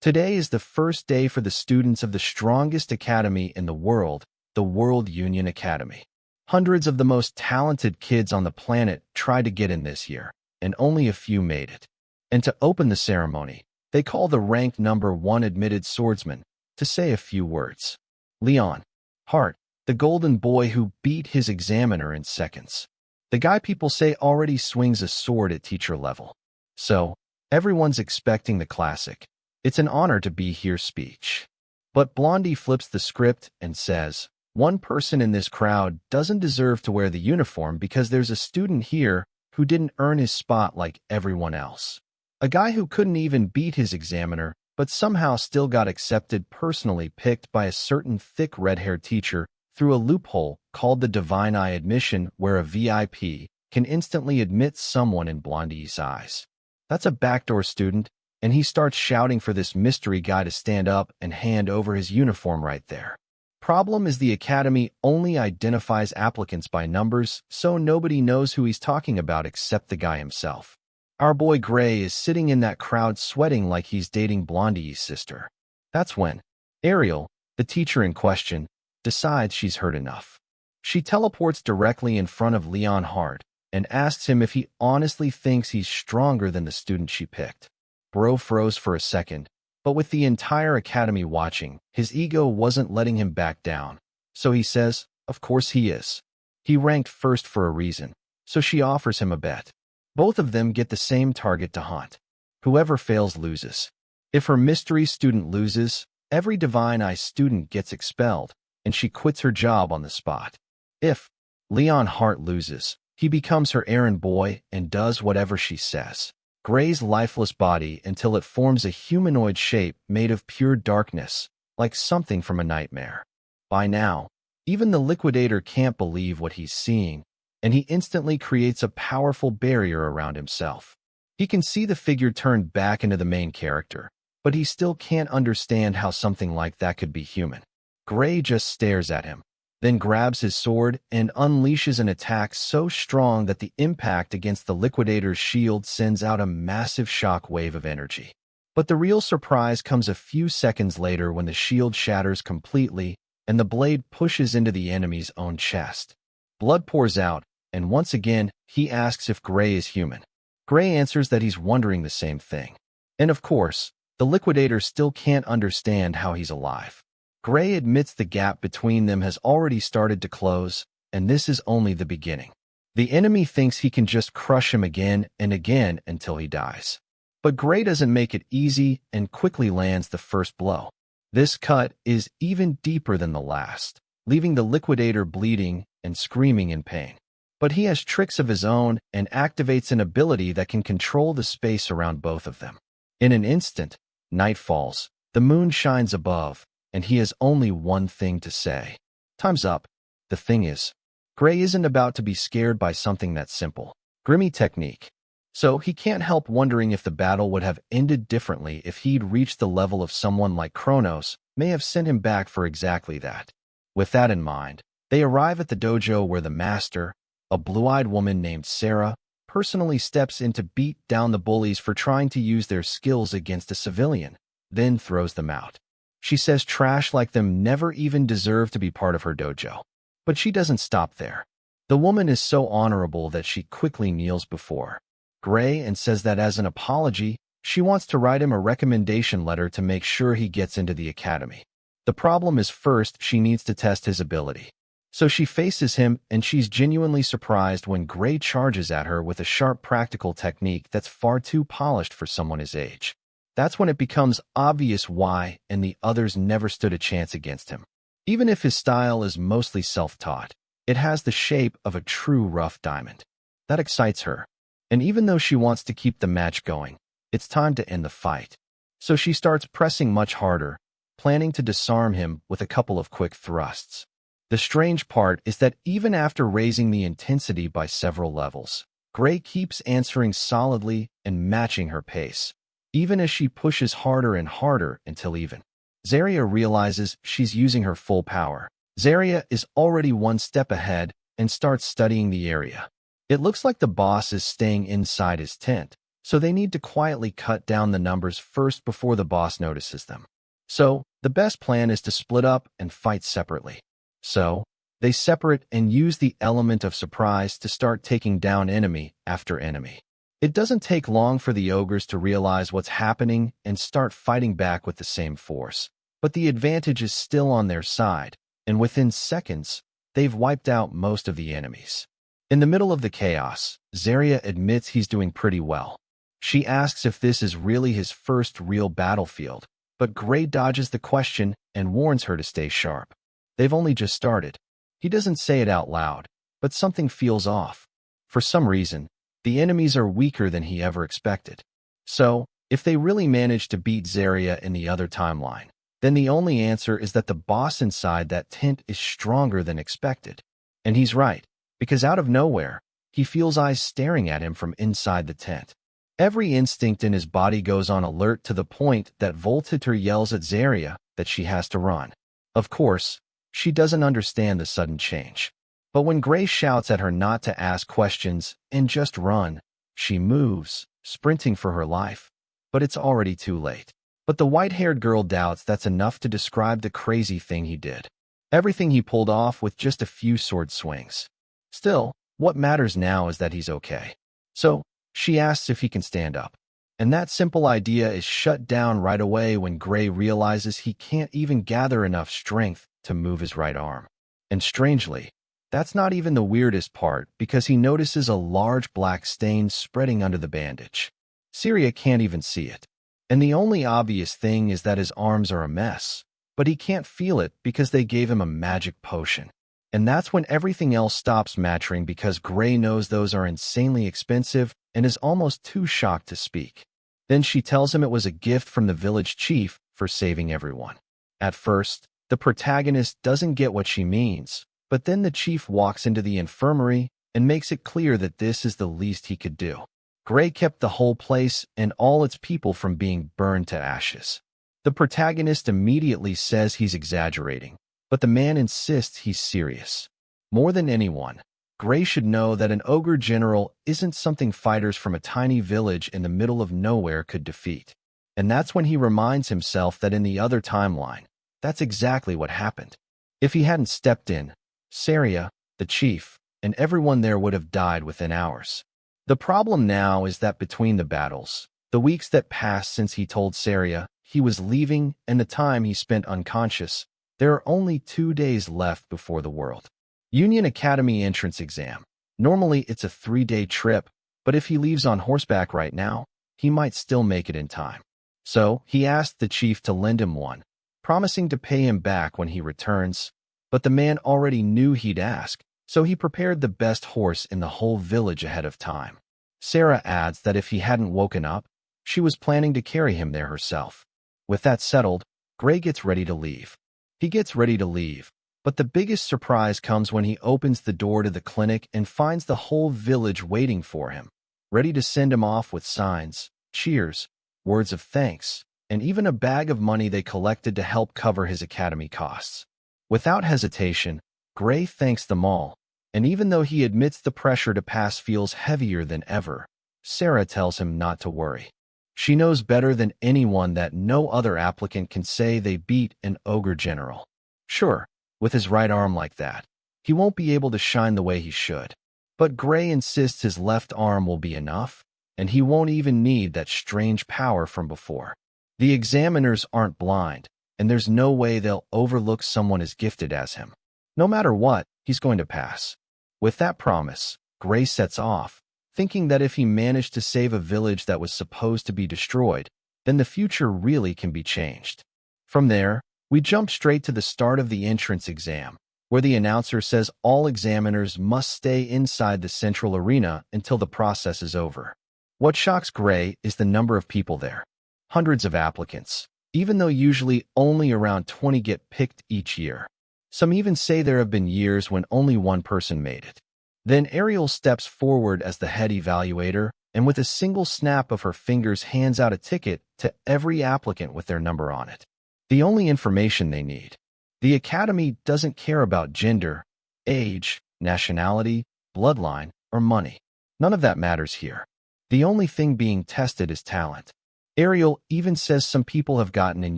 Today is the first day for the students of the strongest academy in the world, the World Union Academy. Hundreds of the most talented kids on the planet tried to get in this year, and only a few made it. And to open the ceremony, they call the ranked number 1 admitted swordsman to say a few words. Leon Hart, the golden boy who beat his examiner in seconds. The guy people say already swings a sword at teacher level. So, everyone's expecting the classic "It's an honor to be here" speech. But Blondie flips the script and says, one person in this crowd doesn't deserve to wear the uniform because there's a student here who didn't earn his spot like everyone else. A guy who couldn't even beat his examiner, but somehow still got accepted, personally picked by a certain thick red-haired teacher through a loophole called the Divine Eye Admission, where a VIP can instantly admit someone in Blondie's eyes. That's a backdoor student, and he starts shouting for this mystery guy to stand up and hand over his uniform right there. Problem is, the academy only identifies applicants by numbers, so nobody knows who he's talking about except the guy himself. Our boy Gray is sitting in that crowd sweating like he's dating Blondie's sister. That's when Ariel, the teacher in question, decides she's heard enough. She teleports directly in front of Leon Hart and asks him if he honestly thinks he's stronger than the student she picked. Bro froze for a second, but with the entire academy watching, his ego wasn't letting him back down. So he says, of course he is. He ranked first for a reason, so she offers him a bet. Both of them get the same target to haunt. Whoever fails loses. If her mystery student loses, every Divine Eye student gets expelled, and she quits her job on the spot. If Leon Hart loses, he becomes her errand boy and does whatever she says. Gray's lifeless body until it forms a humanoid shape made of pure darkness, like something from a nightmare. By now, even the Liquidator can't believe what he's seeing, and he instantly creates a powerful barrier around himself. He can see the figure turned back into the main character, but he still can't understand how something like that could be human. Gray just stares at him, then grabs his sword and unleashes an attack so strong that the impact against the Liquidator's shield sends out a massive shock wave of energy. But the real surprise comes a few seconds later when the shield shatters completely and the blade pushes into the enemy's own chest. Blood pours out, and once again, he asks if Gray is human. Gray answers that he's wondering the same thing. And of course, the Liquidator still can't understand how he's alive. Gray admits the gap between them has already started to close, and this is only the beginning. The enemy thinks he can just crush him again and again until he dies. But Gray doesn't make it easy and quickly lands the first blow. This cut is even deeper than the last, leaving the Liquidator bleeding and screaming in pain. But he has tricks of his own and activates an ability that can control the space around both of them. In an instant, night falls, the moon shines above, and he has only one thing to say. Time's up. The thing is, Gray isn't about to be scared by something that simple. Grimy technique. So he can't help wondering if the battle would have ended differently if he'd reached the level of someone like Kronos may have sent him back for exactly that. With that in mind, they arrive at the dojo where the master, a blue-eyed woman named Sarah, personally steps in to beat down the bullies for trying to use their skills against a civilian, then throws them out. She says trash like them never even deserve to be part of her dojo. But she doesn't stop there. The woman is so honorable that she quickly kneels before Gray and says that as an apology, she wants to write him a recommendation letter to make sure he gets into the academy. The problem is, first she needs to test his ability. So she faces him, and she's genuinely surprised when Gray charges at her with a sharp practical technique that's far too polished for someone his age. That's when it becomes obvious why and the others never stood a chance against him. Even if his style is mostly self-taught, it has the shape of a true rough diamond. That excites her. And even though she wants to keep the match going, it's time to end the fight. So she starts pressing much harder, planning to disarm him with a couple of quick thrusts. The strange part is that even after raising the intensity by several levels, Gray keeps answering solidly and matching her pace, even as she pushes harder and harder until even Zaria realizes she's using her full power. Zaria is already one step ahead and starts studying the area. It looks like the boss is staying inside his tent, so they need to quietly cut down the numbers first before the boss notices them. So, the best plan is to split up and fight separately. So, they separate and use the element of surprise to start taking down enemy after enemy. It doesn't take long for the ogres to realize what's happening and start fighting back with the same force. But the advantage is still on their side, and within seconds, they've wiped out most of the enemies. In the middle of the chaos, Zaria admits he's doing pretty well. She asks if this is really his first real battlefield, but Gray dodges the question and warns her to stay sharp. They've only just started. He doesn't say it out loud, but something feels off. For some reason, the enemies are weaker than he ever expected. So, if they really manage to beat Zaria in the other timeline, then the only answer is that the boss inside that tent is stronger than expected. And he's right, because out of nowhere, he feels eyes staring at him from inside the tent. Every instinct in his body goes on alert to the point that Voltitor yells at Zaria that she has to run. Of course, she doesn't understand the sudden change. But when Gray shouts at her not to ask questions and just run, she moves, sprinting for her life. But it's already too late. But the white-haired girl doubts that's enough to describe the crazy thing he did. Everything he pulled off with just a few sword swings. Still, what matters now is that he's okay. So, she asks if he can stand up. And that simple idea is shut down right away when Gray realizes he can't even gather enough strength to move his right arm. And strangely, that's not even the weirdest part because he notices a large black stain spreading under the bandage. Syria can't even see it. And the only obvious thing is that his arms are a mess, but he can't feel it because they gave him a magic potion. And that's when everything else stops mattering because Gray knows those are insanely expensive and is almost too shocked to speak. Then she tells him it was a gift from the village chief for saving everyone. At first, the protagonist doesn't get what she means, but then the chief walks into the infirmary and makes it clear that this is the least he could do. Gray kept the whole place and all its people from being burned to ashes. The protagonist immediately says he's exaggerating, but the man insists he's serious. More than anyone, Gray should know that an ogre general isn't something fighters from a tiny village in the middle of nowhere could defeat. And that's when he reminds himself that in the other timeline, that's exactly what happened. If he hadn't stepped in, Saria, the chief, and everyone there would have died within hours. The problem now is that between the battles, the weeks that passed since he told Saria he was leaving and the time he spent unconscious, there are only 2 days left before the World Union Academy entrance exam. Normally it's a 3-day trip, but if he leaves on horseback right now, he might still make it in time. So he asked the chief to lend him one, promising to pay him back when he returns, but the man already knew he'd ask, so he prepared the best horse in the whole village ahead of time. Sarah adds that if he hadn't woken up, she was planning to carry him there herself. With that settled, Gray gets ready to leave. He gets ready to leave, but the biggest surprise comes when he opens the door to the clinic and finds the whole village waiting for him, ready to send him off with signs, cheers, words of thanks, and even a bag of money they collected to help cover his academy costs. Without hesitation, Gray thanks them all, and even though he admits the pressure to pass feels heavier than ever, Sarah tells him not to worry. She knows better than anyone that no other applicant can say they beat an ogre general. Sure, with his right arm like that, he won't be able to shine the way he should. But Gray insists his left arm will be enough, and he won't even need that strange power from before. The examiners aren't blind, and there's no way they'll overlook someone as gifted as him. No matter what, he's going to pass. With that promise, Gray sets off, thinking that if he managed to save a village that was supposed to be destroyed, then the future really can be changed. From there, we jump straight to the start of the entrance exam, where the announcer says all examiners must stay inside the central arena until the process is over. What shocks Gray is the number of people there. Hundreds of applicants, even though usually only around 20 get picked each year. Some even say there have been years when only one person made it. Then Ariel steps forward as the head evaluator and with a single snap of her fingers hands out a ticket to every applicant with their number on it. The only information they need. The Academy doesn't care about gender, age, nationality, bloodline, or money. None of that matters here. The only thing being tested is talent. Ariel even says some people have gotten in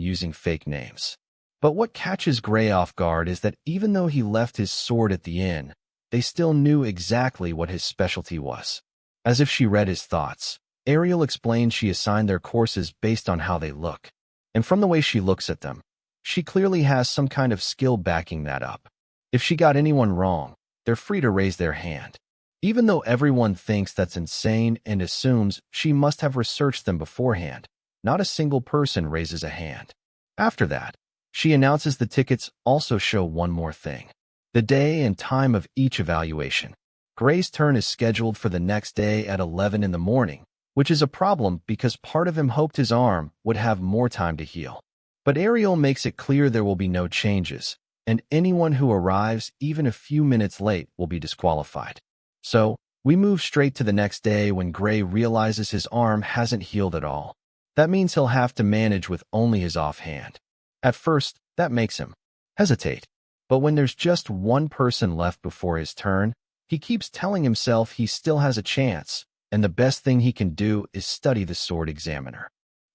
using fake names. But what catches Gray off guard is that even though he left his sword at the inn, they still knew exactly what his specialty was. As if she read his thoughts, Ariel explained she assigned their courses based on how they look. And from the way she looks at them, she clearly has some kind of skill backing that up. If she got anyone wrong, they're free to raise their hand. Even though everyone thinks that's insane and assumes she must have researched them beforehand, not a single person raises a hand. After that, she announces the tickets also show one more thing: the day and time of each evaluation. Gray's turn is scheduled for the next day at 11 in the morning, which is a problem because part of him hoped his arm would have more time to heal. But Ariel makes it clear there will be no changes, and anyone who arrives even a few minutes late will be disqualified. So, we move straight to the next day when Gray realizes his arm hasn't healed at all. That means he'll have to manage with only his offhand. At first, that makes him hesitate. But when there's just one person left before his turn, he keeps telling himself he still has a chance, and the best thing he can do is study the sword examiner.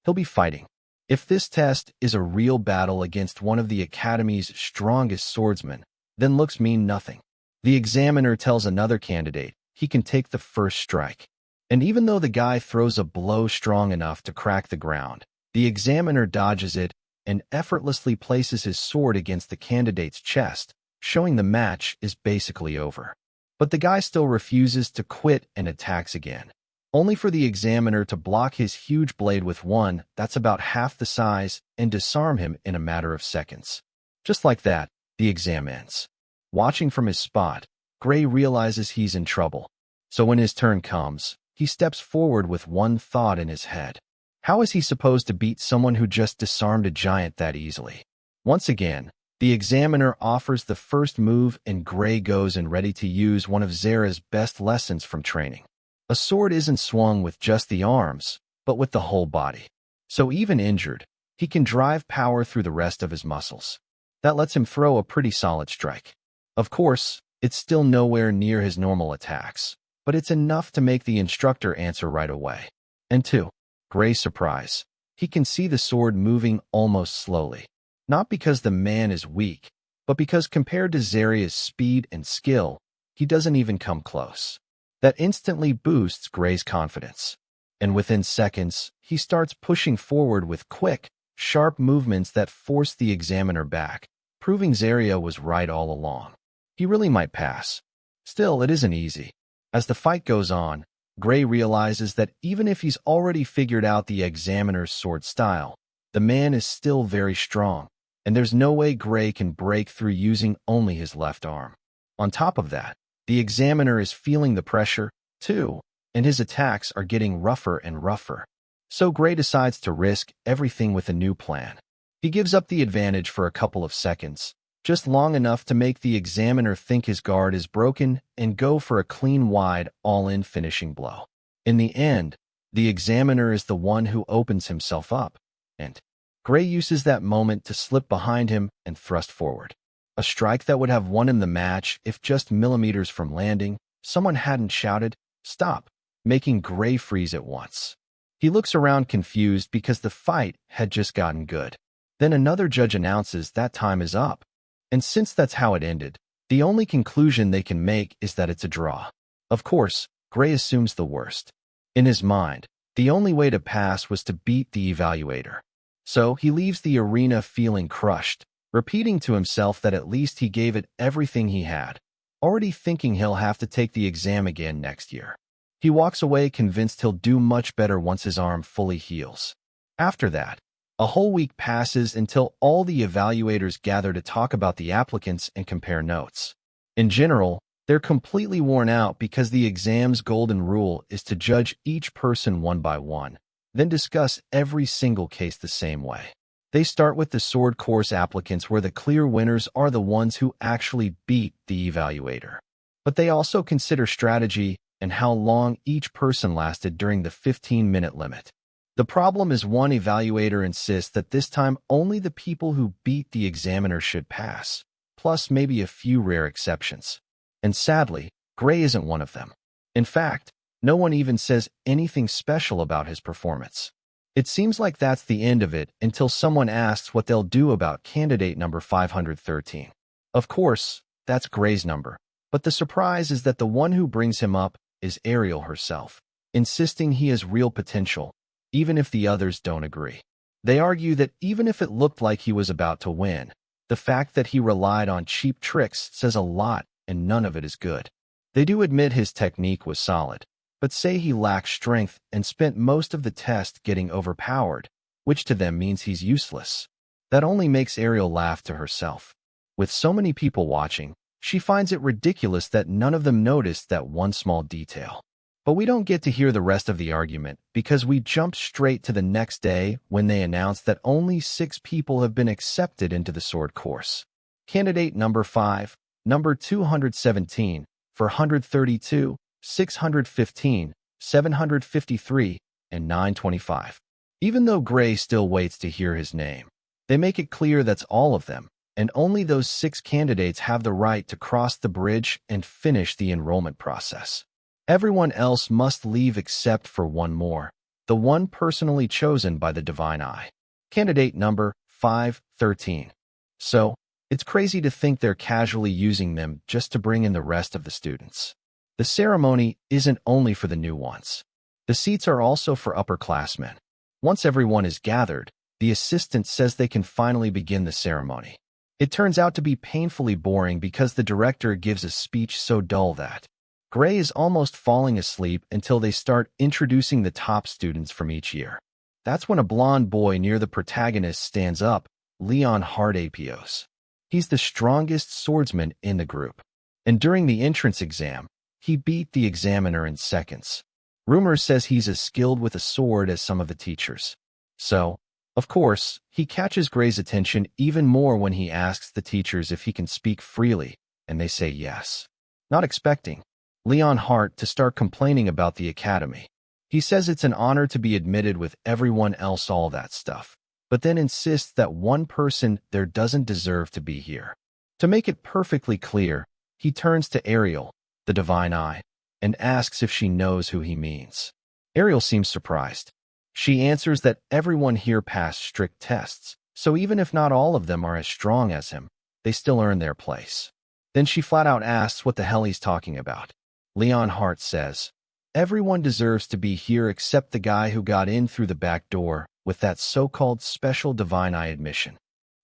He'll be fighting. If this test is a real battle against one of the Academy's strongest swordsmen, then looks mean nothing. The examiner tells another candidate he can take the first strike. And even though the guy throws a blow strong enough to crack the ground, the examiner dodges it and effortlessly places his sword against the candidate's chest, showing the match is basically over. But the guy still refuses to quit and attacks again, only for the examiner to block his huge blade with one that's about half the size and disarm him in a matter of seconds. Just like that, the exam ends. Watching from his spot, Gray realizes he's in trouble. So when his turn comes, he steps forward with one thought in his head. How is he supposed to beat someone who just disarmed a giant that easily? Once again, the examiner offers the first move and Gray goes in ready to use one of Zera's best lessons from training. A sword isn't swung with just the arms, but with the whole body. So even injured, he can drive power through the rest of his muscles. That lets him throw a pretty solid strike. Of course, it's still nowhere near his normal attacks, but it's enough to make the instructor answer right away. And to Gray's surprise, he can see the sword moving almost slowly. Not because the man is weak, but because compared to Zeria's speed and skill, he doesn't even come close. That instantly boosts Gray's confidence. And within seconds, he starts pushing forward with quick, sharp movements that force the examiner back, proving Zeria was right all along. He really might pass. Still, it isn't easy. As the fight goes on, Gray realizes that even if he's already figured out the examiner's sword style, the man is still very strong, and there's no way Gray can break through using only his left arm. On top of that, the examiner is feeling the pressure, too, and his attacks are getting rougher and rougher. So Gray decides to risk everything with a new plan. He gives up the advantage for a couple of seconds, just long enough to make the examiner think his guard is broken and go for a clean wide all-in finishing blow. In the end, the examiner is the one who opens himself up, and Gray uses that moment to slip behind him and thrust forward. A strike that would have won him the match if just millimeters from landing, someone hadn't shouted, "Stop," making Gray freeze at once. He looks around confused because the fight had just gotten good. Then another judge announces that time is up. And since that's how it ended, the only conclusion they can make is that it's a draw. Of course, Gray assumes the worst. In his mind, the only way to pass was to beat the evaluator. So he leaves the arena feeling crushed, repeating to himself that at least he gave it everything he had, already thinking he'll have to take the exam again next year. He walks away convinced he'll do much better once his arm fully heals. After that, a whole week passes until all the evaluators gather to talk about the applicants and compare notes. In general, they're completely worn out because the exam's golden rule is to judge each person one by one, then discuss every single case the same way. They start with the sword course applicants where the clear winners are the ones who actually beat the evaluator. But they also consider strategy and how long each person lasted during the 15-minute limit. The problem is one evaluator insists that this time only the people who beat the examiner should pass, plus maybe a few rare exceptions. And sadly, Gray isn't one of them. In fact, No one even says anything special about his performance. It seems like that's the end of it until someone asks what they'll do about candidate number 513. Of course, that's Gray's number, but the surprise is that the one who brings him up is Ariel herself, insisting he has real potential, even if the others don't agree. They argue that even if it looked like he was about to win, the fact that he relied on cheap tricks says a lot, and none of it is good. They do admit his technique was solid, but say he lacks strength and spent most of the test getting overpowered, which to them means he's useless. That only makes Ariel laugh to herself. With so many people watching, she finds it ridiculous that none of them noticed that one small detail. But we don't get to hear the rest of the argument because we jump straight to the next day when they announce that only 6 people have been accepted into the sword course. Candidate number 5, number 217, for 132, 615, 753, and 925. Even though Gray still waits to hear his name, they make it clear that's all of them, and only those 6 candidates have the right to cross the bridge and finish the enrollment process. Everyone else must leave except for one more, the one personally chosen by the Divine Eye. Candidate number 513. So, it's crazy to think they're casually using them just to bring in the rest of the students. The ceremony isn't only for the new ones. The seats are also for upperclassmen. Once everyone is gathered, the assistant says they can finally begin the ceremony. It turns out to be painfully boring because the director gives a speech so dull that Gray is almost falling asleep until they start introducing the top students from each year. That's when a blonde boy near the protagonist stands up, Leon Hart APOs. He's the strongest swordsman in the group, and during the entrance exam, he beat the examiner in seconds. Rumor says he's as skilled with a sword as some of the teachers. So, of course, he catches Gray's attention even more when he asks the teachers if he can speak freely, and they say yes. Not expecting Leon Hart to start complaining about the academy. He says it's an honor to be admitted with everyone else, all that stuff, but then insists that one person there doesn't deserve to be here. To make it perfectly clear, he turns to Ariel, the Divine Eye, and asks if she knows who he means. Ariel seems surprised. She answers that everyone here passed strict tests, so even if not all of them are as strong as him, they still earn their place. Then she flat out asks what the hell he's talking about. Leon Hart says, everyone deserves to be here except the guy who got in through the back door with that so-called special Divine Eye admission.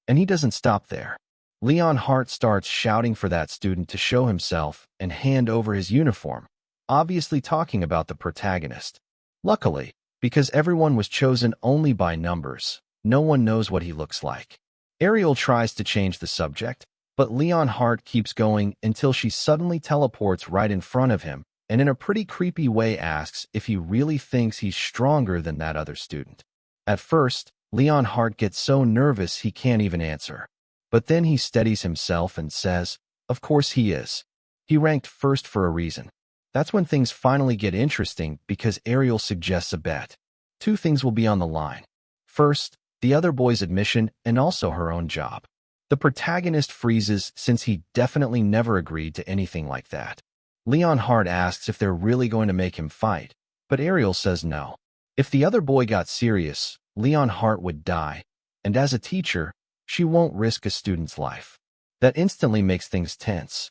And he doesn't stop there. Leon Hart starts shouting for that student to show himself and hand over his uniform, obviously talking about the protagonist. Luckily, because everyone was chosen only by numbers, no one knows what he looks like. Ariel tries to change the subject, but Leon Hart keeps going until she suddenly teleports right in front of him and in a pretty creepy way asks if he really thinks he's stronger than that other student. At first, Leon Hart gets so nervous he can't even answer. But then he steadies himself and says, of course he is. He ranked first for a reason. That's when things finally get interesting because Ariel suggests a bet. 2 things will be on the line. First, the other boy's admission and also her own job. The protagonist freezes since he definitely never agreed to anything like that. Leon Hart asks if they're really going to make him fight, but Ariel says no. If the other boy got serious, Leon Hart would die, and as a teacher, she won't risk a student's life. That instantly makes things tense.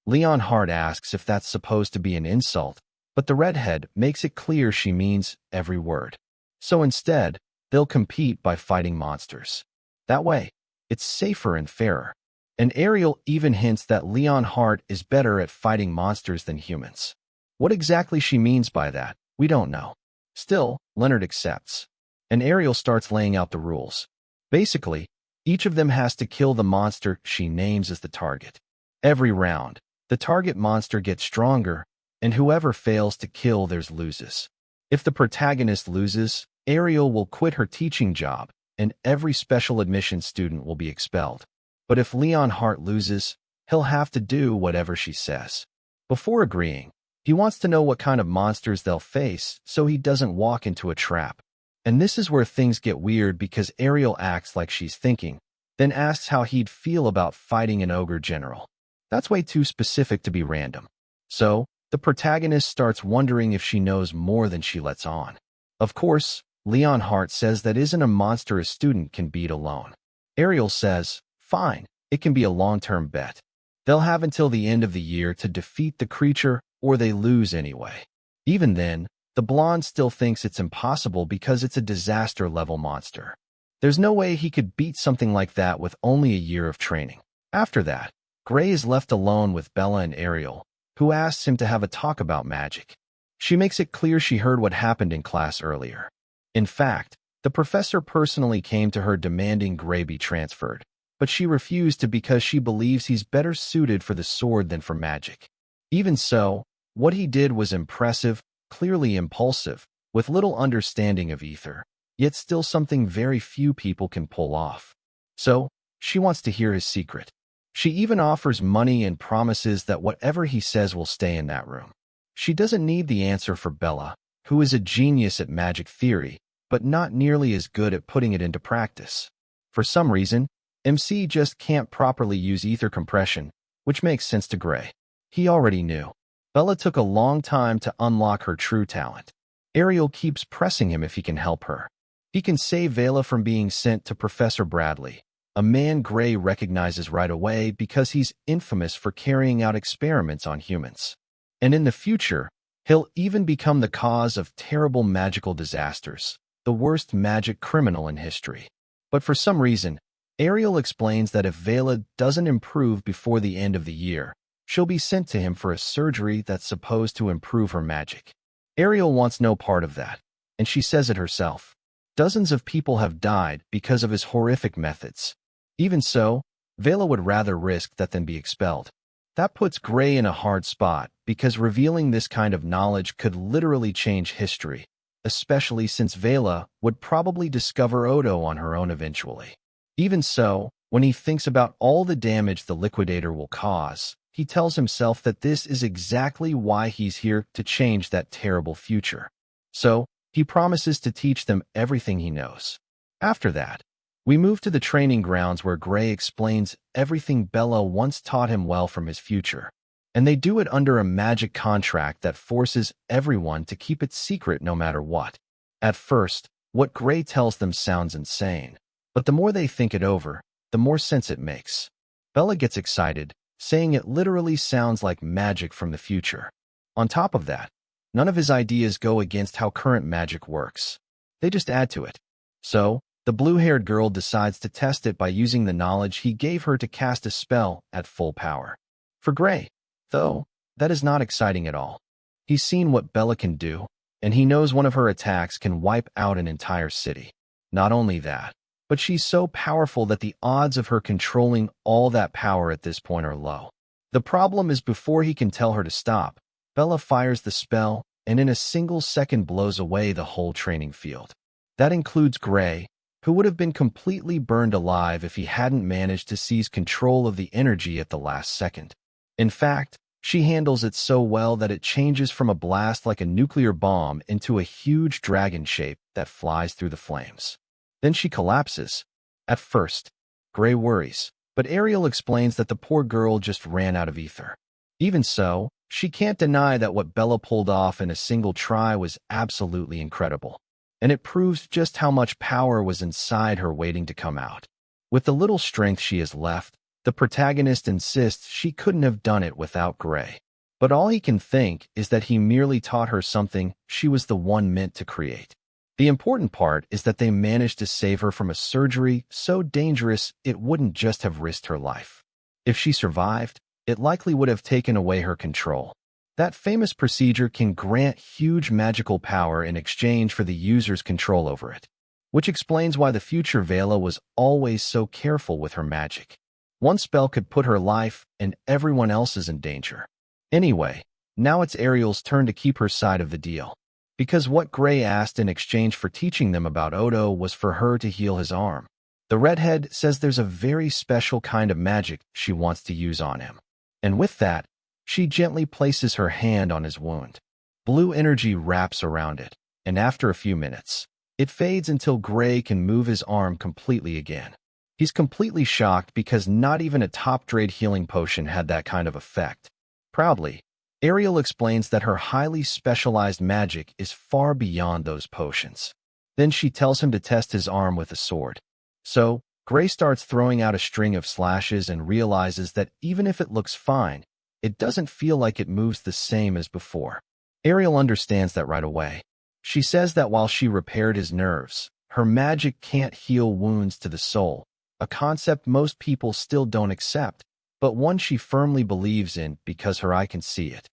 Leon Hart asks if that's supposed to be an insult, but the redhead makes it clear she means every word. So instead, they'll compete by fighting monsters. That way, it's safer and fairer. And Ariel even hints that Leon Hart is better at fighting monsters than humans. What exactly she means by that, we don't know. Still, Leonard accepts. And Ariel starts laying out the rules. Basically, each of them has to kill the monster she names as the target. Every round, the target monster gets stronger, and whoever fails to kill theirs loses. If the protagonist loses, Ariel will quit her teaching job, and every special admission student will be expelled. But if Leon Hart loses, he'll have to do whatever she says. Before agreeing, he wants to know what kind of monsters they'll face so he doesn't walk into a trap. And this is where things get weird because Ariel acts like she's thinking, then asks how he'd feel about fighting an ogre general. That's way too specific to be random. So, the the protagonist starts wondering if she knows more than she lets on. Of course, Leon Hart says that isn't a monster a student can beat alone. Ariel says, fine, it can be a long-term bet. They'll have until the end of the year to defeat the creature, or they lose anyway. Even then, the blonde still thinks it's impossible because it's a disaster-level monster. There's no way he could beat something like that with only a year of training. After that, Gray is left alone with Bella and Ariel, who asks him to have a talk about magic. She makes it clear she heard what happened in class earlier. In fact, the professor personally came to her demanding Gray be transferred, but she refused because she believes he's better suited for the sword than for magic. Even so, what he did was impressive, clearly impulsive, with little understanding of aether, yet still something very few people can pull off. So, she wants to hear his secret. She even offers money and promises that whatever he says will stay in that room. She doesn't need the answer for Bella, who is a genius at magic theory, but not nearly as good at putting it into practice. For some reason, MC just can't properly use aether compression, which makes sense to Gray. He already knew. Bella took a long time to unlock her true talent. Ariel keeps pressing him if he can help her. He can save Vela from being sent to Professor Bradley, a man Gray recognizes right away because he's infamous for carrying out experiments on humans. And in the future, he'll even become the cause of terrible magical disasters, the worst magic criminal in history. But for some reason, Ariel explains that if Vela doesn't improve before the end of the year, she'll be sent to him for a surgery that's supposed to improve her magic. Ariel wants no part of that, and she says it herself. Dozens of people have died because of his horrific methods. Even so, Vela would rather risk that than be expelled. That puts Gray in a hard spot because revealing this kind of knowledge could literally change history, especially since Vela would probably discover Odo on her own eventually. Even so, when he thinks about all the damage the Liquidator will cause, he tells himself that this is exactly why he's here to change that terrible future. So, he promises to teach them everything he knows. After that, we move to the training grounds where Gray explains everything Bella once taught him well from his future. And they do it under a magic contract that forces everyone to keep it secret no matter what. At first, what Gray tells them sounds insane, but the more they think it over, the more sense it makes. Bella gets excited, saying it literally sounds like magic from the future. On top of that, none of his ideas go against how current magic works. They just add to it. So, the blue-haired girl decides to test it by using the knowledge he gave her to cast a spell at full power. For Gray, though, that is not exciting at all. He's seen what Bella can do, and he knows one of her attacks can wipe out an entire city. Not only that, but she's so powerful that the odds of her controlling all that power at this point are low. The problem is before he can tell her to stop, Bella fires the spell and in a single second blows away the whole training field. That includes Gray, who would have been completely burned alive if he hadn't managed to seize control of the energy at the last second. In fact, she handles it so well that it changes from a blast like a nuclear bomb into a huge dragon shape that flies through the flames. Then she collapses. At first, Gray worries, but Ariel explains that the poor girl just ran out of aether. Even so, she can't deny that what Bella pulled off in a single try was absolutely incredible. And it proves just how much power was inside her waiting to come out. With the little strength she has left, the protagonist insists she couldn't have done it without Gray. But all he can think is that he merely taught her something she was the one meant to create. The important part is that they managed to save her from a surgery so dangerous it wouldn't just have risked her life. If she survived, it likely would have taken away her control. That famous procedure can grant huge magical power in exchange for the user's control over it, which explains why the future Vela was always so careful with her magic. One spell could put her life and everyone else's in danger. Anyway, now it's Ariel's turn to keep her side of the deal, because what Gray asked in exchange for teaching them about Odo was for her to heal his arm. The redhead says there's a very special kind of magic she wants to use on him. And with that, she gently places her hand on his wound. Blue energy wraps around it, and after a few minutes, it fades until Gray can move his arm completely again. He's completely shocked because not even a top-grade healing potion had that kind of effect. Proudly, Ariel explains that her highly specialized magic is far beyond those potions. Then she tells him to test his arm with a sword. So, Gray starts throwing out a string of slashes and realizes that even if it looks fine, it doesn't feel like it moves the same as before. Ariel understands that right away. She says that while she repaired his nerves, her magic can't heal wounds to the soul, a concept most people still don't accept, but one she firmly believes in because her eye can see it.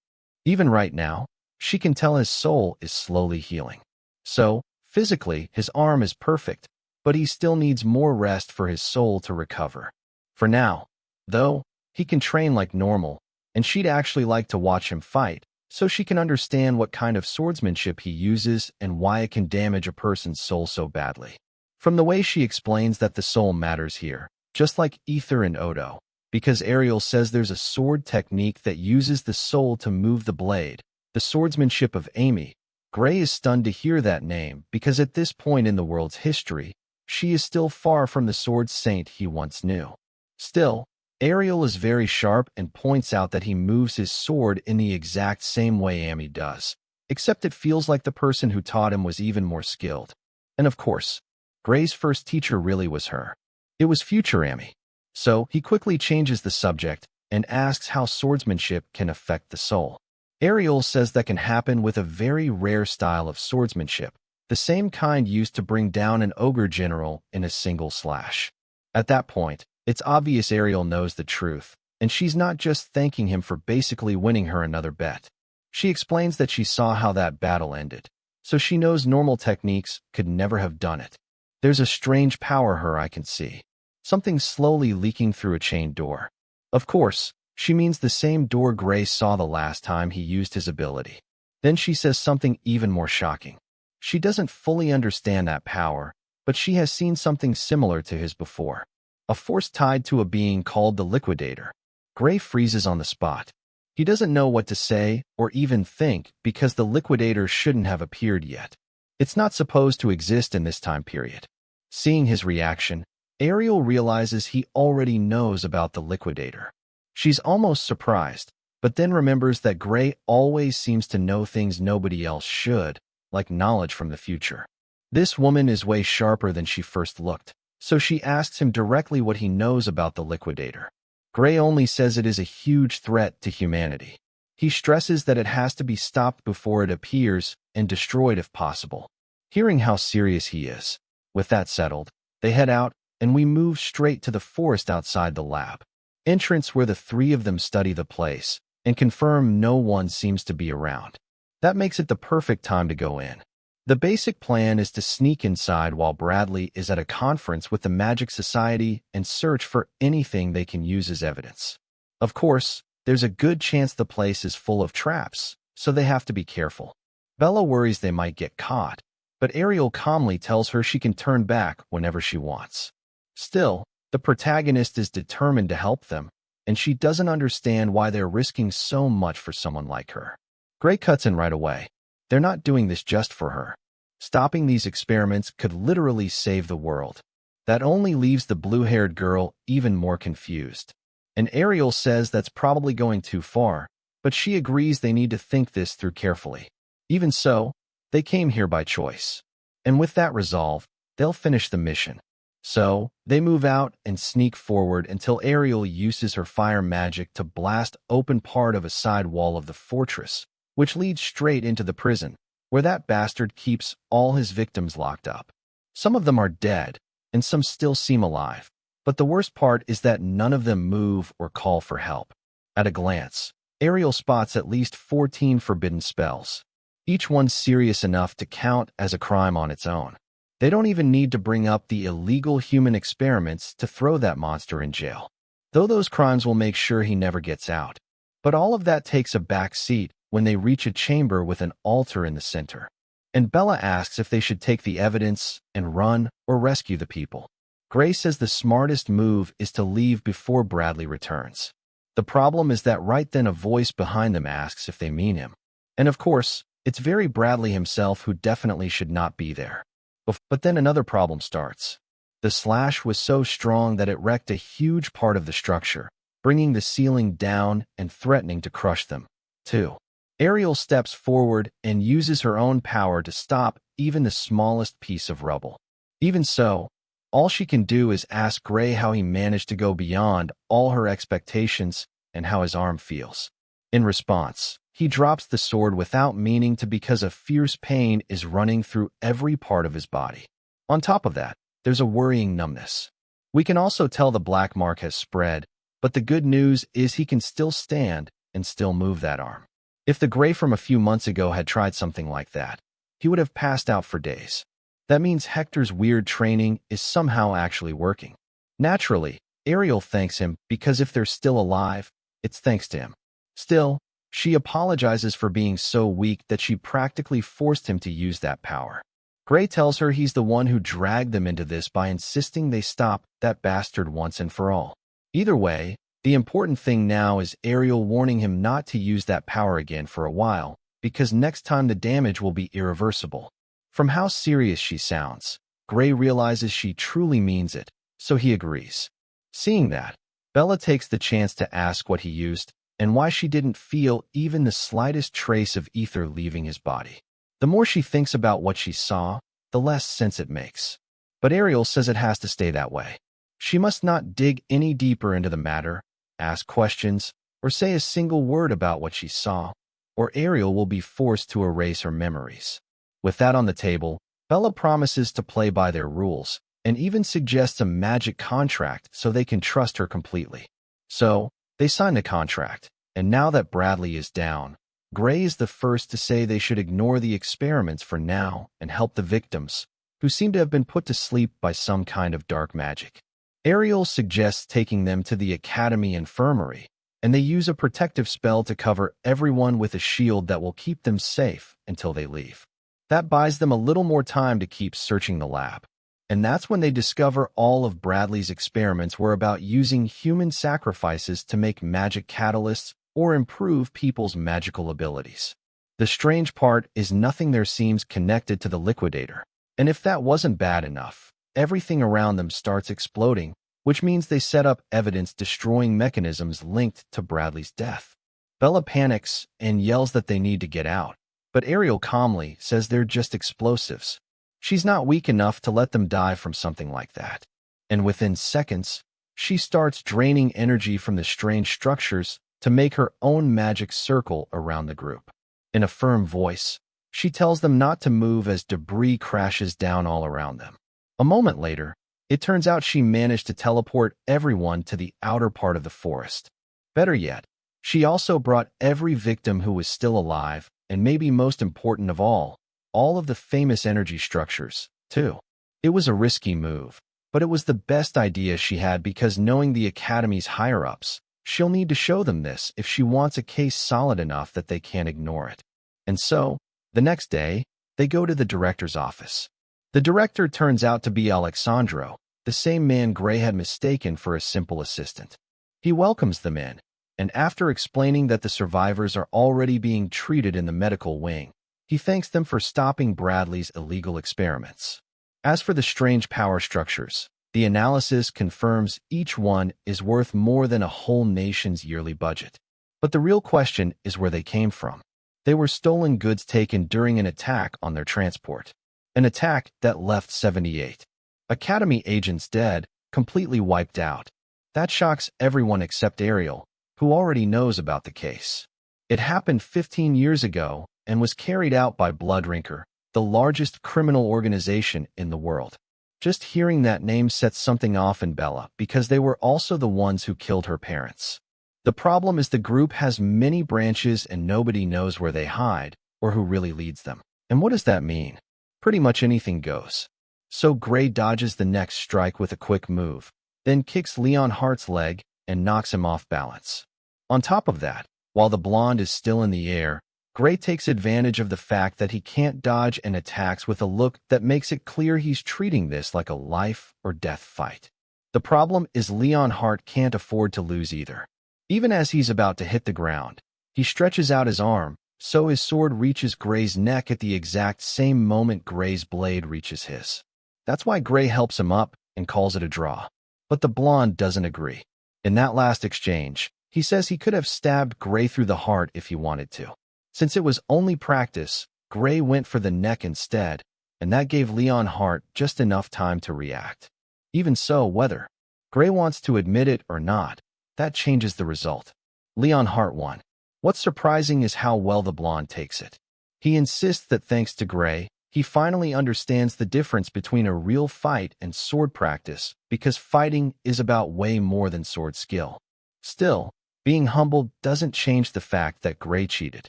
Even right now, she can tell his soul is slowly healing. So, physically, his arm is perfect, but he still needs more rest for his soul to recover. For now, though, he can train like normal, and she'd actually like to watch him fight, so she can understand what kind of swordsmanship he uses and why it can damage a person's soul so badly. From the way she explains that the soul matters here, just like aether and Odo, because Ariel says there's a sword technique that uses the soul to move the blade, the swordsmanship of Amy. Gray is stunned to hear that name because at this point in the world's history, she is still far from the sword saint he once knew. Still, Ariel is very sharp and points out that he moves his sword in the exact same way Amy does, except it feels like the person who taught him was even more skilled. And of course, Gray's first teacher really was her. It was future Amy. So he quickly changes the subject and asks how swordsmanship can affect the soul. Ariel says that can happen with a very rare style of swordsmanship, the same kind used to bring down an ogre general in a single slash. At that point, it's obvious Ariel knows the truth, and she's not just thanking him for basically winning her another bet. She explains that she saw how that battle ended, so she knows normal techniques could never have done it. There's a strange power her eye can see, something slowly leaking through a chained door. Of course, she means the same door Gray saw the last time he used his ability. Then she says something even more shocking. She doesn't fully understand that power, but she has seen something similar to his before. A force tied to a being called the Liquidator. Gray freezes on the spot. He doesn't know what to say or even think because the Liquidator shouldn't have appeared yet. It's not supposed to exist in this time period. Seeing his reaction, Ariel realizes he already knows about the Liquidator. She's almost surprised, but then remembers that Gray always seems to know things nobody else should, like knowledge from the future. This woman is way sharper than she first looked, so she asks him directly what he knows about the Liquidator. Gray only says it is a huge threat to humanity. He stresses that it has to be stopped before it appears and destroyed if possible. Hearing how serious he is, with that settled, they head out, and we move straight to the forest outside the lab. Entrance where the three of them study the place, and confirm no one seems to be around. That makes it the perfect time to go in. The basic plan is to sneak inside while Bradley is at a conference with the Magic Society and search for anything they can use as evidence. Of course, there's a good chance the place is full of traps, so they have to be careful. Bella worries they might get caught, but Ariel calmly tells her she can turn back whenever she wants. Still, the protagonist is determined to help them, and she doesn't understand why they're risking so much for someone like her. Gray cuts in right away. They're not doing this just for her. Stopping these experiments could literally save the world. That only leaves the blue-haired girl even more confused. And Ariel says that's probably going too far, but she agrees they need to think this through carefully. Even so, they came here by choice. And with that resolve, they'll finish the mission. So, they move out and sneak forward until Ariel uses her fire magic to blast open part of a side wall of the fortress, which leads straight into the prison, where that bastard keeps all his victims locked up. Some of them are dead, and some still seem alive, but the worst part is that none of them move or call for help. At a glance, Ariel spots at least 14 forbidden spells, each one serious enough to count as a crime on its own. They don't even need to bring up the illegal human experiments to throw that monster in jail, though those crimes will make sure he never gets out. But all of that takes a back seat when they reach a chamber with an altar in the center. And Bella asks if they should take the evidence and run or rescue the people. Gray says the smartest move is to leave before Bradley returns. The problem is that right then a voice behind them asks if they mean him. And of course, it's very Bradley himself who definitely should not be there. But then another problem starts. The slash was so strong that it wrecked a huge part of the structure, bringing the ceiling down and threatening to crush them, too. Ariel steps forward and uses her own power to stop even the smallest piece of rubble. Even so, all she can do is ask Gray how he managed to go beyond all her expectations and how his arm feels. In response, he drops the sword without meaning to because a fierce pain is running through every part of his body. On top of that, there's a worrying numbness. We can also tell the black mark has spread, but the good news is he can still stand and still move that arm. If the Gray from a few months ago had tried something like that, he would have passed out for days. That means Hector's weird training is somehow actually working. Naturally, Ariel thanks him because if they're still alive, it's thanks to him. Still, she apologizes for being so weak that she practically forced him to use that power. Gray tells her he's the one who dragged them into this by insisting they stop that bastard once and for all. Either way, the important thing now is Ariel warning him not to use that power again for a while, because next time the damage will be irreversible. From how serious she sounds, Gray realizes she truly means it, so he agrees. Seeing that, Bella takes the chance to ask what he used and why she didn't feel even the slightest trace of aether leaving his body. The more she thinks about what she saw, the less sense it makes. But Ariel says it has to stay that way. She must not dig any deeper into the matter, ask questions, or say a single word about what she saw, or Ariel will be forced to erase her memories. With that on the table, Bella promises to play by their rules, and even suggests a magic contract so they can trust her completely. So, they sign the contract, and now that Bradley is down, Gray is the first to say they should ignore the experiments for now and help the victims, who seem to have been put to sleep by some kind of dark magic. Ariel suggests taking them to the Academy Infirmary, and they use a protective spell to cover everyone with a shield that will keep them safe until they leave. That buys them a little more time to keep searching the lab. And that's when they discover all of Bradley's experiments were about using human sacrifices to make magic catalysts or improve people's magical abilities. The strange part is nothing there seems connected to the liquidator. And if that wasn't bad enough, everything around them starts exploding, which means they set up evidence-destroying mechanisms linked to Bradley's death. Bella panics and yells that they need to get out, but Ariel calmly says they're just explosives. She's not weak enough to let them die from something like that. And within seconds, she starts draining energy from the strange structures to make her own magic circle around the group. In a firm voice, she tells them not to move as debris crashes down all around them. A moment later, it turns out she managed to teleport everyone to the outer part of the forest. Better yet, she also brought every victim who was still alive, and maybe most important of all of the famous energy structures, too. It was a risky move, but it was the best idea she had because knowing the Academy's higher-ups, she'll need to show them this if she wants a case solid enough that they can't ignore it. And so, the next day, they go to the director's office. The director turns out to be Alexandro, the same man Gray had mistaken for a simple assistant. He welcomes them in, and after explaining that the survivors are already being treated in the medical wing, he thanks them for stopping Bradley's illegal experiments. As for the strange power structures, the analysis confirms each one is worth more than a whole nation's yearly budget. But the real question is where they came from. They were stolen goods taken during an attack on their transport. An attack that left 78 Academy agents dead, completely wiped out. That shocks everyone except Ariel, who already knows about the case. It happened 15 years ago and was carried out by Bloodrinker, the largest criminal organization in the world. Just hearing that name sets something off in Bella because they were also the ones who killed her parents. The problem is the group has many branches and nobody knows where they hide or who really leads them. And what does that mean? Pretty much anything goes. So Gray dodges the next strike with a quick move, then kicks Leon Hart's leg and knocks him off balance. On top of that, while the blonde is still in the air, Gray takes advantage of the fact that he can't dodge and attacks with a look that makes it clear he's treating this like a life-or-death fight. The problem is Leon Hart can't afford to lose either. Even as he's about to hit the ground, he stretches out his arm, so his sword reaches Gray's neck at the exact same moment Gray's blade reaches his. That's why Gray helps him up and calls it a draw. But the blonde doesn't agree. In that last exchange, he says he could have stabbed Gray through the heart if he wanted to. Since it was only practice, Gray went for the neck instead, and that gave Leon Hart just enough time to react. Even so, whether Gray wants to admit it or not, that changes the result. Leon Hart won. What's surprising is how well the blonde takes it. He insists that thanks to Gray, he finally understands the difference between a real fight and sword practice, because fighting is about way more than sword skill. Still, being humbled doesn't change the fact that Gray cheated.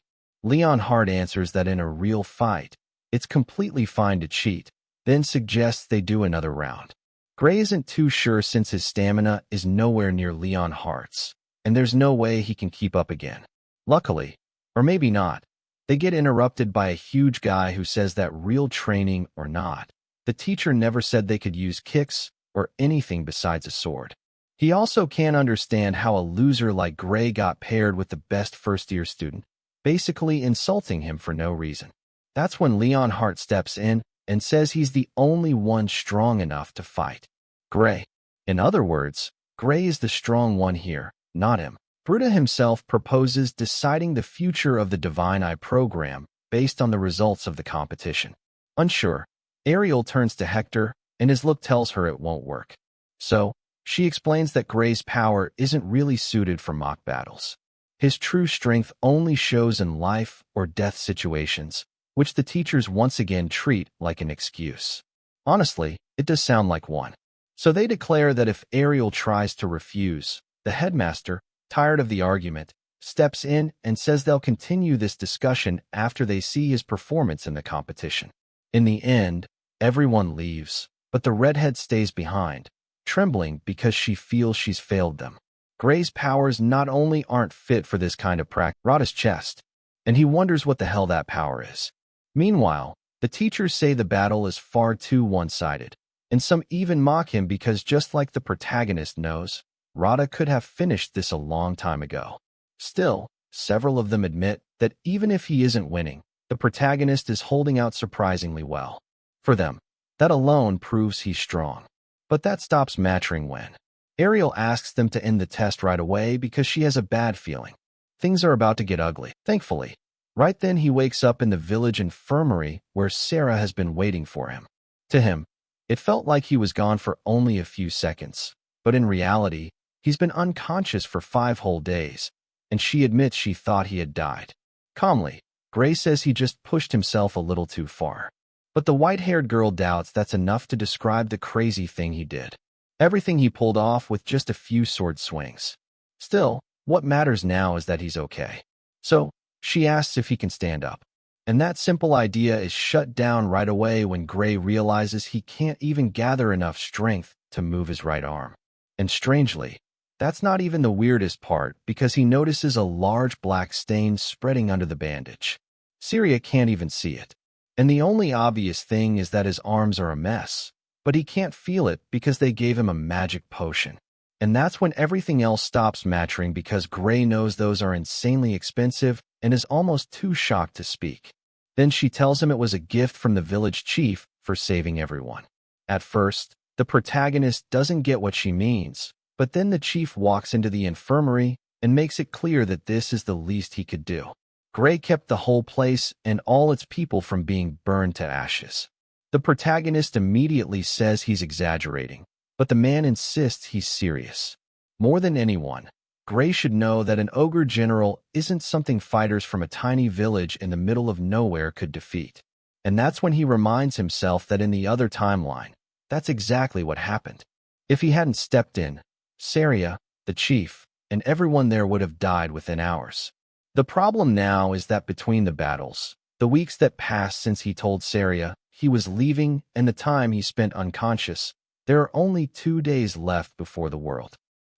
Leon Hart answers that in a real fight, it's completely fine to cheat, then suggests they do another round. Gray isn't too sure since his stamina is nowhere near Leon Hart's, and there's no way he can keep up again. Luckily, or maybe not, they get interrupted by a huge guy who says that real training or not, the teacher never said they could use kicks or anything besides a sword. He also can't understand how a loser like Gray got paired with the best first-year student, basically insulting him for no reason. That's when Leon Hart steps in and says he's the only one strong enough to fight Gray. In other words, Gray is the strong one here, not him. Bruta himself proposes deciding the future of the Divine Eye program based on the results of the competition. Unsure, Ariel turns to Hector, and his look tells her it won't work. So, she explains that Gray's power isn't really suited for mock battles. His true strength only shows in life or death situations, which the teachers once again treat like an excuse. Honestly, it does sound like one. So they declare that if Ariel tries to refuse, the headmaster, tired of the argument, steps in and says they'll continue this discussion after they see his performance in the competition. In the end, everyone leaves, but the redhead stays behind, trembling because she feels she's failed them. Gray's powers not only aren't fit for this kind of practice, rot his chest, and he wonders what the hell that power is. Meanwhile, the teachers say the battle is far too one-sided, and some even mock him because just like the protagonist knows, Rada could have finished this a long time ago. Still, several of them admit that even if he isn't winning, the protagonist is holding out surprisingly well. For them, that alone proves he's strong. But that stops mattering when Ariel asks them to end the test right away because she has a bad feeling. Things are about to get ugly, thankfully. Right then he wakes up in the village infirmary where Sarah has been waiting for him. To him, it felt like he was gone for only a few seconds, but in reality, he's been unconscious for 5 whole days, and she admits she thought he had died. Calmly, Gray says he just pushed himself a little too far. But the white-haired girl doubts that's enough to describe the crazy thing he did. Everything he pulled off with just a few sword swings. Still, what matters now is that he's okay. So, she asks if he can stand up. And that simple idea is shut down right away when Gray realizes he can't even gather enough strength to move his right arm. And strangely, that's not even the weirdest part because he notices a large black stain spreading under the bandage. Syria can't even see it. And the only obvious thing is that his arms are a mess, but he can't feel it because they gave him a magic potion. And that's when everything else stops mattering because Gray knows those are insanely expensive and is almost too shocked to speak. Then she tells him it was a gift from the village chief for saving everyone. At first, the protagonist doesn't get what she means, but then the chief walks into the infirmary and makes it clear that this is the least he could do. Gray kept the whole place and all its people from being burned to ashes. The protagonist immediately says he's exaggerating, but the man insists he's serious. More than anyone, Gray should know that an ogre general isn't something fighters from a tiny village in the middle of nowhere could defeat. And that's when he reminds himself that in the other timeline, that's exactly what happened. If he hadn't stepped in, Saria, the chief, and everyone there would have died within hours. The problem now is that between the battles, the weeks that passed since he told Saria he was leaving and the time he spent unconscious, there are only 2 days left before the World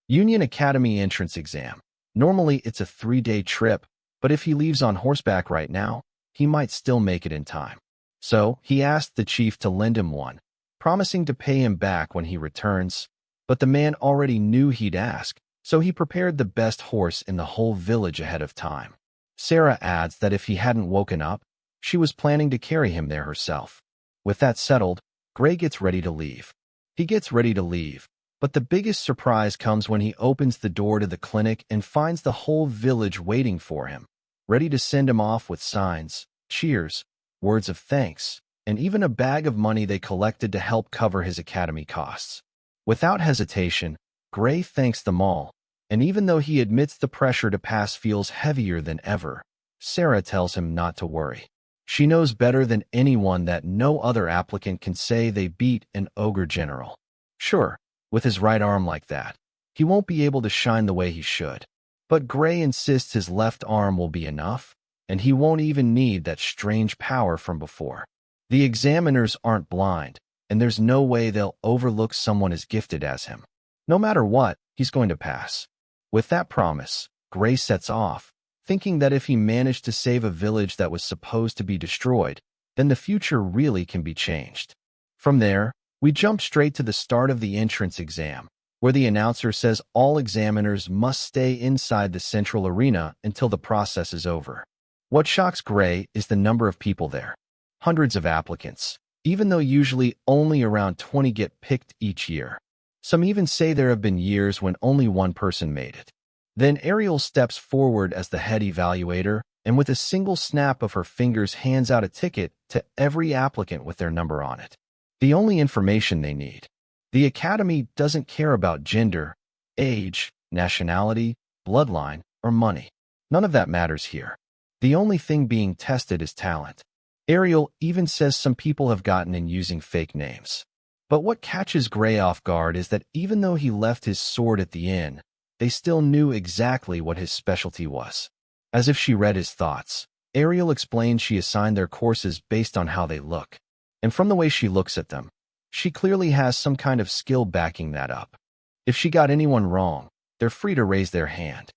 Union Academy entrance exam. Normally it's a 3-day trip, but if he leaves on horseback right now, he might still make it in time. So he asked the chief to lend him one, promising to pay him back when he returns, but the man already knew he'd ask, so he prepared the best horse in the whole village ahead of time. Sarah adds that if he hadn't woken up, she was planning to carry him there herself. With that settled, Gray gets ready to leave. He gets ready to leave, but the biggest surprise comes when he opens the door to the clinic and finds the whole village waiting for him. ready to send him off with signs, cheers, words of thanks, and even a bag of money they collected to help cover his academy costs. Without hesitation, Gray thanks them all, and even though he admits the pressure to pass feels heavier than ever, Sarah tells him not to worry. She knows better than anyone that no other applicant can say they beat an ogre general. Sure, with his right arm like that, he won't be able to shine the way he should. But Gray insists his left arm will be enough, and he won't even need that strange power from before. The examiners aren't blind, and there's no way they'll overlook someone as gifted as him. No matter what, he's going to pass. With that promise, Gray sets off, thinking that if he managed to save a village that was supposed to be destroyed, then the future really can be changed. From there, we jump straight to the start of the entrance exam, where the announcer says all examiners must stay inside the central arena until the process is over. What shocks Gray is the number of people there. Hundreds of applicants, even though usually only around 20 get picked each year. Some even say there have been years when only one person made it. Then Ariel steps forward as the head evaluator and with a single snap of her fingers hands out a ticket to every applicant with their number on it. The only information they need. The Academy doesn't care about gender, age, nationality, bloodline, or money. None of that matters here. The only thing being tested is talent. Ariel even says some people have gotten in using fake names. But what catches Gray off guard is that even though he left his sword at the inn, they still knew exactly what his specialty was. As if she read his thoughts, Ariel explained she assigned their courses based on how they look. And from the way she looks at them, she clearly has some kind of skill backing that up. If she got anyone wrong, they're free to raise their hand.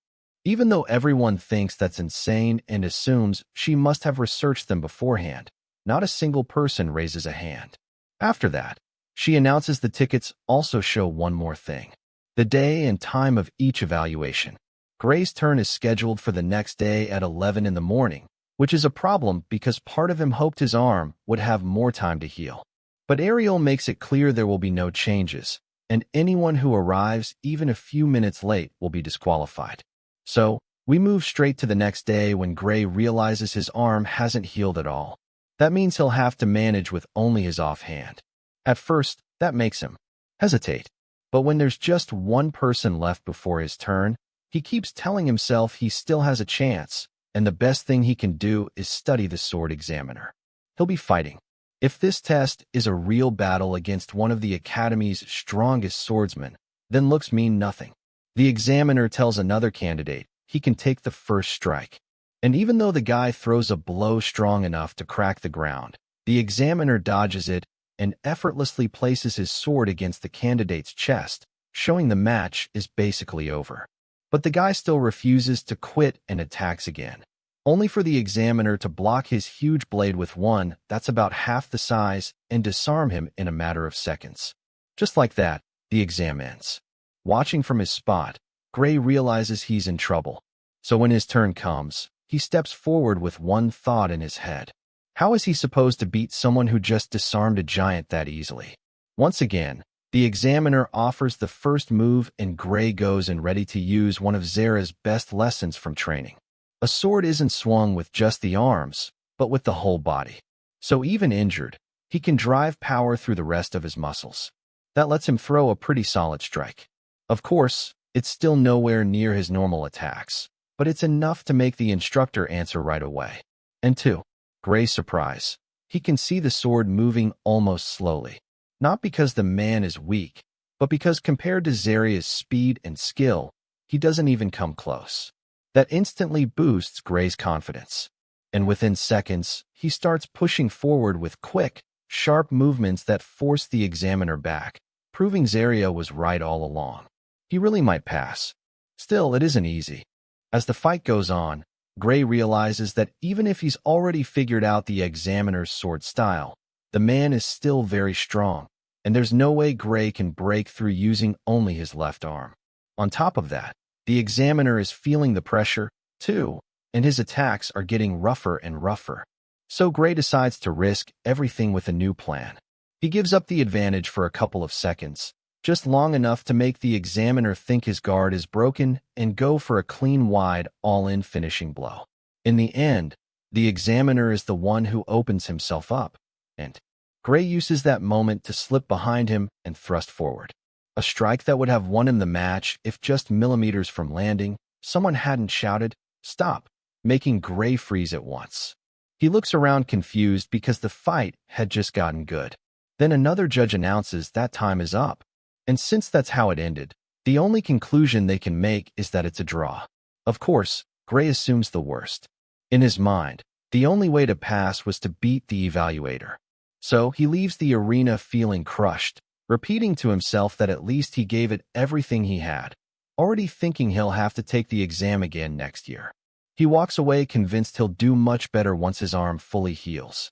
Even though everyone thinks that's insane and assumes she must have researched them beforehand, not a single person raises a hand. After that, she announces the tickets also show one more thing. The day and time of each evaluation. Gray's turn is scheduled for the next day at 11 in the morning, which is a problem because part of him hoped his arm would have more time to heal. But Ariel makes it clear there will be no changes, and anyone who arrives even a few minutes late will be disqualified. So, we move straight to the next day when Gray realizes his arm hasn't healed at all. That means he'll have to manage with only his offhand. At first, that makes him hesitate. But when there's just one person left before his turn, he keeps telling himself he still has a chance, and the best thing he can do is study the sword examiner. He'll be fighting. If this test is a real battle against one of the Academy's strongest swordsmen, then looks mean nothing. The examiner tells another candidate he can take the first strike. And even though the guy throws a blow strong enough to crack the ground, the examiner dodges it and effortlessly places his sword against the candidate's chest, showing the match is basically over. But the guy still refuses to quit and attacks again, only for the examiner to block his huge blade with one that's about half the size and disarm him in a matter of seconds. Just like that, the exam ends. Watching from his spot, Gray realizes he's in trouble. So when his turn comes, he steps forward with one thought in his head. How is he supposed to beat someone who just disarmed a giant that easily? Once again, the examiner offers the first move and Gray goes and ready to use one of Zara's best lessons from training. A sword isn't swung with just the arms, but with the whole body. So even injured, he can drive power through the rest of his muscles. That lets him throw a pretty solid strike. Of course, it's still nowhere near his normal attacks, but it's enough to make the instructor answer right away. And to Gray's surprise, he can see the sword moving almost slowly. Not because the man is weak, but because compared to Zaria's speed and skill, he doesn't even come close. That instantly boosts Gray's confidence. And within seconds, he starts pushing forward with quick, sharp movements that force the examiner back, proving Zaria was right all along. He really might pass. Still, it isn't easy. As the fight goes on, Gray realizes that even if he's already figured out the examiner's sword style, the man is still very strong, and there's no way Gray can break through using only his left arm. On top of that, the examiner is feeling the pressure, too, and his attacks are getting rougher and rougher. So Gray decides to risk everything with a new plan. He gives up the advantage for a couple of seconds, just long enough to make the examiner think his guard is broken and go for a clean wide all-in finishing blow. In the end, the examiner is the one who opens himself up, and Gray uses that moment to slip behind him and thrust forward. A strike that would have won him the match if just millimeters from landing, someone hadn't shouted, "Stop," making Gray freeze at once. He looks around confused because the fight had just gotten good. Then another judge announces that time is up. And since that's how it ended, the only conclusion they can make is that it's a draw. Of course, Gray assumes the worst. In his mind, the only way to pass was to beat the evaluator. So he leaves the arena feeling crushed, repeating to himself that at least he gave it everything he had, already thinking he'll have to take the exam again next year. He walks away convinced he'll do much better once his arm fully heals.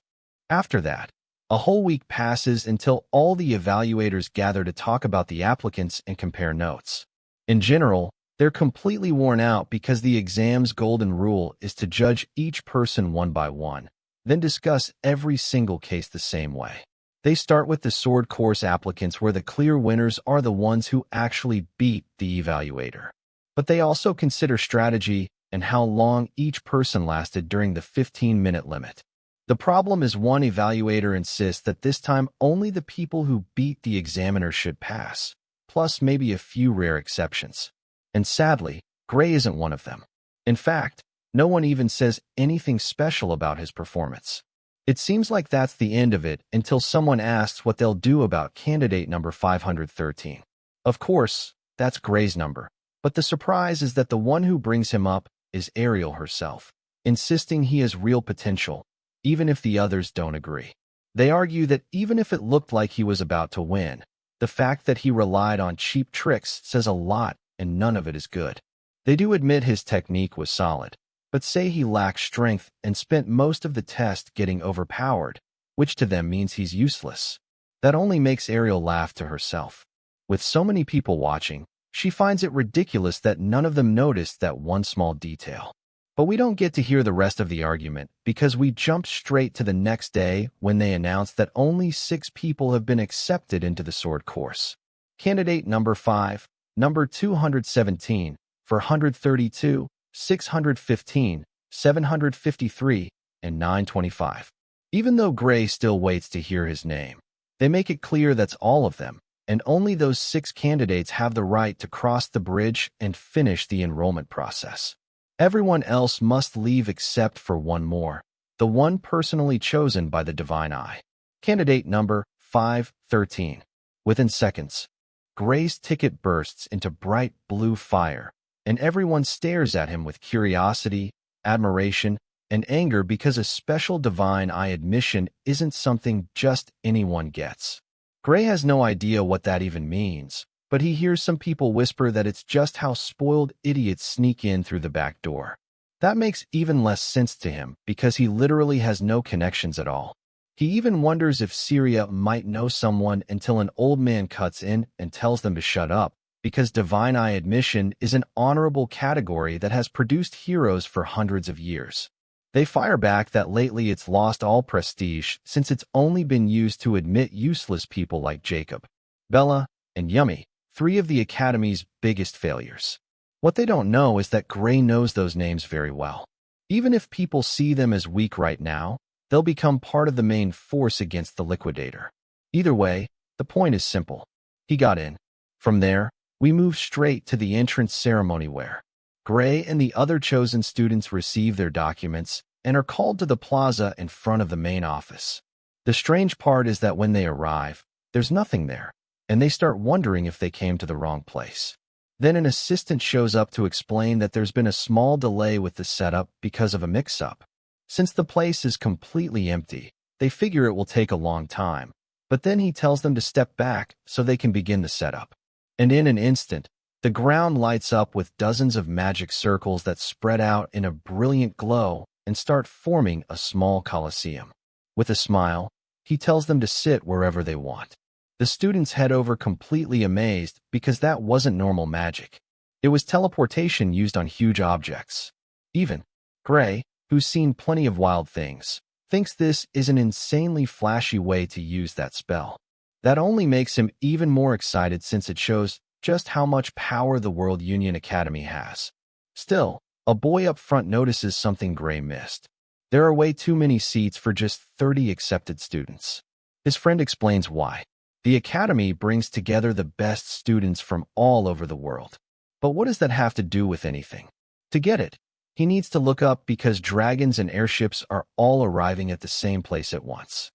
After that, a whole week passes until all the evaluators gather to talk about the applicants and compare notes. In general, they're completely worn out because the exam's golden rule is to judge each person one by one, then discuss every single case the same way. They start with the sword course applicants where the clear winners are the ones who actually beat the evaluator. But they also consider strategy and how long each person lasted during the 15-minute limit. The problem is one evaluator insists that this time only the people who beat the examiner should pass, plus maybe a few rare exceptions. And sadly, Gray isn't one of them. In fact, no one even says anything special about his performance. It seems like that's the end of it until someone asks what they'll do about candidate number 513. Of course, that's Gray's number, but the surprise is that the one who brings him up is Ariel herself, insisting he has real potential, even if the others don't agree. They argue that even if it looked like he was about to win, the fact that he relied on cheap tricks says a lot and none of it is good. They do admit his technique was solid, but say he lacked strength and spent most of the test getting overpowered, which to them means he's useless. That only makes Ariel laugh to herself. With so many people watching, she finds it ridiculous that none of them noticed that one small detail. But we don't get to hear the rest of the argument because we jump straight to the next day when they announce that only 6 people have been accepted into the sword course. Candidate number 5, number 217, 432, 615, 753, and 925. Even though Gray still waits to hear his name, they make it clear that's all of them, and only those 6 candidates have the right to cross the bridge and finish the enrollment process. Everyone else must leave except for one more, the one personally chosen by the Divine Eye. Candidate number 513. Within seconds, Gray's ticket bursts into bright blue fire, and everyone stares at him with curiosity, admiration, and anger because a special Divine Eye admission isn't something just anyone gets. Gray has no idea what that even means, but he hears some people whisper that it's just how spoiled idiots sneak in through the back door. That makes even less sense to him because he literally has no connections at all. He even wonders if Syria might know someone until an old man cuts in and tells them to shut up, because Divine Eye admission is an honorable category that has produced heroes for hundreds of years. They fire back that lately it's lost all prestige since it's only been used to admit useless people like Jacob, Bella, and Yummy, 3 of the Academy's biggest failures. What they don't know is that Gray knows those names very well. Even if people see them as weak right now, they'll become part of the main force against the Liquidator. Either way, the point is simple. He got in. From there, we move straight to the entrance ceremony where Gray and the other chosen students receive their documents and are called to the plaza in front of the main office. The strange part is that when they arrive, there's nothing there, and they start wondering if they came to the wrong place. Then an assistant shows up to explain that there's been a small delay with the setup because of a mix-up. Since the place is completely empty, they figure it will take a long time, but then he tells them to step back so they can begin the setup. And in an instant, the ground lights up with dozens of magic circles that spread out in a brilliant glow and start forming a small coliseum. With a smile, he tells them to sit wherever they want. The students head over completely amazed because that wasn't normal magic. It was teleportation used on huge objects. Even Gray, who's seen plenty of wild things, thinks this is an insanely flashy way to use that spell. That only makes him even more excited since it shows just how much power the World Union Academy has. Still, A boy up front notices something Gray missed. There are way too many seats for just 30 accepted students. His friend explains why. The academy brings together the best students from all over the world. But what does that have to do with anything? To get it, he needs to look up because dragons and airships are all arriving at the same place at once.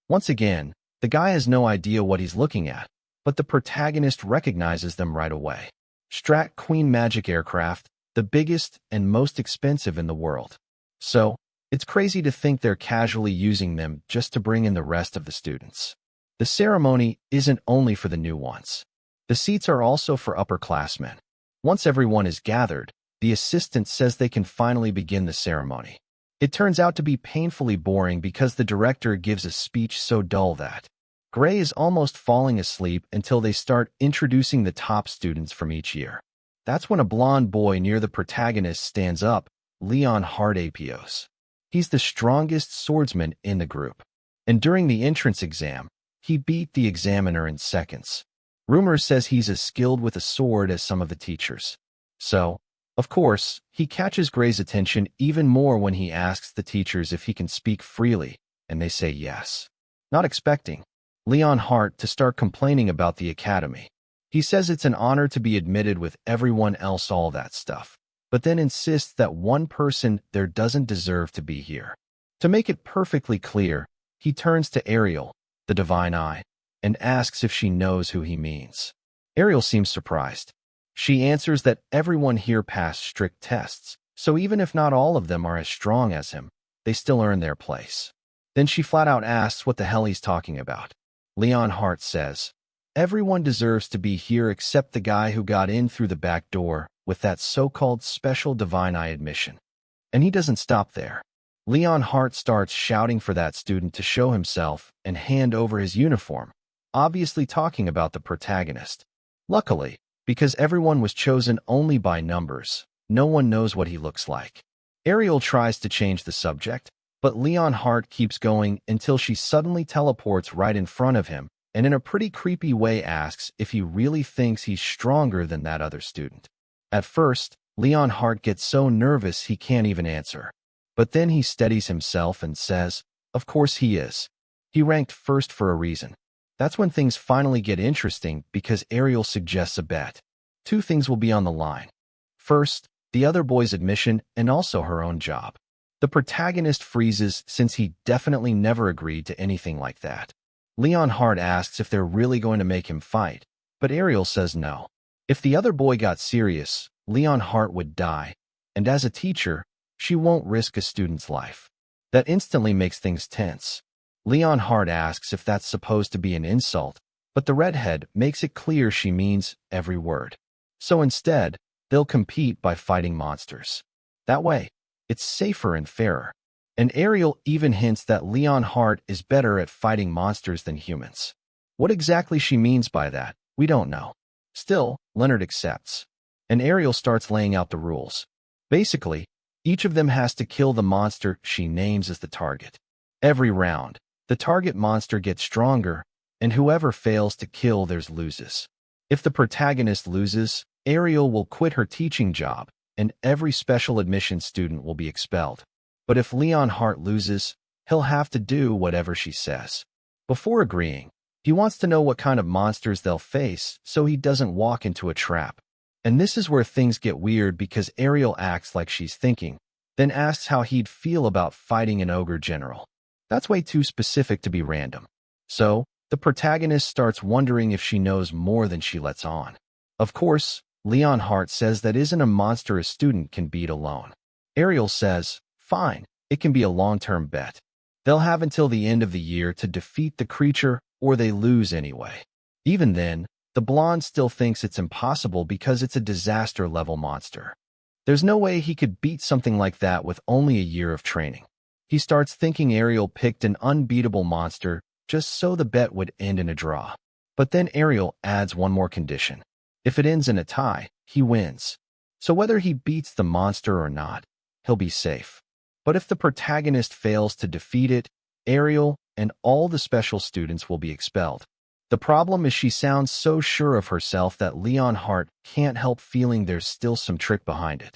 Once again, the guy has no idea what he's looking at, but the protagonist recognizes them right away. Strat Queen Magic aircraft, the biggest and most expensive in the world. So, it's crazy to think they're casually using them just to bring in the rest of the students. The ceremony isn't only for the new ones. The seats are also for upperclassmen. Once everyone is gathered, the assistant says they can finally begin the ceremony. It turns out to be painfully boring because the director gives a speech so dull that Gray is almost falling asleep until they start introducing the top students from each year. That's when a blonde boy near the protagonist stands up, Leon Hart APOs. He's the strongest swordsman in the group. And during the entrance exam, he beat the examiner in seconds. Rumor says he's as skilled with a sword as some of the teachers. So, of course, he catches Gray's attention even more when he asks the teachers if he can speak freely, and they say yes. Not expecting Leon Hart to start complaining about the academy. He says it's an honor to be admitted with everyone else, all that stuff, but then insists that one person there doesn't deserve to be here. To make it perfectly clear, he turns to Ariel, the Divine Eye, and asks if she knows who he means. Ariel seems surprised. She answers that everyone here passed strict tests, so even if not all of them are as strong as him, they still earn their place. Then she flat out asks what the hell he's talking about. Leon Hart says, everyone deserves to be here except the guy who got in through the back door with that so-called special Divine Eye admission. And he doesn't stop there. Leon Hart starts shouting for that student to show himself and hand over his uniform, obviously talking about the protagonist. Luckily, because everyone was chosen only by numbers, no one knows what he looks like. Ariel tries to change the subject, but Leon Hart keeps going until she suddenly teleports right in front of him and in a pretty creepy way asks if he really thinks he's stronger than that other student. At first, Leon Hart gets so nervous he can't even answer. But then he steadies himself and says, of course he is. He ranked first for a reason. That's when things finally get interesting because Ariel suggests a bet. Two things will be on the line. First, the other boy's admission and also her own job. The protagonist freezes since he definitely never agreed to anything like that. Leon Hart asks if they're really going to make him fight, but Ariel says no. If the other boy got serious, Leon Hart would die, and as a teacher, she won't risk a student's life. That instantly makes things tense. Leon Hart asks if that's supposed to be an insult, but the redhead makes it clear she means every word. So instead, they'll compete by fighting monsters. That way, it's safer and fairer. And Ariel even hints that Leon Hart is better at fighting monsters than humans. What exactly she means by that, we don't know. Still, Leonard accepts. And Ariel starts laying out the rules. Basically, each of them has to kill the monster she names as the target. Every round, the target monster gets stronger, and whoever fails to kill theirs loses. If the protagonist loses, Ariel will quit her teaching job, and every special admission student will be expelled. But if Leon Hart loses, he'll have to do whatever she says. Before agreeing, he wants to know what kind of monsters they'll face so he doesn't walk into a trap. And this is where things get weird because Ariel acts like she's thinking, then asks how he'd feel about fighting an ogre general. That's way too specific to be random. So, the protagonist starts wondering if she knows more than she lets on. Of course, Leon Hart says that isn't a monster a student can beat alone. Ariel says, fine, it can be a long-term bet. They'll have until the end of the year to defeat the creature or they lose anyway. Even then, the blonde still thinks it's impossible because it's a disaster-level monster. There's no way he could beat something like that with only a year of training. He starts thinking Ariel picked an unbeatable monster just so the bet would end in a draw. But then Ariel adds one more condition. If it ends in a tie, he wins. So whether he beats the monster or not, he'll be safe. But if the protagonist fails to defeat it, Ariel and all the special students will be expelled. The problem is she sounds so sure of herself that Leon Hart can't help feeling there's still some trick behind it.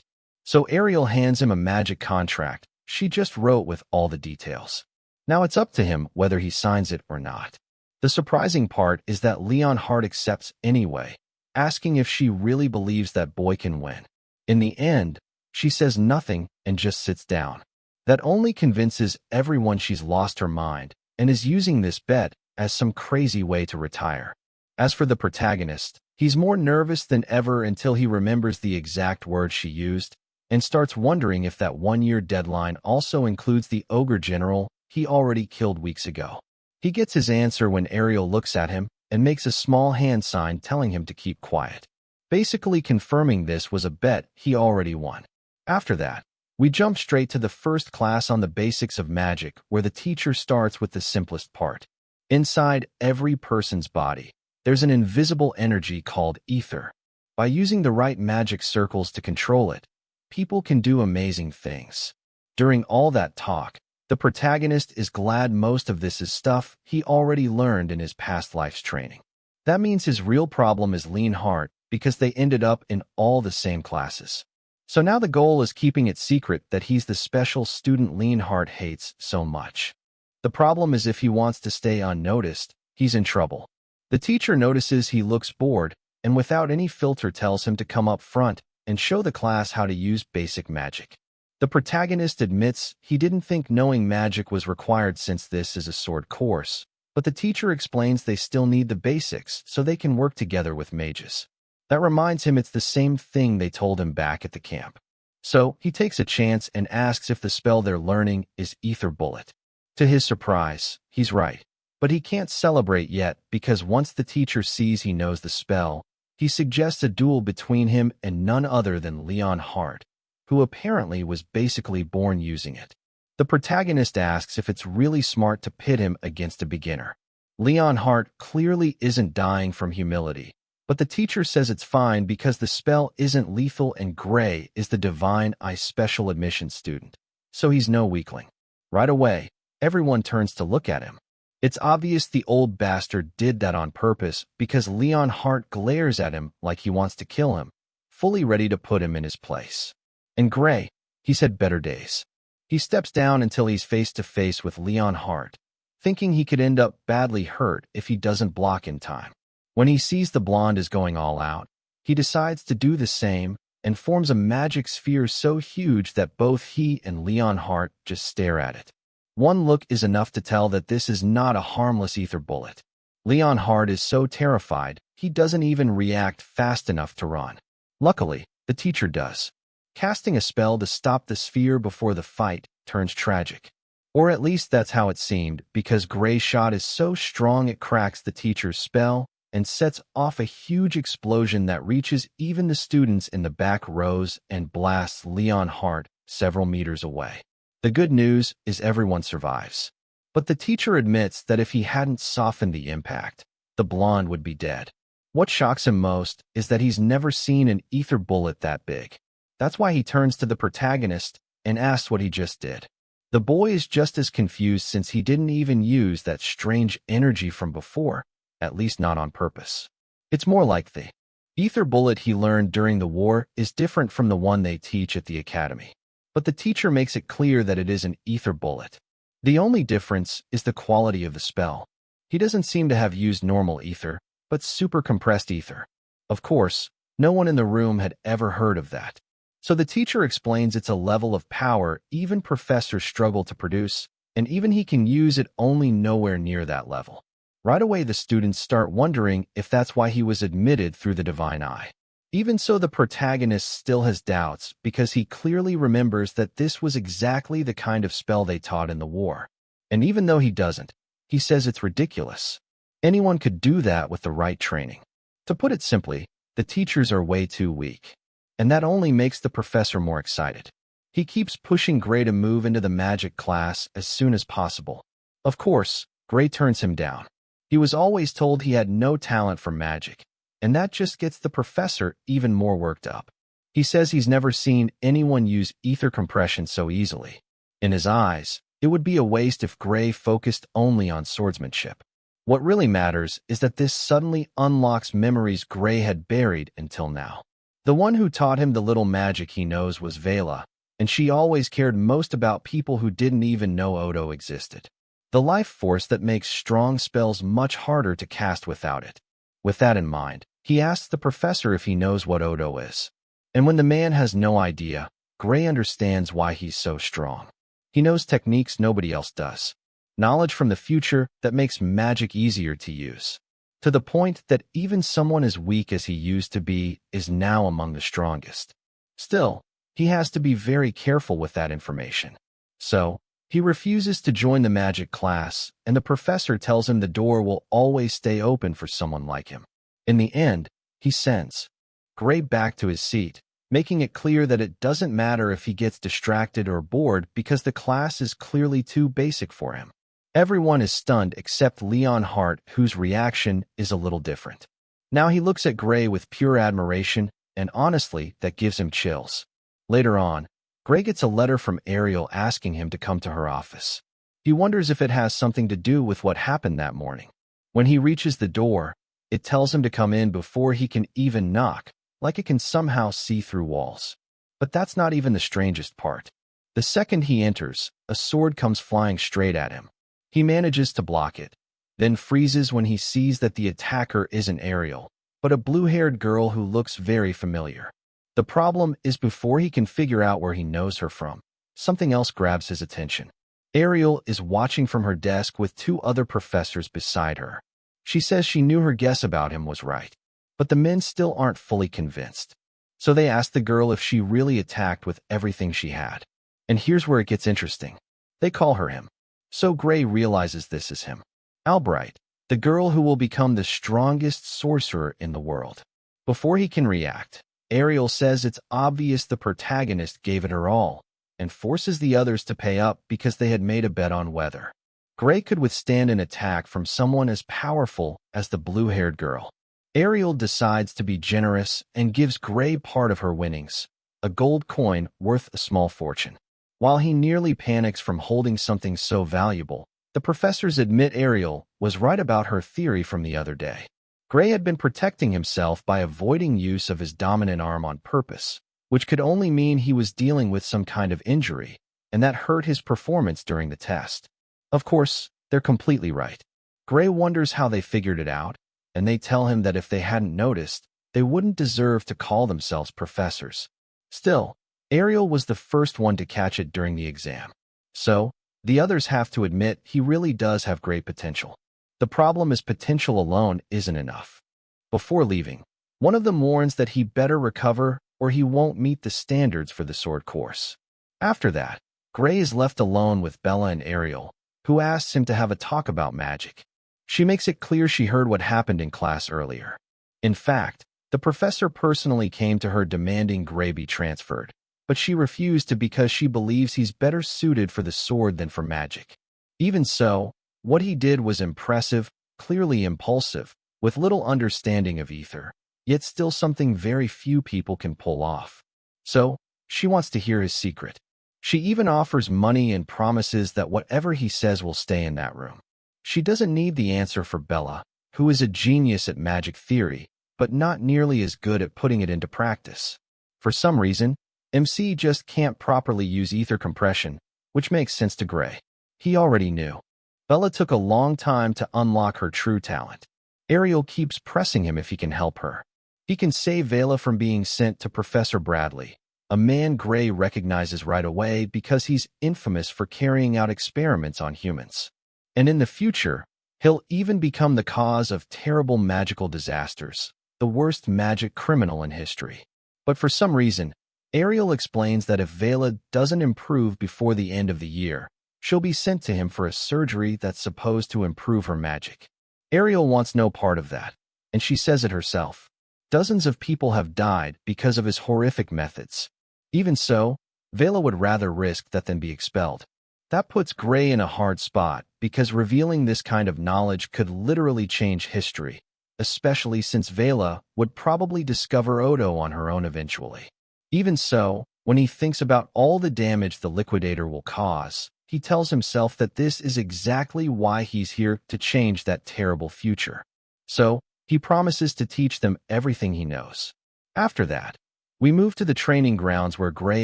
So Ariel hands him a magic contract she just wrote with all the details. Now it's up to him whether he signs it or not. The surprising part is that Leon Hart accepts anyway, asking if she really believes that boy can win. In the end, she says nothing and just sits down. That only convinces everyone she's lost her mind and is using this bet as some crazy way to retire. As for the protagonist, he's more nervous than ever until he remembers the exact words she used and starts wondering if that one-year deadline also includes the ogre general he already killed weeks ago. He gets his answer when Ariel looks at him and makes a small hand sign telling him to keep quiet, basically confirming this was a bet he already won. After that, we jump straight to the first class on the basics of magic, where the teacher starts with the simplest part. Inside every person's body, there's an invisible energy called aether. By using the right magic circles to control it, people can do amazing things. During all that talk, the protagonist is glad most of this is stuff he already learned in his past life's training. That means his real problem is Leon Hart because they ended up in all the same classes. So now the goal is keeping it secret that he's the special student Leon Hart hates so much. The problem is if he wants to stay unnoticed, he's in trouble. The teacher notices he looks bored and without any filter tells him to come up front and show the class how to use basic magic. The protagonist admits he didn't think knowing magic was required since this is a sword course, but the teacher explains they still need the basics so they can work together with mages. That reminds him it's the same thing they told him back at the camp. So he takes a chance and asks if the spell they're learning is Aether Bullet. To his surprise, he's right. But he can't celebrate yet because once the teacher sees he knows the spell, he suggests a duel between him and none other than Leon Hart, who apparently was basically born using it. The protagonist asks if it's really smart to pit him against a beginner. Leon Hart clearly isn't dying from humility, but the teacher says it's fine because the spell isn't lethal and Gray is the Divine Eye special admission student, so he's no weakling. Right away, everyone turns to look at him. It's obvious the old bastard did that on purpose because Leon Hart glares at him like he wants to kill him, fully ready to put him in his place. And Gray, he's had better days. He steps down until he's face to face with Leon Hart, thinking he could end up badly hurt if he doesn't block in time. When he sees the blonde is going all out, he decides to do the same and forms a magic sphere so huge that both he and Leon Hart just stare at it. One look is enough to tell that this is not a harmless ether bullet. Leon Hart is so terrified, he doesn't even react fast enough to run. Luckily, the teacher does, casting a spell to stop the sphere before the fight turns tragic. Or at least that's how it seemed, because Gray's shot is so strong it cracks the teacher's spell and sets off a huge explosion that reaches even the students in the back rows and blasts Leon Hart several meters away. The good news is everyone survives. But the teacher admits that if he hadn't softened the impact, the blonde would be dead. What shocks him most is that he's never seen an ether bullet that big. That's why he turns to the protagonist and asks what he just did. The boy is just as confused since he didn't even use that strange energy from before, at least not on purpose. It's more like the ether bullet he learned during the war is different from the one they teach at the academy. But the teacher makes it clear that it is an ether bullet. The only difference is the quality of the spell. He doesn't seem to have used normal ether, but super compressed ether. Of course, no one in the room had ever heard of that. So the teacher explains it's a level of power even professors struggle to produce, and even he can use it only nowhere near that level. Right away the students start wondering if that's why he was admitted through the Divine Eye. Even so, the protagonist still has doubts because he clearly remembers that this was exactly the kind of spell they taught in the war. And even though he doesn't, he says it's ridiculous. Anyone could do that with the right training. To put it simply, the teachers are way too weak. And that only makes the professor more excited. He keeps pushing Gray to move into the magic class as soon as possible. Of course, Gray turns him down. He was always told he had no talent for magic, and that just gets the professor even more worked up. He says he's never seen anyone use ether compression so easily. In his eyes, it would be a waste if Gray focused only on swordsmanship. What really matters is that this suddenly unlocks memories Gray had buried until now. The one who taught him the little magic he knows was Vela, and she always cared most about people who didn't even know Odo existed. The life force that makes strong spells much harder to cast without it. With that in mind, he asks the professor if he knows what Odo is. And when the man has no idea, Gray understands why he's so strong. He knows techniques nobody else does. Knowledge from the future that makes magic easier to use. To the point that even someone as weak as he used to be is now among the strongest. Still, he has to be very careful with that information. So, he refuses to join the magic class, and the professor tells him the door will always stay open for someone like him. In the end, he sends Gray back to his seat, making it clear that it doesn't matter if he gets distracted or bored because the class is clearly too basic for him. Everyone is stunned except Leon Hart, whose reaction is a little different. Now he looks at Gray with pure admiration, and honestly, that gives him chills. Later on, Gray gets a letter from Ariel asking him to come to her office. He wonders if it has something to do with what happened that morning. When he reaches the door, it tells him to come in before he can even knock, like it can somehow see through walls. But that's not even the strangest part. The second he enters, a sword comes flying straight at him. He manages to block it, then freezes when he sees that the attacker isn't Ariel, but a blue-haired girl who looks very familiar. The problem is before he can figure out where he knows her from, something else grabs his attention. Ariel is watching from her desk with two other professors beside her. She says she knew her guess about him was right, but the men still aren't fully convinced. So they ask the girl if she really attacked with everything she had. And here's where it gets interesting. They call her him. So Gray realizes this is him. Albright, the girl who will become the strongest sorcerer in the world. Before he can react, Ariel says it's obvious the protagonist gave it her all, and forces the others to pay up because they had made a bet on whether Gray could withstand an attack from someone as powerful as the blue-haired girl. Ariel decides to be generous and gives Gray part of her winnings, a gold coin worth a small fortune. While he nearly panics from holding something so valuable, the professors admit Ariel was right about her theory from the other day. Gray had been protecting himself by avoiding use of his dominant arm on purpose, which could only mean he was dealing with some kind of injury, and that hurt his performance during the test. Of course, they're completely right. Gray wonders how they figured it out, and they tell him that if they hadn't noticed, they wouldn't deserve to call themselves professors. Still, Ariel was the first one to catch it during the exam. So, the others have to admit he really does have great potential. The problem is potential alone isn't enough. Before leaving, one of them warns that he better recover or he won't meet the standards for the sword course. After that, Gray is left alone with Bella and Ariel, who asks him to have a talk about magic. She makes it clear she heard what happened in class earlier. In fact, the professor personally came to her demanding Gray be transferred, but she refused to because she believes he's better suited for the sword than for magic. Even so, what he did was impressive, clearly impulsive, with little understanding of aether, yet still something very few people can pull off. So, she wants to hear his secret. She even offers money and promises that whatever he says will stay in that room. She doesn't need the answer for Bella, who is a genius at magic theory, but not nearly as good at putting it into practice. For some reason, MC just can't properly use ether compression, which makes sense to Gray. He already knew. Bella took a long time to unlock her true talent. Ariel keeps pressing him if he can help her. He can save Vela from being sent to Professor Bradley, a man Gray recognizes right away because he's infamous for carrying out experiments on humans. And in the future, he'll even become the cause of terrible magical disasters, the worst magic criminal in history. But for some reason, Ariel explains that if Vela doesn't improve before the end of the year, she'll be sent to him for a surgery that's supposed to improve her magic. Ariel wants no part of that, and she says it herself. Dozens of people have died because of his horrific methods. Even so, Vela would rather risk that than be expelled. That puts Gray in a hard spot because revealing this kind of knowledge could literally change history, especially since Vela would probably discover Odo on her own eventually. Even so, when he thinks about all the damage the Liquidator will cause, he tells himself that this is exactly why he's here to change that terrible future. So, he promises to teach them everything he knows. After that, We move to the training grounds where Gray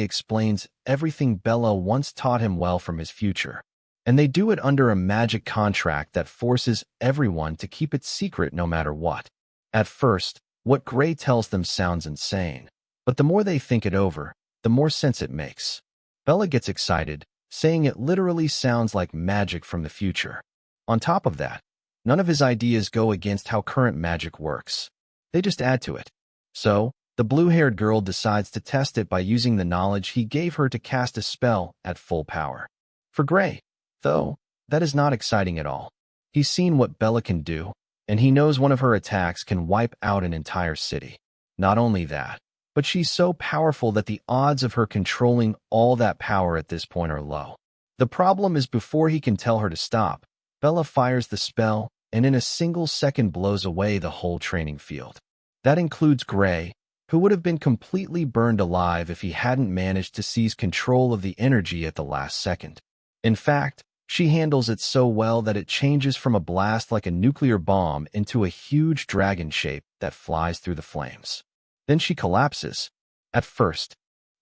explains everything Bella once taught him well from his future. And they do it under a magic contract that forces everyone to keep it secret no matter what. At first, what Gray tells them sounds insane, but the more they think it over, the more sense it makes. Bella gets excited, saying it literally sounds like magic from the future. On top of that, none of his ideas go against how current magic works. They just add to it. So, the blue-haired girl decides to test it by using the knowledge he gave her to cast a spell at full power. For Gray, though, that is not exciting at all. He's seen what Bella can do, and he knows one of her attacks can wipe out an entire city. Not only that, but she's so powerful that the odds of her controlling all that power at this point are low. The problem is before he can tell her to stop, Bella fires the spell and in a single second blows away the whole training field. That includes Gray, who would have been completely burned alive if he hadn't managed to seize control of the energy at the last second. In fact, she handles it so well that it changes from a blast like a nuclear bomb into a huge dragon shape that flies through the flames. Then she collapses. At first,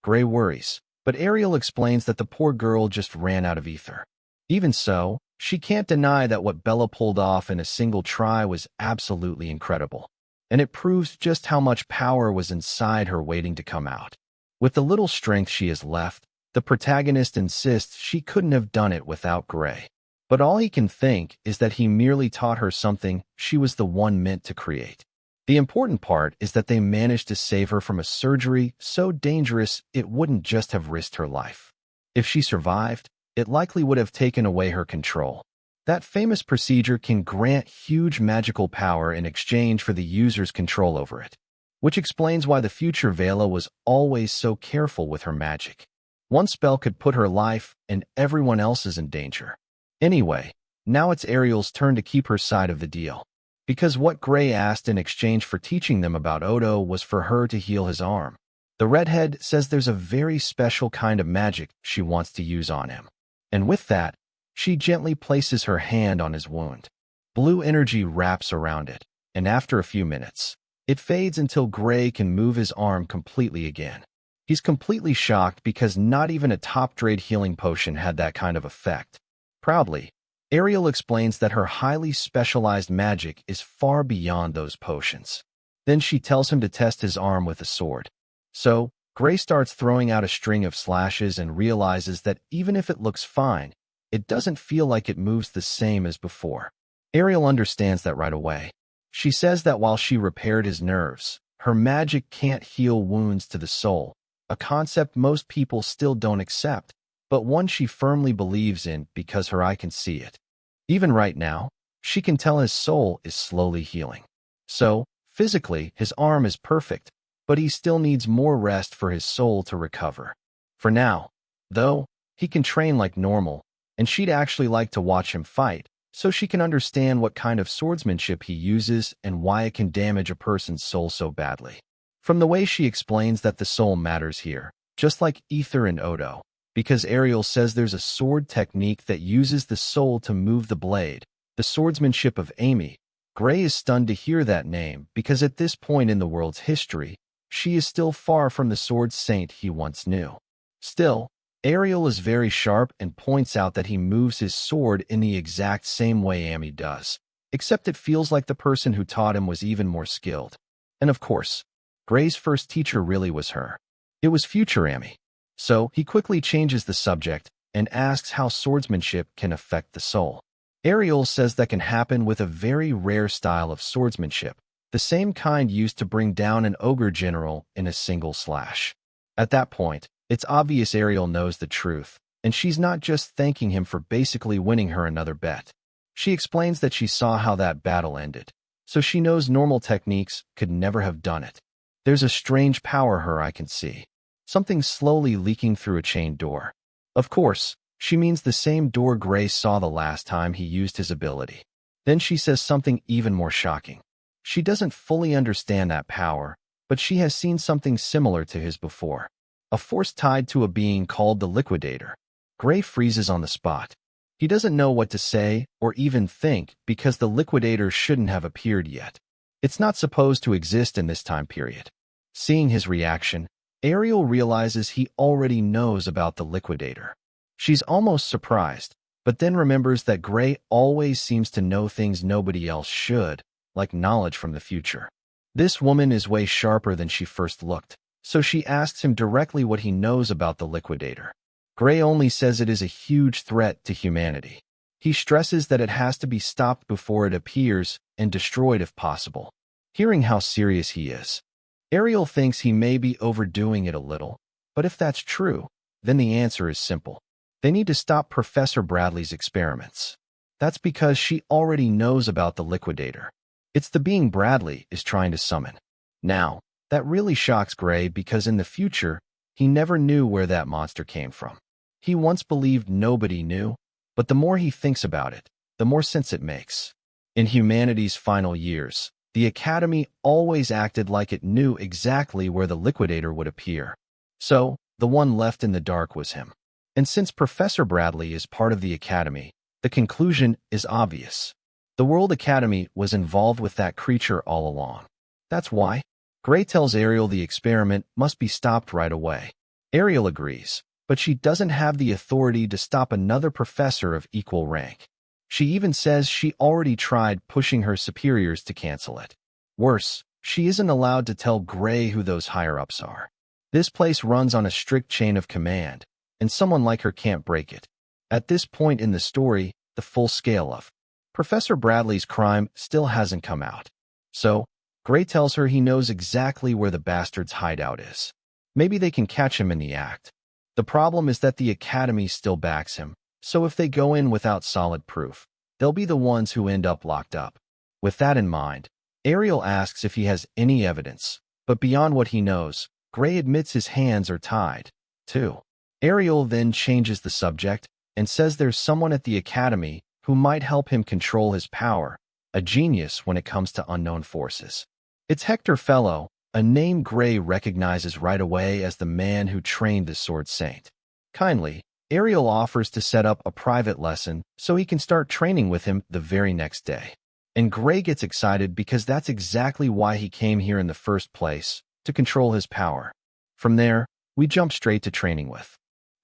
Gray worries, but Ariel explains that the poor girl just ran out of ether. Even so, she can't deny that what Bella pulled off in a single try was absolutely incredible. And it proves just how much power was inside her waiting to come out. With the little strength she has left, the protagonist insists she couldn't have done it without Gray. But all he can think is that he merely taught her something she was the one meant to create. The important part is that they managed to save her from a surgery so dangerous it wouldn't just have risked her life. If she survived, it likely would have taken away her control. That famous procedure can grant huge magical power in exchange for the user's control over it, which explains why the future Vela was always so careful with her magic. One spell could put her life and everyone else's in danger. Anyway, now it's Ariel's turn to keep her side of the deal. Because what Gray asked in exchange for teaching them about Odo was for her to heal his arm. The redhead says there's a very special kind of magic she wants to use on him. And with that, she gently places her hand on his wound. Blue energy wraps around it, and after a few minutes, it fades until Gray can move his arm completely again. He's completely shocked because not even a top-grade healing potion had that kind of effect. Proudly, Ariel explains that her highly specialized magic is far beyond those potions. Then she tells him to test his arm with a sword. So, Gray starts throwing out a string of slashes and realizes that even if it looks fine, it doesn't feel like it moves the same as before. Ariel understands that right away. She says that while she repaired his nerves, her magic can't heal wounds to the soul, a concept most people still don't accept, but one she firmly believes in because her eye can see it. Even right now, she can tell his soul is slowly healing. So, physically, his arm is perfect, but he still needs more rest for his soul to recover. For now, though, he can train like normal, and she'd actually like to watch him fight, so she can understand what kind of swordsmanship he uses and why it can damage a person's soul so badly. From the way she explains that the soul matters here, just like Aether and Odo, because Ariel says there's a sword technique that uses the soul to move the blade, the swordsmanship of Amy. Gray is stunned to hear that name because at this point in the world's history, she is still far from the sword saint he once knew. Still, Ariel is very sharp and points out that he moves his sword in the exact same way Amy does, except it feels like the person who taught him was even more skilled. And of course, Gray's first teacher really was her. It was future Amy. So he quickly changes the subject and asks how swordsmanship can affect the soul. Ariel says that can happen with a very rare style of swordsmanship, the same kind used to bring down an ogre general in a single slash. At that point, it's obvious Ariel knows the truth, and she's not just thanking him for basically winning her another bet. She explains that she saw how that battle ended, so she knows normal techniques could never have done it. There's a strange power her eye can see. Something slowly leaking through a chained door. Of course, she means the same door Gray saw the last time he used his ability. Then she says something even more shocking. She doesn't fully understand that power, but she has seen something similar to his before. A force tied to a being called the Liquidator. Gray freezes on the spot. He doesn't know what to say or even think because the Liquidator shouldn't have appeared yet. It's not supposed to exist in this time period. Seeing his reaction, Ariel realizes he already knows about the liquidator. She's almost surprised, but then remembers that Gray always seems to know things nobody else should, like knowledge from the future. This woman is way sharper than she first looked, so she asks him directly what he knows about the liquidator. Gray only says it is a huge threat to humanity. He stresses that it has to be stopped before it appears and destroyed if possible. Hearing how serious he is, Ariel thinks he may be overdoing it a little, but if that's true, then the answer is simple. They need to stop Professor Bradley's experiments. That's because she already knows about the liquidator. It's the being Bradley is trying to summon. Now, that really shocks Gray because in the future, he never knew where that monster came from. He once believed nobody knew, but the more he thinks about it, the more sense it makes. In humanity's final years, the Academy always acted like it knew exactly where the liquidator would appear. So, the one left in the dark was him. And since Professor Bradley is part of the Academy, the conclusion is obvious. The World Academy was involved with that creature all along. That's why. Gray tells Ariel the experiment must be stopped right away. Ariel agrees, but she doesn't have the authority to stop another professor of equal rank. She even says she already tried pushing her superiors to cancel it. Worse, she isn't allowed to tell Gray who those higher-ups are. This place runs on a strict chain of command, and someone like her can't break it. At this point in the story, the full scale of Professor Bradley's crime still hasn't come out. So, Gray tells her he knows exactly where the bastard's hideout is. Maybe they can catch him in the act. The problem is that the Academy still backs him, so if they go in without solid proof, they'll be the ones who end up locked up. With that in mind, Ariel asks if he has any evidence, but beyond what he knows, Gray admits his hands are tied, too. Ariel then changes the subject and says there's someone at the Academy who might help him control his power, a genius when it comes to unknown forces. It's Hector Fellow, a name Gray recognizes right away as the man who trained the Sword Saint. Kindly, Ariel offers to set up a private lesson so he can start training with him the very next day. And Gray gets excited because that's exactly why he came here in the first place, to control his power. From there, we jump straight to training with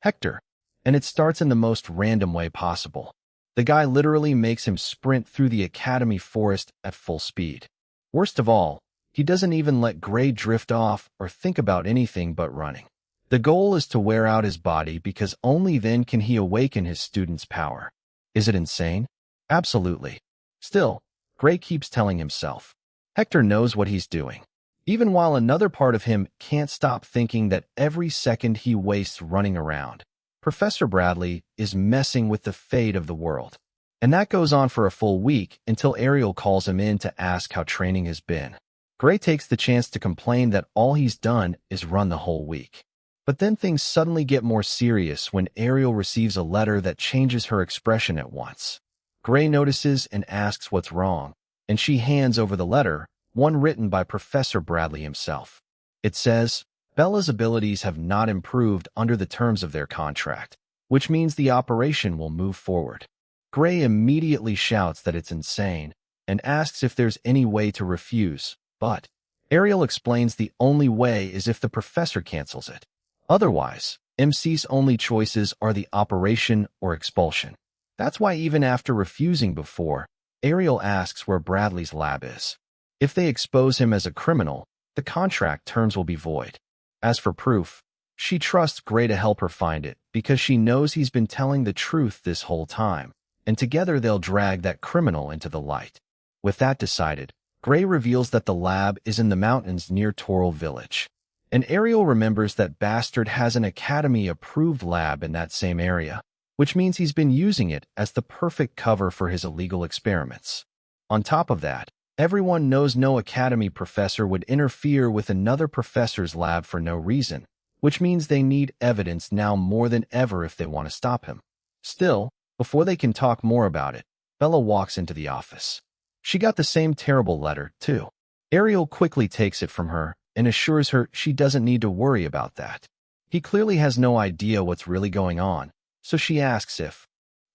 Hector, and it starts in the most random way possible. The guy literally makes him sprint through the Academy forest at full speed. Worst of all, he doesn't even let Gray drift off or think about anything but running. The goal is to wear out his body because only then can he awaken his student's power. Is it insane? Absolutely. Still, Gray keeps telling himself, Hector knows what he's doing. Even while another part of him can't stop thinking that every second he wastes running around, Professor Bradley is messing with the fate of the world. And that goes on for a full week until Ariel calls him in to ask how training has been. Gray takes the chance to complain that all he's done is run the whole week. But then things suddenly get more serious when Ariel receives a letter that changes her expression at once. Gray notices and asks what's wrong, and she hands over the letter, one written by Professor Bradley himself. It says, Bella's abilities have not improved under the terms of their contract, which means the operation will move forward. Gray immediately shouts that it's insane and asks if there's any way to refuse, but Ariel explains the only way is if the professor cancels it. Otherwise, MC's only choices are the operation or expulsion. That's why even after refusing before, Ariel asks where Bradley's lab is. If they expose him as a criminal, the contract terms will be void. As for proof, she trusts Gray to help her find it because she knows he's been telling the truth this whole time, and together they'll drag that criminal into the light. With that decided, Gray reveals that the lab is in the mountains near Toral Village. And Ariel remembers that Bastard has an Academy-approved lab in that same area, which means he's been using it as the perfect cover for his illegal experiments. On top of that, everyone knows no Academy professor would interfere with another professor's lab for no reason, which means they need evidence now more than ever if they want to stop him. Still, before they can talk more about it, Bella walks into the office. She got the same terrible letter, too. Ariel quickly takes it from her and assures her she doesn't need to worry about that. He clearly has no idea what's really going on, so she asks if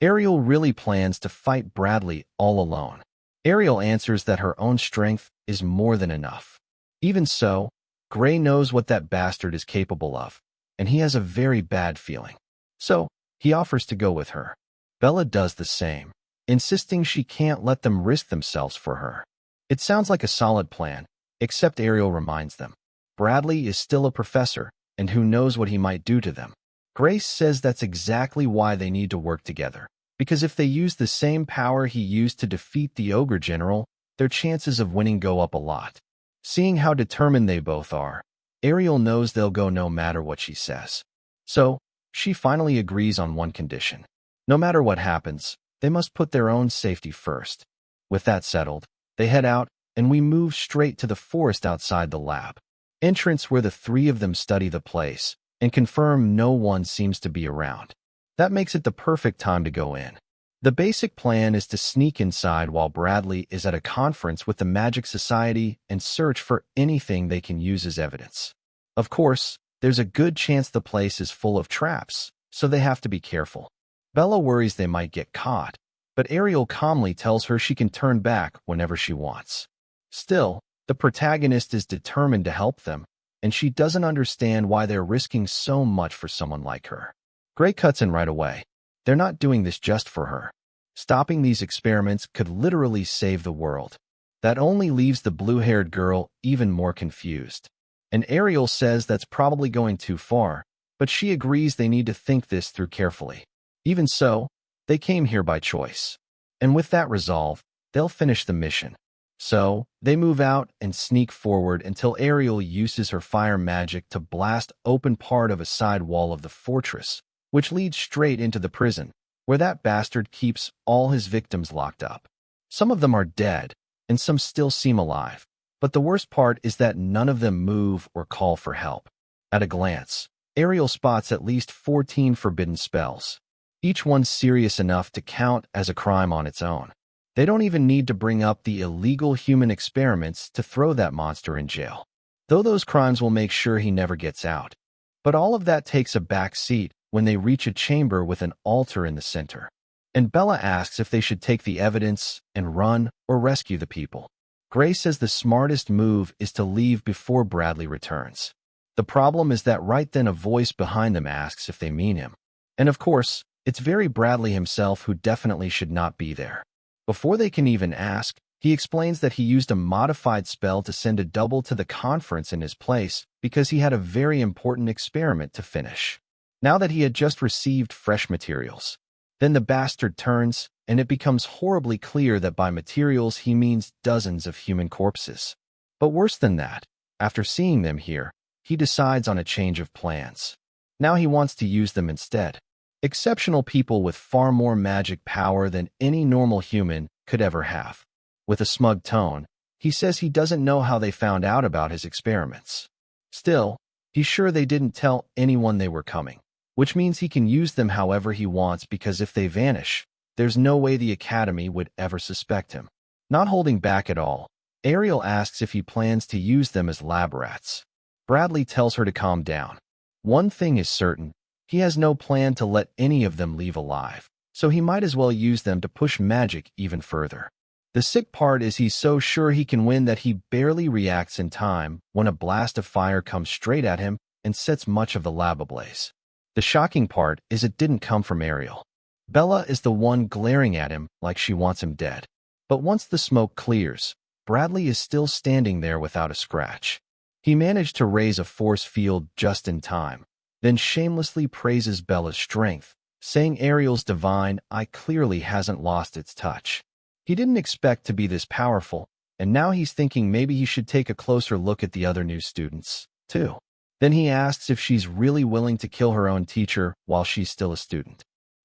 Ariel really plans to fight Bradley all alone. Ariel answers that her own strength is more than enough. Even so, Gray knows what that bastard is capable of, and he has a very bad feeling. So, he offers to go with her. Bella does the same, insisting she can't let them risk themselves for her. It sounds like a solid plan, except Ariel reminds them. Bradley is still a professor, and who knows what he might do to them. Grace says that's exactly why they need to work together, because if they use the same power he used to defeat the ogre general, their chances of winning go up a lot. Seeing how determined they both are, Ariel knows they'll go no matter what she says. So, she finally agrees on one condition. No matter what happens, they must put their own safety first. With that settled, they head out, and we move straight to the forest outside the lab. Entrance where the three of them study the place, and confirm no one seems to be around. That makes it the perfect time to go in. The basic plan is to sneak inside while Bradley is at a conference with the Magic Society and search for anything they can use as evidence. Of course, there's a good chance the place is full of traps, so they have to be careful. Bella worries they might get caught, but Ariel calmly tells her she can turn back whenever she wants. Still, the protagonist is determined to help them, and she doesn't understand why they're risking so much for someone like her. Gray cuts in right away. They're not doing this just for her. Stopping these experiments could literally save the world. That only leaves the blue-haired girl even more confused. And Ariel says that's probably going too far, but she agrees they need to think this through carefully. Even so, they came here by choice. And with that resolve, they'll finish the mission. So, they move out and sneak forward until Ariel uses her fire magic to blast open part of a side wall of the fortress, which leads straight into the prison, where that bastard keeps all his victims locked up. Some of them are dead, and some still seem alive, but the worst part is that none of them move or call for help. At a glance, Ariel spots at least 14 forbidden spells, each one serious enough to count as a crime on its own. They don't even need to bring up the illegal human experiments to throw that monster in jail, though those crimes will make sure he never gets out. But all of that takes a back seat when they reach a chamber with an altar in the center. And Bella asks if they should take the evidence and run or rescue the people. Gray says the smartest move is to leave before Bradley returns. The problem is that right then a voice behind them asks if they mean him. And of course, it's very Bradley himself who definitely should not be there. Before they can even ask, he explains that he used a modified spell to send a double to the conference in his place because he had a very important experiment to finish. Now that he had just received fresh materials. Then the bastard turns, and it becomes horribly clear that by materials he means dozens of human corpses. But worse than that, after seeing them here, he decides on a change of plans. Now he wants to use them instead. Exceptional people with far more magic power than any normal human could ever have. With a smug tone, he says he doesn't know how they found out about his experiments. Still, he's sure they didn't tell anyone they were coming, which means he can use them however he wants because if they vanish, there's no way the Academy would ever suspect him. Not holding back at all, Ariel asks if he plans to use them as lab rats. Bradley tells her to calm down. One thing is certain, he has no plan to let any of them leave alive, so he might as well use them to push magic even further. The sick part is he's so sure he can win that he barely reacts in time when a blast of fire comes straight at him and sets much of the lab ablaze. The shocking part is it didn't come from Ariel. Bella is the one glaring at him like she wants him dead. But once the smoke clears, Bradley is still standing there without a scratch. He managed to raise a force field just in time, then shamelessly praises Bella's strength, saying Ariel's divine eye clearly hasn't lost its touch. He didn't expect to be this powerful, and now he's thinking maybe he should take a closer look at the other new students, too. Then he asks if she's really willing to kill her own teacher while she's still a student.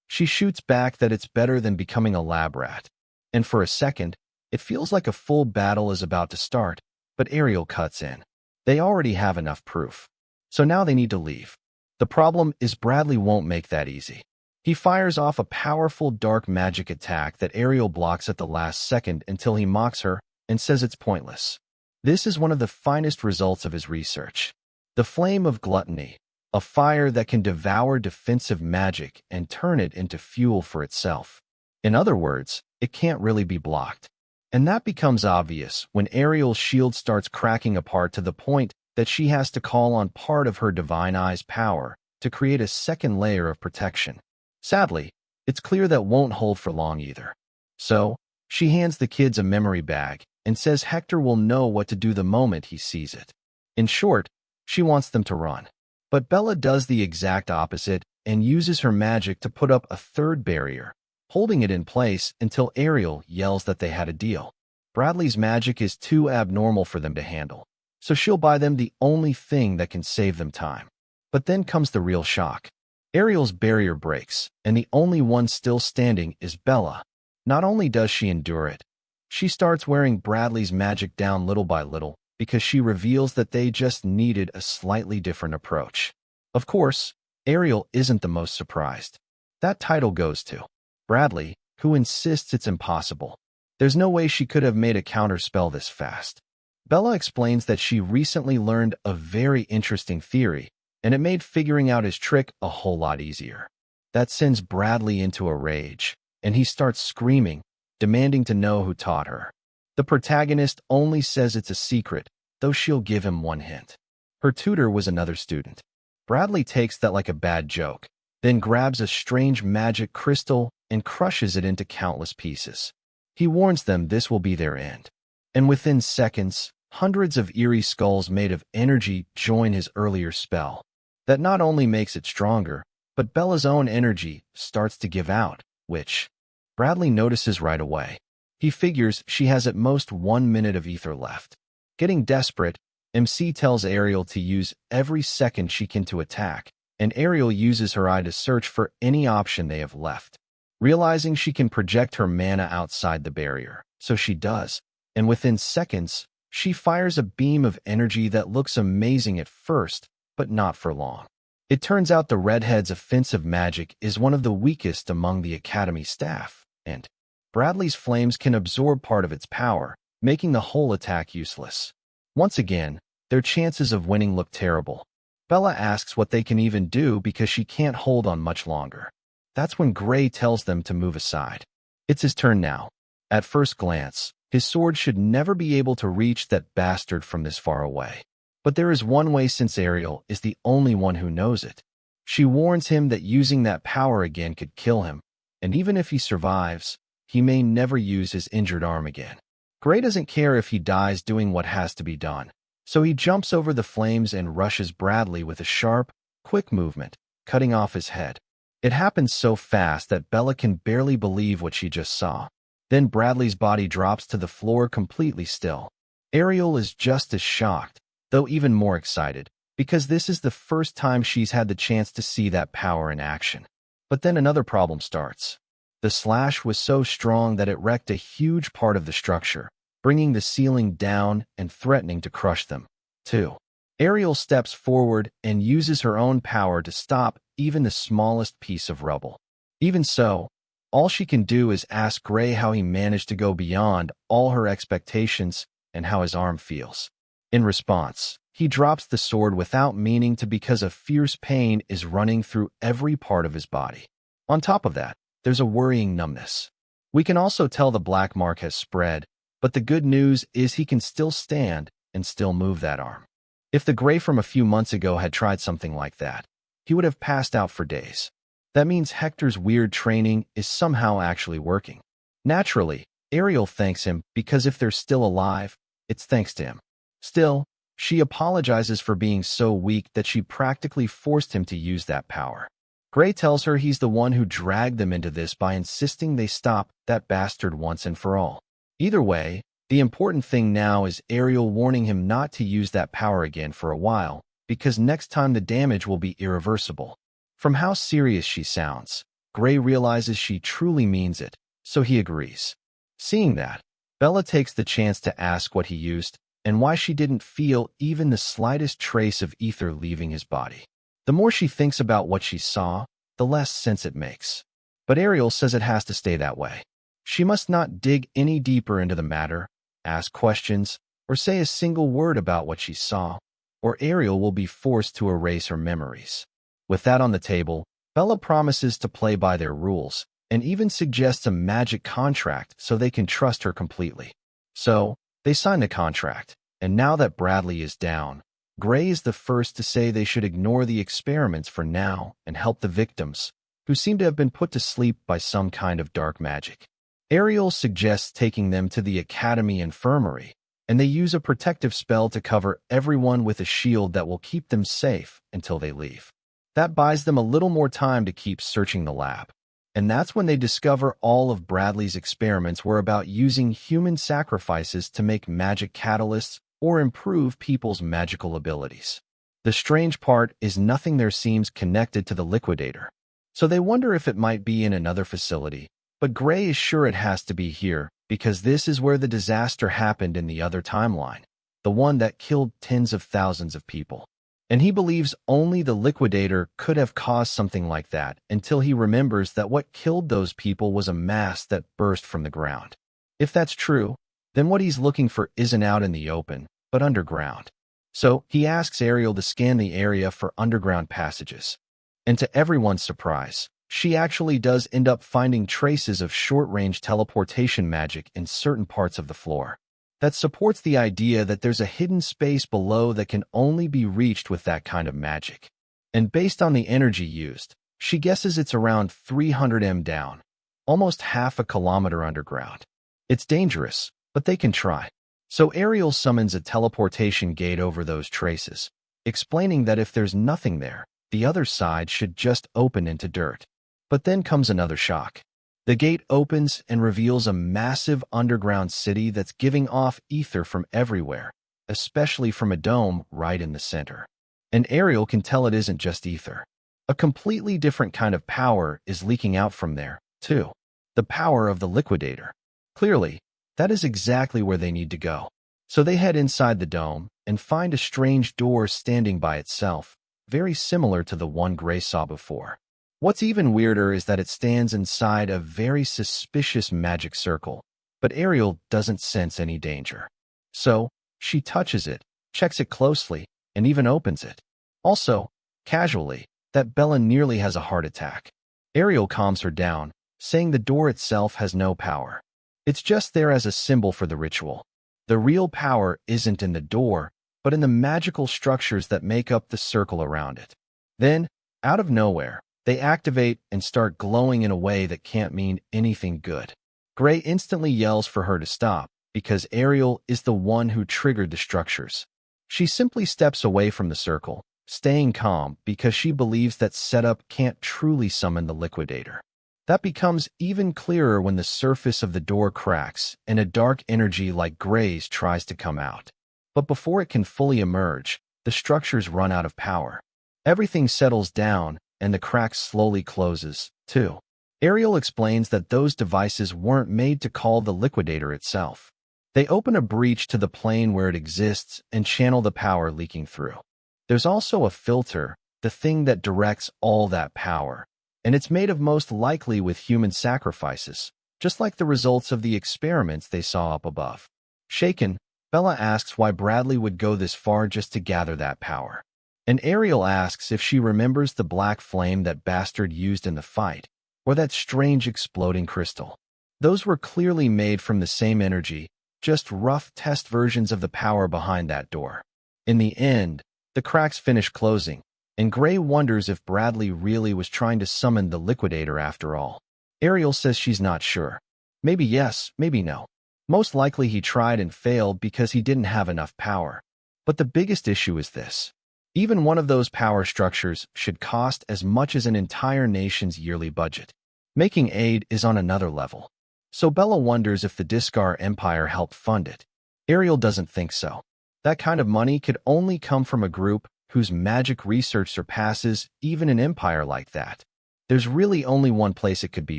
She shoots back that it's better than becoming a lab rat. And for a second, it feels like a full battle is about to start, but Ariel cuts in. They already have enough proof. So now they need to leave. The problem is Bradley won't make that easy. He fires off a powerful dark magic attack that Ariel blocks at the last second until he mocks her and says it's pointless. This is one of the finest results of his research. The flame of gluttony, a fire that can devour defensive magic and turn it into fuel for itself. In other words, it can't really be blocked. And that becomes obvious when Ariel's shield starts cracking apart to the point that she has to call on part of her divine eye's power to create a second layer of protection. Sadly, it's clear that won't hold for long either. So, she hands the kids a memory bag and says Hector will know what to do the moment he sees it. In short, she wants them to run. But Bella does the exact opposite and uses her magic to put up a third barrier, holding it in place until Ariel yells that they had a deal. Bradley's magic is too abnormal for them to handle, so she'll buy them the only thing that can save them time. But then comes the real shock. Ariel's barrier breaks, and the only one still standing is Bella. Not only does she endure it, she starts wearing Bradley's magic down little by little because she reveals that they just needed a slightly different approach. Of course, Ariel isn't the most surprised. That title goes to Bradley, who insists it's impossible. There's no way she could have made a counterspell this fast. Bella explains that she recently learned a very interesting theory, and it made figuring out his trick a whole lot easier. That sends Bradley into a rage, and he starts screaming, demanding to know who taught her. The protagonist only says it's a secret, though she'll give him one hint. Her tutor was another student. Bradley takes that like a bad joke, then grabs a strange magic crystal and crushes it into countless pieces. He warns them this will be their end. And within seconds, hundreds of eerie skulls made of energy join his earlier spell. That not only makes it stronger, but Bella's own energy starts to give out, which Bradley notices right away. He figures she has at most 1 minute of ether left. Getting desperate, MC tells Ariel to use every second she can to attack, and Ariel uses her eye to search for any option they have left. Realizing she can project her mana outside the barrier, so she does, and within seconds, she fires a beam of energy that looks amazing at first, but not for long. It turns out the redhead's offensive magic is one of the weakest among the Academy staff, and Bradley's flames can absorb part of its power, making the whole attack useless. Once again, their chances of winning look terrible. Bella asks what they can even do because she can't hold on much longer. That's when Gray tells them to move aside. It's his turn now. At first glance, his sword should never be able to reach that bastard from this far away. But there is one way since Ariel is the only one who knows it. She warns him that using that power again could kill him, and even if he survives, he may never use his injured arm again. Gray doesn't care if he dies doing what has to be done, so he jumps over the flames and rushes Bradley with a sharp, quick movement, cutting off his head. It happens so fast that Bella can barely believe what she just saw. Then Bradley's body drops to the floor completely still. Ariel is just as shocked, though even more excited, because this is the first time she's had the chance to see that power in action. But then another problem starts. The slash was so strong that it wrecked a huge part of the structure, bringing the ceiling down and threatening to crush them, too. Ariel steps forward and uses her own power to stop even the smallest piece of rubble. Even so, all she can do is ask Gray how he managed to go beyond all her expectations and how his arm feels. In response, he drops the sword without meaning to because a fierce pain is running through every part of his body. On top of that, there's a worrying numbness. We can also tell the black mark has spread, but the good news is he can still stand and still move that arm. If the Gray from a few months ago had tried something like that, he would have passed out for days. That means Hector's weird training is somehow actually working. Naturally, Ariel thanks him because if they're still alive, it's thanks to him. Still, she apologizes for being so weak that she practically forced him to use that power. Gray tells her he's the one who dragged them into this by insisting they stop that bastard once and for all. Either way, the important thing now is Ariel warning him not to use that power again for a while, because next time the damage will be irreversible. From how serious she sounds, Gray realizes she truly means it, so he agrees. Seeing that, Bella takes the chance to ask what he used and why she didn't feel even the slightest trace of ether leaving his body. The more she thinks about what she saw, the less sense it makes. But Ariel says it has to stay that way. She must not dig any deeper into the matter, ask questions, or say a single word about what she saw, or Ariel will be forced to erase her memories. With that on the table, Bella promises to play by their rules, and even suggests a magic contract so they can trust her completely. So, they sign the contract, and now that Bradley is down, Gray is the first to say they should ignore the experiments for now and help the victims, who seem to have been put to sleep by some kind of dark magic. Ariel suggests taking them to the Academy infirmary, and they use a protective spell to cover everyone with a shield that will keep them safe until they leave. That buys them a little more time to keep searching the lab. And that's when they discover all of Bradley's experiments were about using human sacrifices to make magic catalysts or improve people's magical abilities. The strange part is nothing there seems connected to the liquidator. So they wonder if it might be in another facility, but Gray is sure it has to be here because this is where the disaster happened in the other timeline, the one that killed tens of thousands of people. And he believes only the liquidator could have caused something like that until he remembers that what killed those people was a mass that burst from the ground. If that's true, then what he's looking for isn't out in the open, but underground. So he asks Ariel to scan the area for underground passages. And to everyone's surprise, she actually does end up finding traces of short-range teleportation magic in certain parts of the floor. That supports the idea that there's a hidden space below that can only be reached with that kind of magic. And based on the energy used, she guesses it's around 300 m down, almost half a kilometer underground. It's dangerous, but they can try. So Ariel summons a teleportation gate over those traces, explaining that if there's nothing there, the other side should just open into dirt. But then comes another shock. The gate opens and reveals a massive underground city that's giving off ether from everywhere, especially from a dome right in the center. And Ariel can tell it isn't just ether. A completely different kind of power is leaking out from there, too. The power of the liquidator. Clearly, that is exactly where they need to go. So they head inside the dome and find a strange door standing by itself, very similar to the one Gray saw before. What's even weirder is that it stands inside a very suspicious magic circle, but Ariel doesn't sense any danger. So, she touches it, checks it closely, and even opens it. Also, casually, that Bella nearly has a heart attack. Ariel calms her down, saying the door itself has no power. It's just there as a symbol for the ritual. The real power isn't in the door, but in the magical structures that make up the circle around it. Then, out of nowhere, they activate and start glowing in a way that can't mean anything good. Gray instantly yells for her to stop, because Ariel is the one who triggered the structures. She simply steps away from the circle, staying calm because she believes that setup can't truly summon the liquidator. That becomes even clearer when the surface of the door cracks and a dark energy like Gray's tries to come out. But before it can fully emerge, the structures run out of power. Everything settles down, and the crack slowly closes, too. Ariel explains that those devices weren't made to call the liquidator itself. They open a breach to the plane where it exists and channel the power leaking through. There's also a filter, the thing that directs all that power, and it's made of most likely with human sacrifices, just like the results of the experiments they saw up above. Shaken, Bella asks why Bradley would go this far just to gather that power. And Ariel asks if she remembers the black flame that Bastard used in the fight, or that strange exploding crystal. Those were clearly made from the same energy, just rough test versions of the power behind that door. In the end, the cracks finish closing, and Gray wonders if Bradley really was trying to summon the liquidator after all. Ariel says she's not sure. Maybe yes, maybe no. Most likely he tried and failed because he didn't have enough power. But the biggest issue is this. Even one of those power structures should cost as much as an entire nation's yearly budget. Making aid is on another level. So Bella wonders if the Discar Empire helped fund it. Ariel doesn't think so. That kind of money could only come from a group whose magic research surpasses even an empire like that. There's really only one place it could be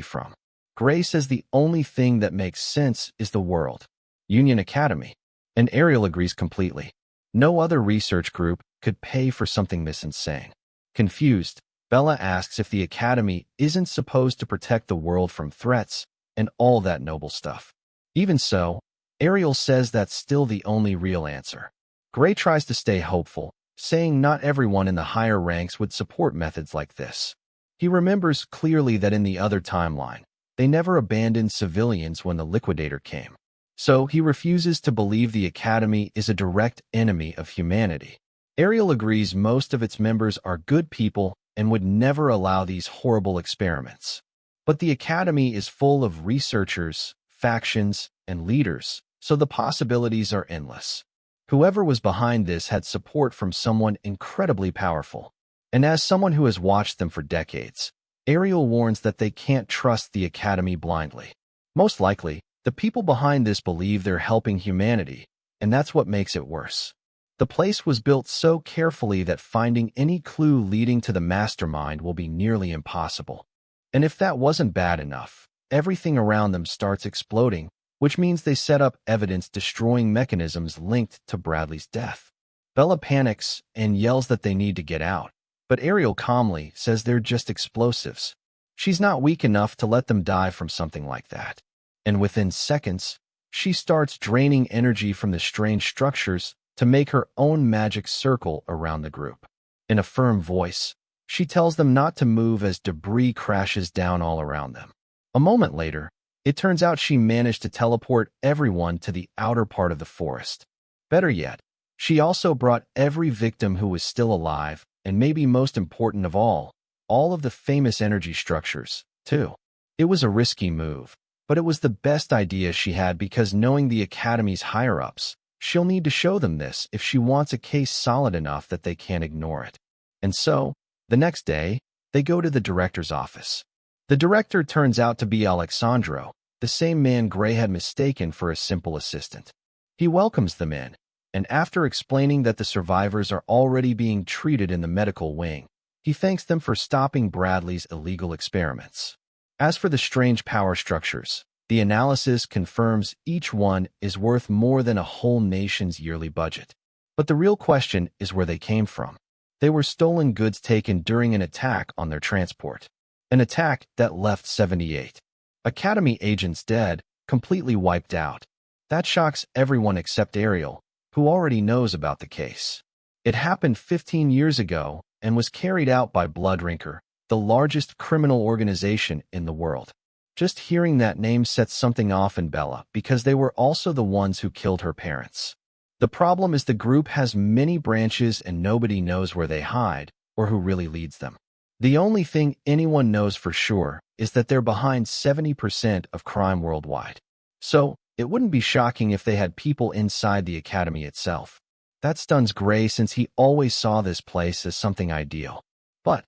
from. Gray says the only thing that makes sense is the world. Union Academy. And Ariel agrees completely. No other research group could pay for something this insane. Confused, Bella asks if the Academy isn't supposed to protect the world from threats and all that noble stuff. Even so, Ariel says that's still the only real answer. Gray tries to stay hopeful, saying not everyone in the higher ranks would support methods like this. He remembers clearly that in the other timeline, they never abandoned civilians when the liquidator came. So he refuses to believe the Academy is a direct enemy of humanity. Ariel agrees most of its members are good people and would never allow these horrible experiments. But the Academy is full of researchers, factions, and leaders, so the possibilities are endless. Whoever was behind this had support from someone incredibly powerful. And as someone who has watched them for decades, Ariel warns that they can't trust the Academy blindly. Most likely, the people behind this believe they're helping humanity, and that's what makes it worse. The place was built so carefully that finding any clue leading to the mastermind will be nearly impossible. And if that wasn't bad enough, everything around them starts exploding, which means they set up evidence-destroying mechanisms linked to Bradley's death. Bella panics and yells that they need to get out, but Ariel calmly says they're just explosives. She's not weak enough to let them die from something like that. And within seconds, she starts draining energy from the strange structures to make her own magic circle around the group. In a firm voice, she tells them not to move as debris crashes down all around them. A moment later, it turns out she managed to teleport everyone to the outer part of the forest. Better yet, she also brought every victim who was still alive, and maybe most important of all of the famous energy structures, too. It was a risky move, but it was the best idea she had because knowing the Academy's higher-ups, she'll need to show them this if she wants a case solid enough that they can't ignore it. And so, the next day, they go to the director's office. The director turns out to be Alexandro, the same man Gray had mistaken for a simple assistant. He welcomes them in, and after explaining that the survivors are already being treated in the medical wing, he thanks them for stopping Bradley's illegal experiments. As for the strange power structures, the analysis confirms each one is worth more than a whole nation's yearly budget. But the real question is where they came from. They were stolen goods taken during an attack on their transport. An attack that left 78 Academy agents dead, completely wiped out. That shocks everyone except Ariel, who already knows about the case. It happened 15 years ago and was carried out by Bloodrinker, the largest criminal organization in the world. Just hearing that name sets something off in Bella because they were also the ones who killed her parents. The problem is the group has many branches and nobody knows where they hide or who really leads them. The only thing anyone knows for sure is that they're behind 70% of crime worldwide. So, it wouldn't be shocking if they had people inside the Academy itself. That stuns Gray since he always saw this place as something ideal. But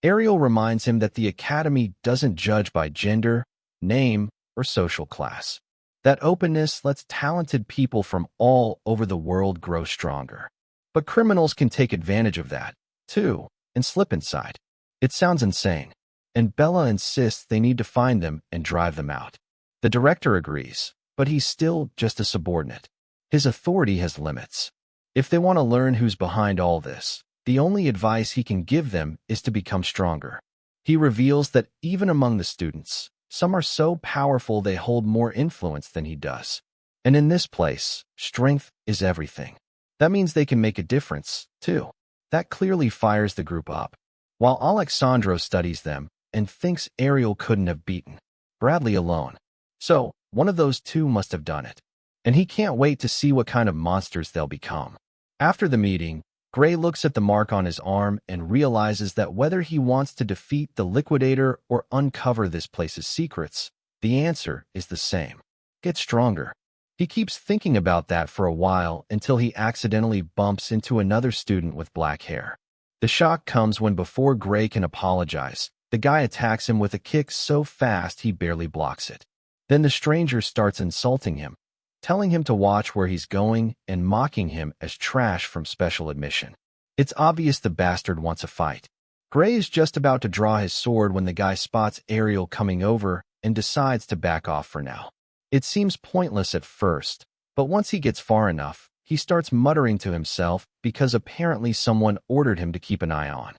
Ariel reminds him that the Academy doesn't judge by gender, name, or social class. That openness lets talented people from all over the world grow stronger. But criminals can take advantage of that, too, and slip inside. It sounds insane, and Bella insists they need to find them and drive them out. The director agrees, but he's still just a subordinate. His authority has limits. If they want to learn who's behind all this, the only advice he can give them is to become stronger. He reveals that even among the students, some are so powerful they hold more influence than he does. And in this place, strength is everything. That means they can make a difference, too. That clearly fires the group up. While Alexandro studies them and thinks Ariel couldn't have beaten Bradley alone. So, one of those two must have done it. And he can't wait to see what kind of monsters they'll become. After the meeting, Gray looks at the mark on his arm and realizes that whether he wants to defeat the Liquidator or uncover this place's secrets, the answer is the same. Get stronger. He keeps thinking about that for a while until he accidentally bumps into another student with black hair. The shock comes when before Gray can apologize, the guy attacks him with a kick so fast he barely blocks it. Then the stranger starts insulting him, telling him to watch where he's going and mocking him as trash from special admission. It's obvious the bastard wants a fight. Gray is just about to draw his sword when the guy spots Ariel coming over and decides to back off for now. It seems pointless at first, but once he gets far enough, he starts muttering to himself because apparently someone ordered him to keep an eye on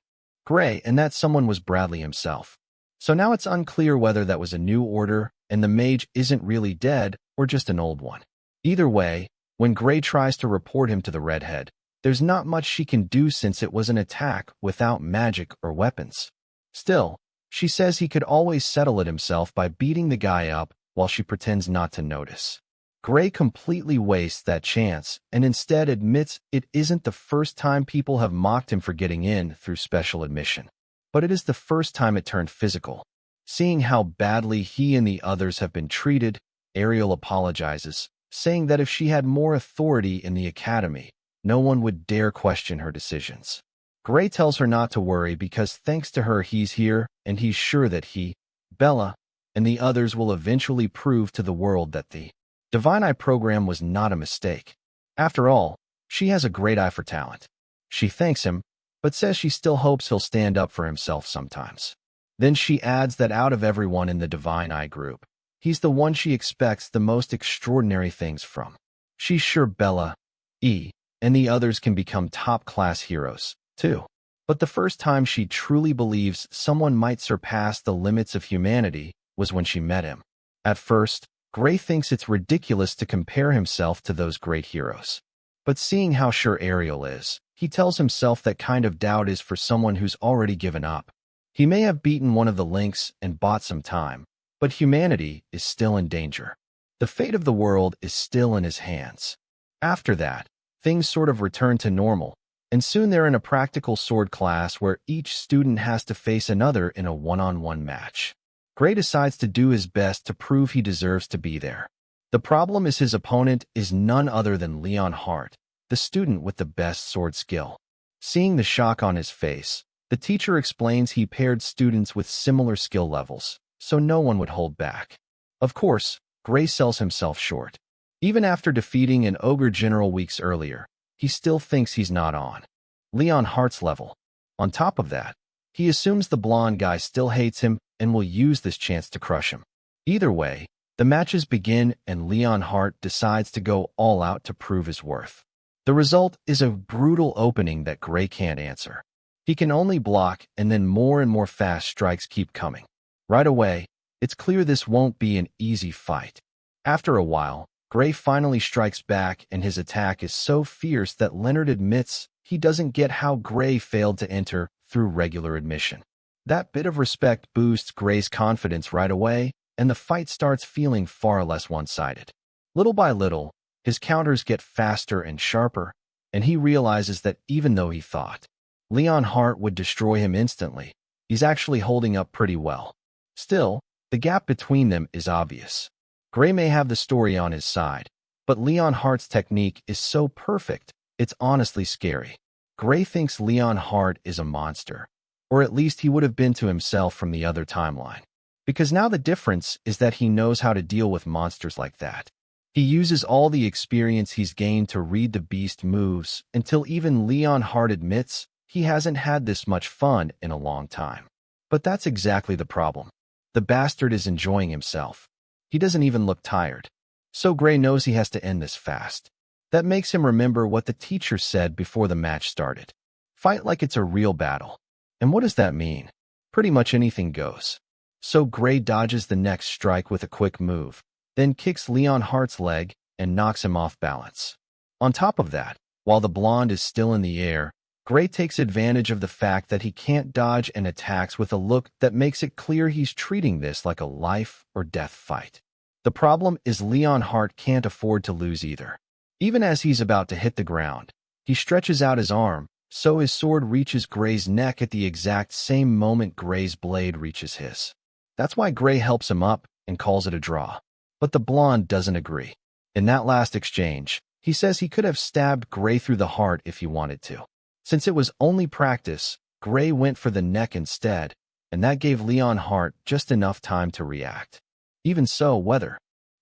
Gray, and that someone was Bradley himself. So now it's unclear whether that was a new order and the mage isn't really dead or just an old one. Either way, when Gray tries to report him to the redhead, there's not much she can do since it was an attack without magic or weapons. Still, she says he could always settle it himself by beating the guy up while she pretends not to notice. Gray completely wastes that chance and instead admits it isn't the first time people have mocked him for getting in through special admission. But it is the first time it turned physical. Seeing how badly he and the others have been treated, Ariel apologizes, saying that if she had more authority in the academy, no one would dare question her decisions. Gray tells her not to worry because thanks to her he's here and he's sure that he, Bella, and the others will eventually prove to the world that the Divine Eye program was not a mistake. After all, she has a great eye for talent. She thanks him, but says she still hopes he'll stand up for himself sometimes. Then she adds that out of everyone in the Divine Eye group, he's the one she expects the most extraordinary things from. She's sure Bella, and the others can become top-class heroes, too. But the first time she truly believes someone might surpass the limits of humanity was when she met him. At first, Gray thinks it's ridiculous to compare himself to those great heroes. But seeing how sure Ariel is, he tells himself that kind of doubt is for someone who's already given up. He may have beaten one of the Lynx and bought some time, but humanity is still in danger. The fate of the world is still in his hands. After that, things sort of return to normal, and soon they're in a practical sword class where each student has to face another in a one-on-one match. Gray decides to do his best to prove he deserves to be there. The problem is his opponent is none other than Leon Hart, the student with the best sword skill. Seeing the shock on his face, the teacher explains he paired students with similar skill levels, so no one would hold back. Of course, Gray sells himself short. Even after defeating an ogre general weeks earlier, he still thinks he's not on Leon Hart's level. On top of that, he assumes the blonde guy still hates him and will use this chance to crush him. Either way, the matches begin and Leon Hart decides to go all out to prove his worth. The result is a brutal opening that Gray can't answer. He can only block and then more and more fast strikes keep coming. Right away, it's clear this won't be an easy fight. After a while, Gray finally strikes back and his attack is so fierce that Leonard admits he doesn't get how Gray failed to enter through regular admission. That bit of respect boosts Gray's confidence right away, and the fight starts feeling far less one-sided. Little by little, his counters get faster and sharper, and he realizes that even though he thought Leon Hart would destroy him instantly, he's actually holding up pretty well. Still, the gap between them is obvious. Gray may have the story on his side, but Leon Hart's technique is so perfect, it's honestly scary. Gray thinks Leon Hart is a monster, or at least he would have been to himself from the other timeline. Because now the difference is that he knows how to deal with monsters like that. He uses all the experience he's gained to read the beast moves until even Leon Hart admits he hasn't had this much fun in a long time. But that's exactly the problem. The bastard is enjoying himself. He doesn't even look tired. So Gray knows he has to end this fast. That makes him remember what the teacher said before the match started. Fight like it's a real battle. And what does that mean? Pretty much anything goes. So Gray dodges the next strike with a quick move, then kicks Leon Hart's leg and knocks him off balance. On top of that, while the blonde is still in the air, Gray takes advantage of the fact that he can't dodge and attacks with a look that makes it clear he's treating this like a life or death fight. The problem is Leon Hart can't afford to lose either. Even as he's about to hit the ground, he stretches out his arm, so his sword reaches Gray's neck at the exact same moment Gray's blade reaches his. That's why Gray helps him up and calls it a draw. But the blonde doesn't agree. In that last exchange, he says he could have stabbed Gray through the heart if he wanted to. Since it was only practice, Gray went for the neck instead, and that gave Leon Hart just enough time to react. Even so, whether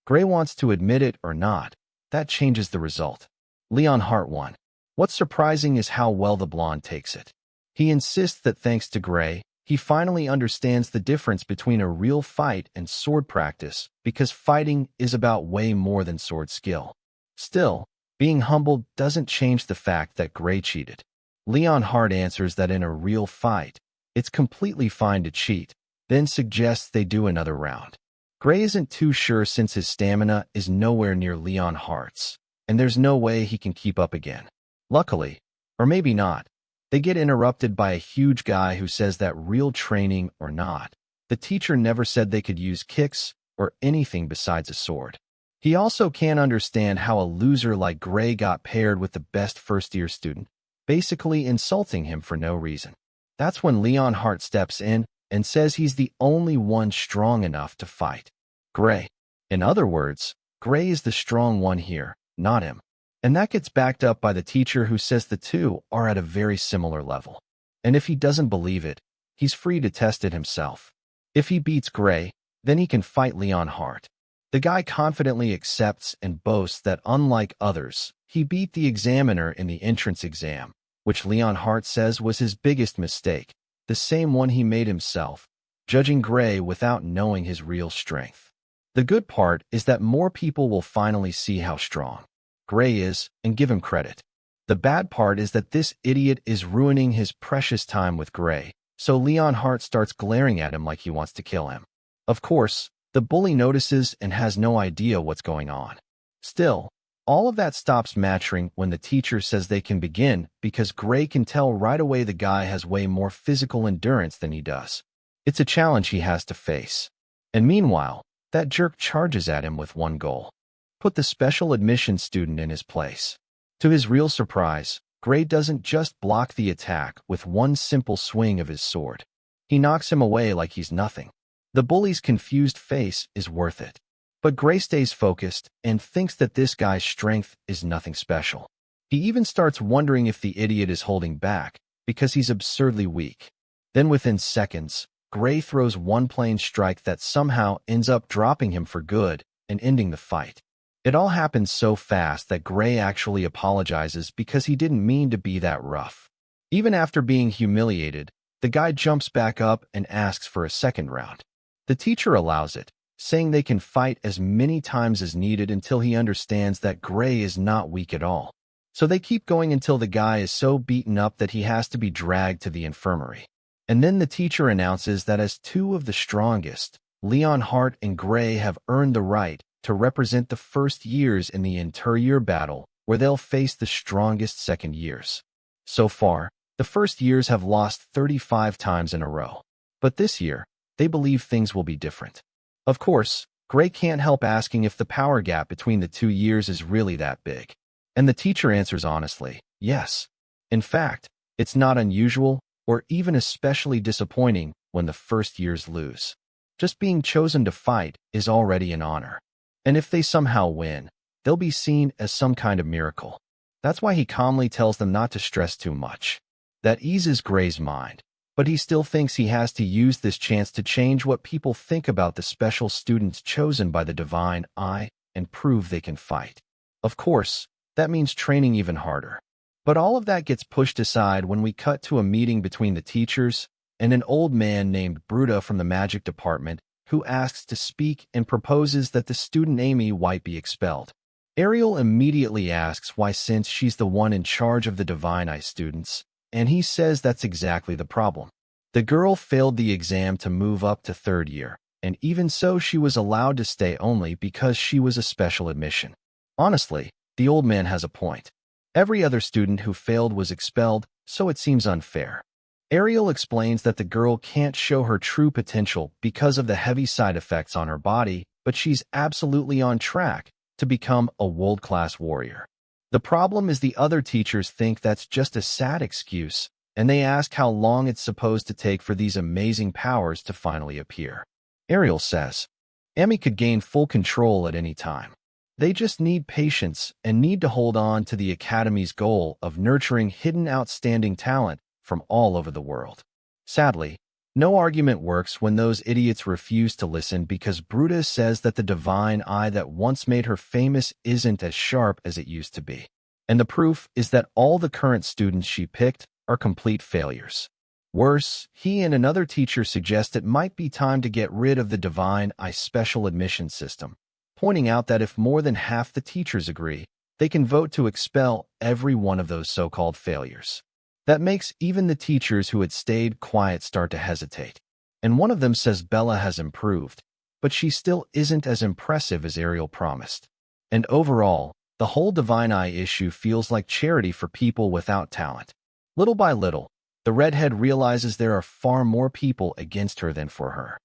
Gray wants to admit it or not, that changes the result. Leon Hart won. What's surprising is how well the blonde takes it. He insists that thanks to Gray, he finally understands the difference between a real fight and sword practice, because fighting is about way more than sword skill. Still, being humbled doesn't change the fact that Gray cheated. Leon Hart answers that in a real fight, it's completely fine to cheat, then suggests they do another round. Gray isn't too sure since his stamina is nowhere near Leon Hart's, and there's no way he can keep up again. Luckily, or maybe not, they get interrupted by a huge guy who says that real training or not, the teacher never said they could use kicks or anything besides a sword. He also can't understand how a loser like Gray got paired with the best first-year student, basically insulting him for no reason. That's when Leon Hart steps in and says he's the only one strong enough to fight Gray. In other words, Gray is the strong one here, not him. And that gets backed up by the teacher who says the two are at a very similar level. And if he doesn't believe it, he's free to test it himself. If he beats Gray, then he can fight Leon Hart. The guy confidently accepts and boasts that unlike others, he beat the examiner in the entrance exam, which Leon Hart says was his biggest mistake, the same one he made himself, judging Gray without knowing his real strength. The good part is that more people will finally see how strong Gray is and give him credit. The bad part is that this idiot is ruining his precious time with Gray, so Leon Hart starts glaring at him like he wants to kill him. Of course, the bully notices and has no idea what's going on. Still, all of that stops mattering when the teacher says they can begin because Gray can tell right away the guy has way more physical endurance than he does. It's a challenge he has to face. And meanwhile, that jerk charges at him with one goal: put the special admission student in his place. To his real surprise, Gray doesn't just block the attack with one simple swing of his sword. He knocks him away like he's nothing. The bully's confused face is worth it. But Gray stays focused and thinks that this guy's strength is nothing special. He even starts wondering if the idiot is holding back because he's absurdly weak. Then within seconds, Gray throws one plain strike that somehow ends up dropping him for good and ending the fight. It all happens so fast that Gray actually apologizes because he didn't mean to be that rough. Even after being humiliated, the guy jumps back up and asks for a second round. The teacher allows it, saying they can fight as many times as needed until he understands that Gray is not weak at all. So they keep going until the guy is so beaten up that he has to be dragged to the infirmary. And then the teacher announces that as two of the strongest, Leon Hart and Gray have earned the right to represent the first years in the interior battle where they'll face the strongest second years. So far, the first years have lost 35 times in a row. But this year, they believe things will be different. Of course, Gray can't help asking if the power gap between the 2 years is really that big. And the teacher answers honestly, yes. In fact, it's not unusual or even especially disappointing when the first years lose. Just being chosen to fight is already an honor. And if they somehow win, they'll be seen as some kind of miracle. That's why he calmly tells them not to stress too much. That eases Gray's mind, but he still thinks he has to use this chance to change what people think about the special students chosen by the Divine Eye and prove they can fight. Of course, that means training even harder. But all of that gets pushed aside when we cut to a meeting between the teachers and an old man named Bruta from the magic department who asks to speak and proposes that the student Amy White be expelled. Ariel immediately asks why, since she's the one in charge of the Divine Eye students, and he says that's exactly the problem. The girl failed the exam to move up to third year, and even so she was allowed to stay only because she was a special admission. Honestly, the old man has a point. Every other student who failed was expelled, so it seems unfair. Ariel explains that the girl can't show her true potential because of the heavy side effects on her body, but she's absolutely on track to become a world-class warrior. The problem is the other teachers think that's just a sad excuse, and they ask how long it's supposed to take for these amazing powers to finally appear. Ariel says, Amy could gain full control at any time. They just need patience and need to hold on to the Academy's goal of nurturing hidden outstanding talent from all over the world. Sadly, no argument works when those idiots refuse to listen because Brutus says that the Divine Eye that once made her famous isn't as sharp as it used to be. And the proof is that all the current students she picked are complete failures. Worse, he and another teacher suggest it might be time to get rid of the Divine Eye special admission system, pointing out that if more than half the teachers agree, they can vote to expel every one of those so-called failures. That makes even the teachers who had stayed quiet start to hesitate. And one of them says Bella has improved, but she still isn't as impressive as Ariel promised. And overall, the whole Divine Eye issue feels like charity for people without talent. Little by little, the redhead realizes there are far more people against her than for her.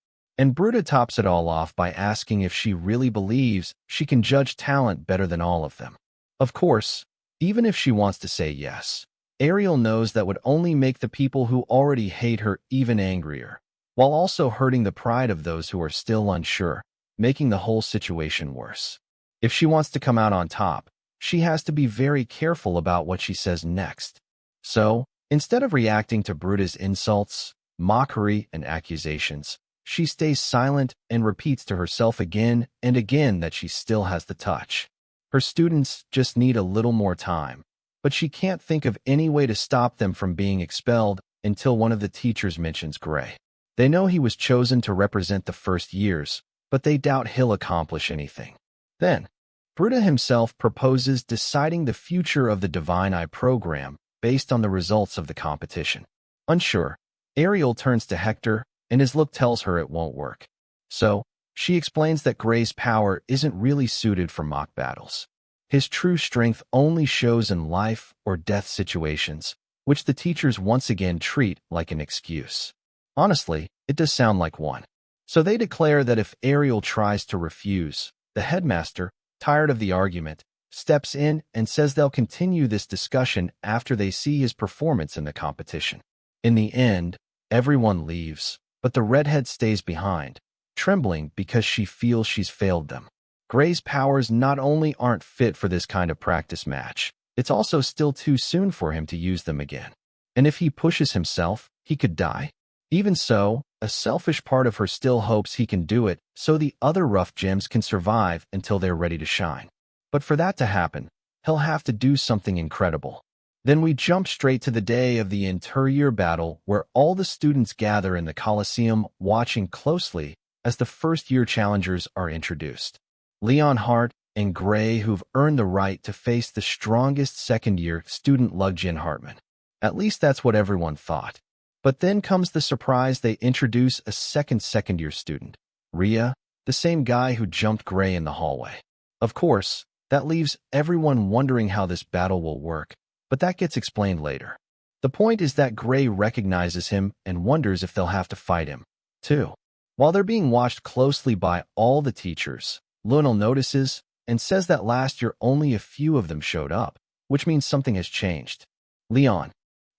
And Bruta tops it all off by asking if she really believes she can judge talent better than all of them. Of course, even if she wants to say yes, Ariel knows that would only make the people who already hate her even angrier, while also hurting the pride of those who are still unsure, making the whole situation worse. If she wants to come out on top, she has to be very careful about what she says next. So, instead of reacting to Bruta's insults, mockery, and accusations, she stays silent and repeats to herself again and again that she still has the touch. Her students just need a little more time, but she can't think of any way to stop them from being expelled until one of the teachers mentions Gray. They know he was chosen to represent the first years, but they doubt he'll accomplish anything. Then, Bruta himself proposes deciding the future of the Divine Eye program based on the results of the competition. Unsure, Ariel turns to Hector, and his look tells her it won't work. So, she explains that Gray's power isn't really suited for mock battles. His true strength only shows in life or death situations, which the teachers once again treat like an excuse. Honestly, it does sound like one. So they declare that if Ariel tries to refuse, the headmaster, tired of the argument, steps in and says they'll continue this discussion after they see his performance in the competition. In the end, everyone leaves, but the redhead stays behind, trembling because she feels she's failed them. Gray's powers not only aren't fit for this kind of practice match, it's also still too soon for him to use them again. And if he pushes himself, he could die. Even so, a selfish part of her still hopes he can do it so the other rough gems can survive until they're ready to shine. But for that to happen, he'll have to do something incredible. Then we jump straight to the day of the interior battle where all the students gather in the Colosseum watching closely as the first-year challengers are introduced. Leon Hart and Gray, who've earned the right to face the strongest second-year student Lugjin Hartman. At least that's what everyone thought. But then comes the surprise they introduce a second-year student, Rhea, the same guy who jumped Gray in the hallway. Of course, that leaves everyone wondering how this battle will work, but that gets explained later. The point is that Gray recognizes him and wonders if they'll have to fight him, too. While they're being watched closely by all the teachers, Lionel notices and says that last year only a few of them showed up, which means something has changed. Leon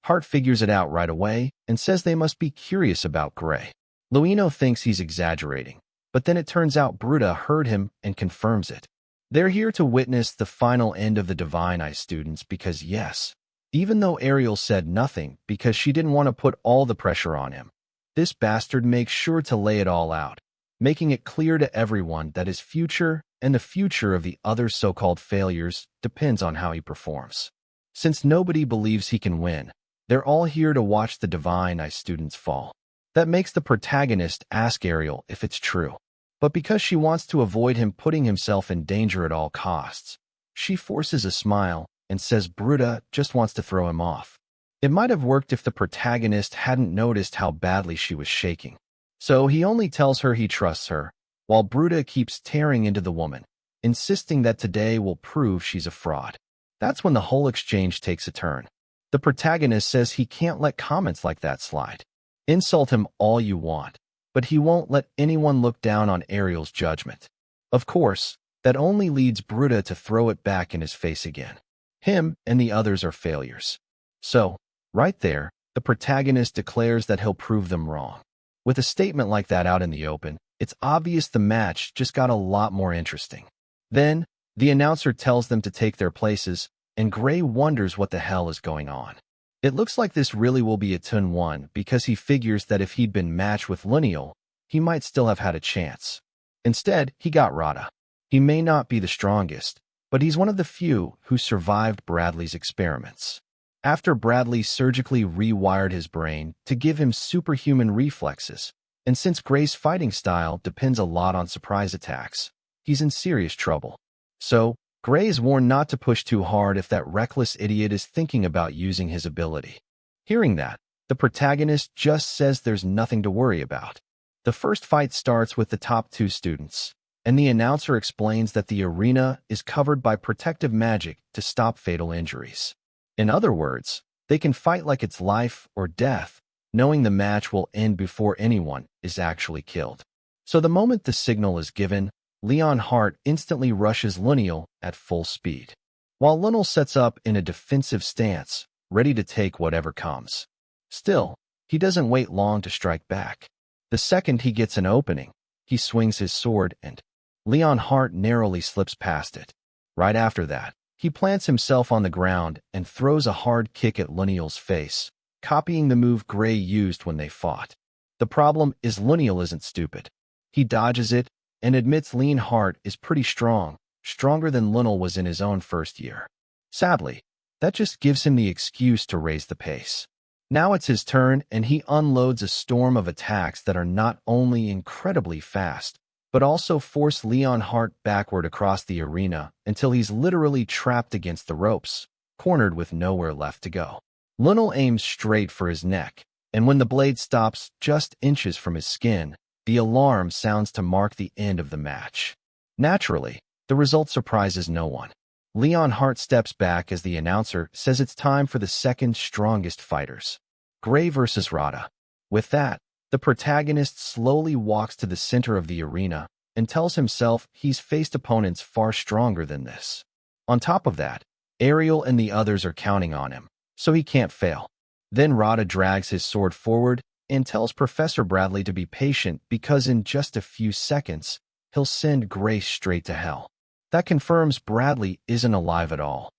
Hart figures it out right away and says they must be curious about Gray. Luino thinks he's exaggerating, but then it turns out Bruta heard him and confirms it. They're here to witness the final end of the Divine Eye students because yes, even though Ariel said nothing because she didn't want to put all the pressure on him, this bastard makes sure to lay it all out, making it clear to everyone that his future and the future of the other so-called failures depends on how he performs. Since nobody believes he can win, they're all here to watch the Divine Eye students fall. That makes the protagonist ask Ariel if it's true. But because she wants to avoid him putting himself in danger at all costs, she forces a smile and says Bruta just wants to throw him off. It might have worked if the protagonist hadn't noticed how badly she was shaking. So he only tells her he trusts her, while Bruta keeps tearing into the woman, insisting that today will prove she's a fraud. That's when the whole exchange takes a turn. The protagonist says he can't let comments like that slide. Insult him all you want, but he won't let anyone look down on Ariel's judgment. Of course, that only leads Bruta to throw it back in his face again. Him and the others are failures. So, right there, the protagonist declares that he'll prove them wrong. With a statement like that out in the open, it's obvious the match just got a lot more interesting. Then, the announcer tells them to take their places, and Gray wonders what the hell is going on. It looks like this really will be a turn one because he figures that if he'd been matched with Lineal, he might still have had a chance. Instead, he got Rada. He may not be the strongest, but he's one of the few who survived Bradley's experiments. After Bradley surgically rewired his brain to give him superhuman reflexes, and since Gray's fighting style depends a lot on surprise attacks, he's in serious trouble. So, Gray is warned not to push too hard if that reckless idiot is thinking about using his ability. Hearing that, the protagonist just says there's nothing to worry about. The first fight starts with the top two students, and the announcer explains that the arena is covered by protective magic to stop fatal injuries. In other words, they can fight like it's life or death, knowing the match will end before anyone is actually killed. So the moment the signal is given, Leon Hart instantly rushes Luniel at full speed, while Lunel sets up in a defensive stance, ready to take whatever comes. Still, he doesn't wait long to strike back. The second he gets an opening, he swings his sword and Leon Hart narrowly slips past it. Right after that, he plants himself on the ground and throws a hard kick at Luniel's face, copying the move Gray used when they fought. The problem is Luniel isn't stupid. He dodges it and admits Leon Hart is pretty strong, stronger than Lunel was in his own first year. Sadly, that just gives him the excuse to raise the pace. Now it's his turn, and he unloads a storm of attacks that are not only incredibly fast, but also force Leon Hart backward across the arena until he's literally trapped against the ropes, cornered with nowhere left to go. Lunel aims straight for his neck, and when the blade stops just inches from his skin, the alarm sounds to mark the end of the match. Naturally, the result surprises no one. Leon Hart steps back as the announcer says it's time for the second strongest fighters. Gray versus Rada. With that, the protagonist slowly walks to the center of the arena and tells himself he's faced opponents far stronger than this. On top of that, Ariel and the others are counting on him, so he can't fail. Then Rada drags his sword forward and tells Professor Bradley to be patient because in just a few seconds, he'll send Gray straight to hell. That confirms Bradley isn't alive at all.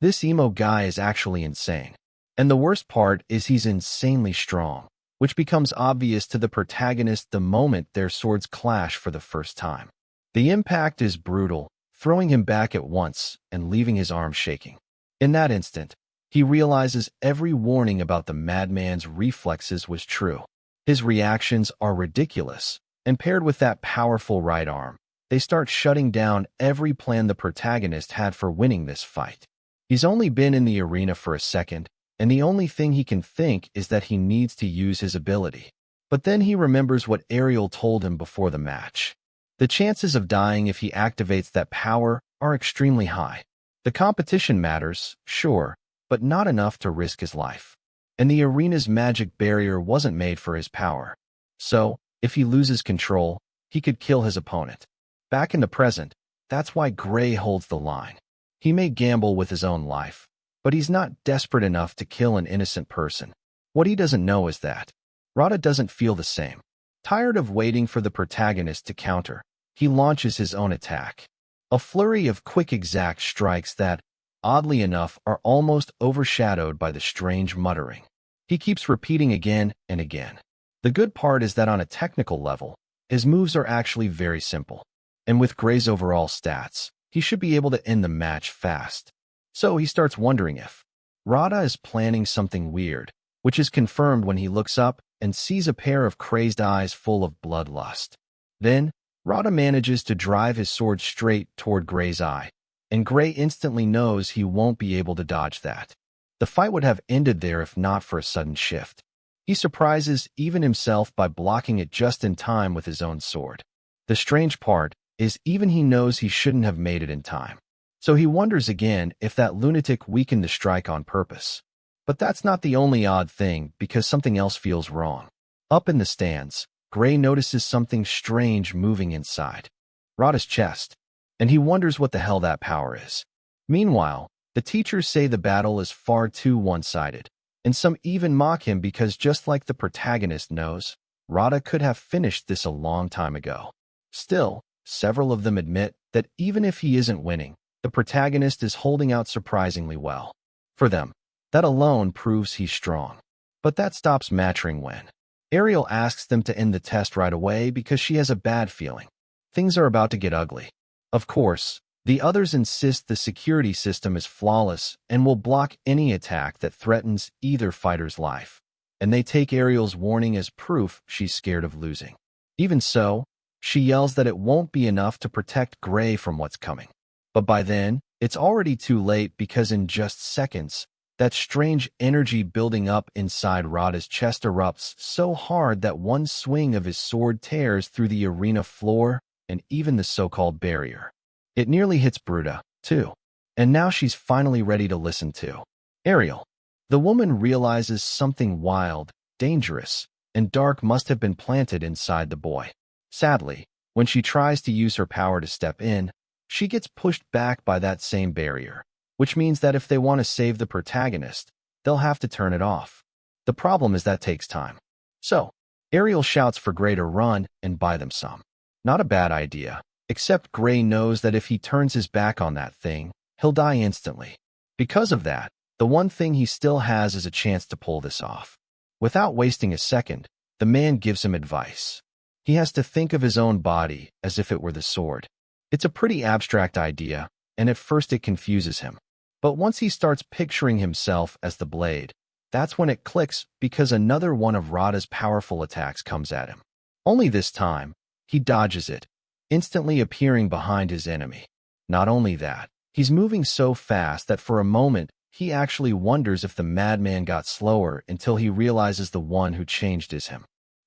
This emo guy is actually insane. And the worst part is he's insanely strong, which becomes obvious to the protagonist the moment their swords clash for the first time. The impact is brutal, throwing him back at once and leaving his arm shaking. In that instant, he realizes every warning about the madman's reflexes was true. His reactions are ridiculous, and paired with that powerful right arm, they start shutting down every plan the protagonist had for winning this fight. He's only been in the arena for a second, and the only thing he can think is that he needs to use his ability. But then he remembers what Ariel told him before the match. The chances of dying if he activates that power are extremely high. The competition matters, sure, but not enough to risk his life. And the arena's magic barrier wasn't made for his power. So, if he loses control, he could kill his opponent. Back in the present, that's why Gray holds the line. He may gamble with his own life, but he's not desperate enough to kill an innocent person. What he doesn't know is that Rada doesn't feel the same. Tired of waiting for the protagonist to counter, he launches his own attack. A flurry of quick exact strikes that, oddly enough, are almost overshadowed by the strange muttering. He keeps repeating again and again. The good part is that on a technical level, his moves are actually very simple. And with Gray's overall stats, he should be able to end the match fast. So he starts wondering if Rada is planning something weird, which is confirmed when he looks up and sees a pair of crazed eyes full of bloodlust. Then, Rada manages to drive his sword straight toward Gray's eye, and Gray instantly knows he won't be able to dodge that. The fight would have ended there if not for a sudden shift. He surprises even himself by blocking it just in time with his own sword. The strange part is even he knows he shouldn't have made it in time. So he wonders again if that lunatic weakened the strike on purpose. But that's not the only odd thing, because something else feels wrong. Up in the stands, Gray notices something strange moving inside Rada's chest, and he wonders what the hell that power is. Meanwhile, the teachers say the battle is far too one-sided, and some even mock him because just like the protagonist knows, Rada could have finished this a long time ago. Still, several of them admit that even if he isn't winning, the protagonist is holding out surprisingly well. For them, that alone proves he's strong. But that stops mattering when Ariel asks them to end the test right away because she has a bad feeling. Things are about to get ugly. Of course, the others insist the security system is flawless and will block any attack that threatens either fighter's life. And they take Ariel's warning as proof she's scared of losing. Even so, she yells that it won't be enough to protect Gray from what's coming. But by then, it's already too late because in just seconds, that strange energy building up inside Rada's chest erupts so hard that one swing of his sword tears through the arena floor and even the so-called barrier. It nearly hits Bruta, too. And now she's finally ready to listen to Ariel. The woman realizes something wild, dangerous, and dark must have been planted inside the boy. Sadly, when she tries to use her power to step in, she gets pushed back by that same barrier, which means that if they want to save the protagonist, they'll have to turn it off. The problem is that takes time. So, Ariel shouts for Gray to run and buy them some. Not a bad idea, except Gray knows that if he turns his back on that thing, he'll die instantly. Because of that, the one thing he still has is a chance to pull this off. Without wasting a second, the man gives him advice. He has to think of his own body as if it were the sword. It's a pretty abstract idea, and at first it confuses him. But once he starts picturing himself as the blade, that's when it clicks because another one of Radha's powerful attacks comes at him. Only this time, he dodges it, instantly appearing behind his enemy. Not only that, he's moving so fast that for a moment, he actually wonders if the madman got slower until he realizes the one who changed is him.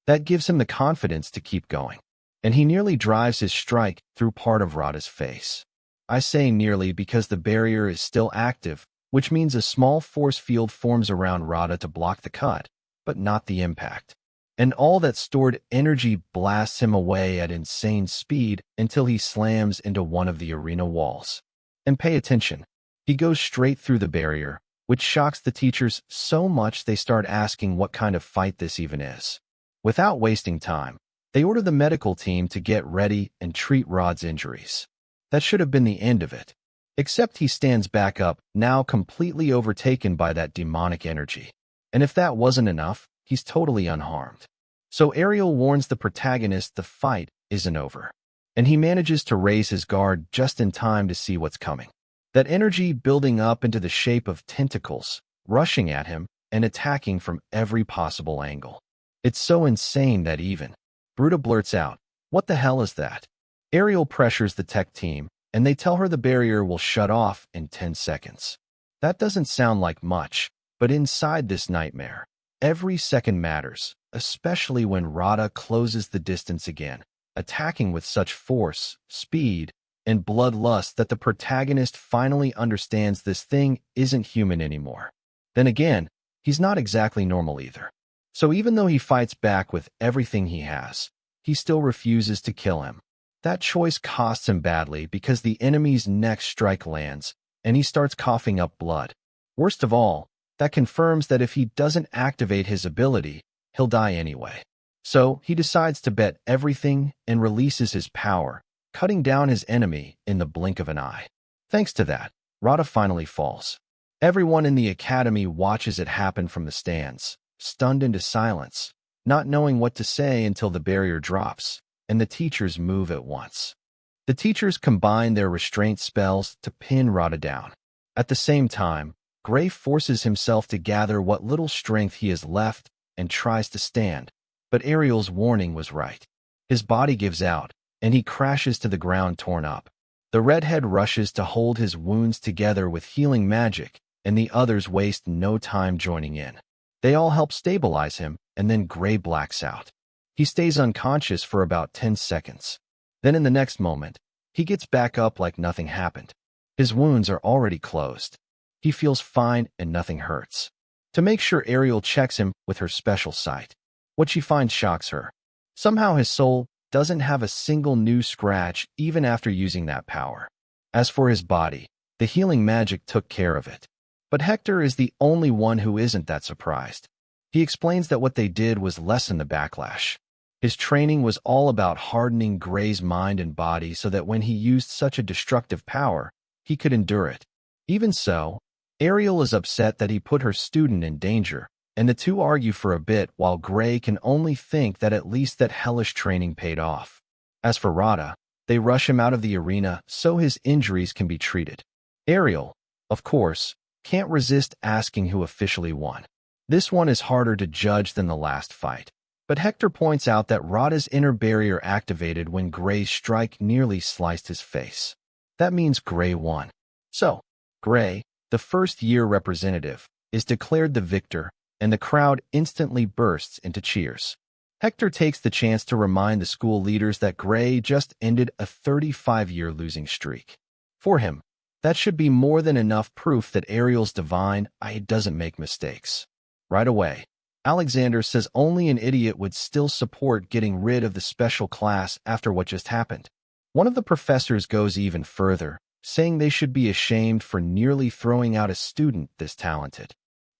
That gives him the confidence to keep going, and he nearly drives his strike through part of Radha's face. I say nearly because the barrier is still active, which means a small force field forms around Radha to block the cut, but not the impact. And all that stored energy blasts him away at insane speed until he slams into one of the arena walls. And pay attention, he goes straight through the barrier, which shocks the teachers so much they start asking what kind of fight this even is. Without wasting time, they order the medical team to get ready and treat Rod's injuries. That should have been the end of it. Except he stands back up, now completely overtaken by that demonic energy. And if that wasn't enough, he's totally unharmed. So Ariel warns the protagonist the fight isn't over. And he manages to raise his guard just in time to see what's coming. That energy building up into the shape of tentacles, rushing at him and attacking from every possible angle. It's so insane that even Bruta blurts out, "What the hell is that?" Ariel pressures the tech team, and they tell her the barrier will shut off in 10 seconds. That doesn't sound like much, but inside this nightmare, every second matters, especially when Radha closes the distance again, attacking with such force, speed, and bloodlust that the protagonist finally understands this thing isn't human anymore. Then again, he's not exactly normal either. So even though he fights back with everything he has, he still refuses to kill him. That choice costs him badly because the enemy's next strike lands, and he starts coughing up blood. Worst of all, that confirms that if he doesn't activate his ability, he'll die anyway. So he decides to bet everything and releases his power, cutting down his enemy in the blink of an eye. Thanks to that, Radha finally falls. Everyone in the academy watches it happen from the stands, stunned into silence, not knowing what to say until the barrier drops, and the teachers move at once. The teachers combine their restraint spells to pin Radha down. At the same time, Gray forces himself to gather what little strength he has left and tries to stand, but Ariel's warning was right. His body gives out, and he crashes to the ground torn up. The redhead rushes to hold his wounds together with healing magic, and the others waste no time joining in. They all help stabilize him, and then Gray blacks out. He stays unconscious for about 10 seconds. Then in the next moment, he gets back up like nothing happened. His wounds are already closed. He feels fine and nothing hurts. To make sure, Ariel checks him with her special sight. What she finds shocks her. Somehow his soul doesn't have a single new scratch even after using that power. As for his body, the healing magic took care of it. But Hector is the only one who isn't that surprised. He explains that what they did was lessen the backlash. His training was all about hardening Gray's mind and body so that when he used such a destructive power, he could endure it. Even so, Ariel is upset that he put her student in danger, and the two argue for a bit while Gray can only think that at least that hellish training paid off. As for Radha, they rush him out of the arena so his injuries can be treated. Ariel, of course, can't resist asking who officially won. This one is harder to judge than the last fight. But Hector points out that Radha's inner barrier activated when Gray's strike nearly sliced his face. That means Gray won. So, Gray, the first-year representative, is declared the victor, and the crowd instantly bursts into cheers. Hector takes the chance to remind the school leaders that Gray just ended a 35-year losing streak. For him, that should be more than enough proof that Ariel's divine eye doesn't make mistakes. Right away, Alexander says only an idiot would still support getting rid of the special class after what just happened. One of the professors goes even further, saying they should be ashamed for nearly throwing out a student this talented.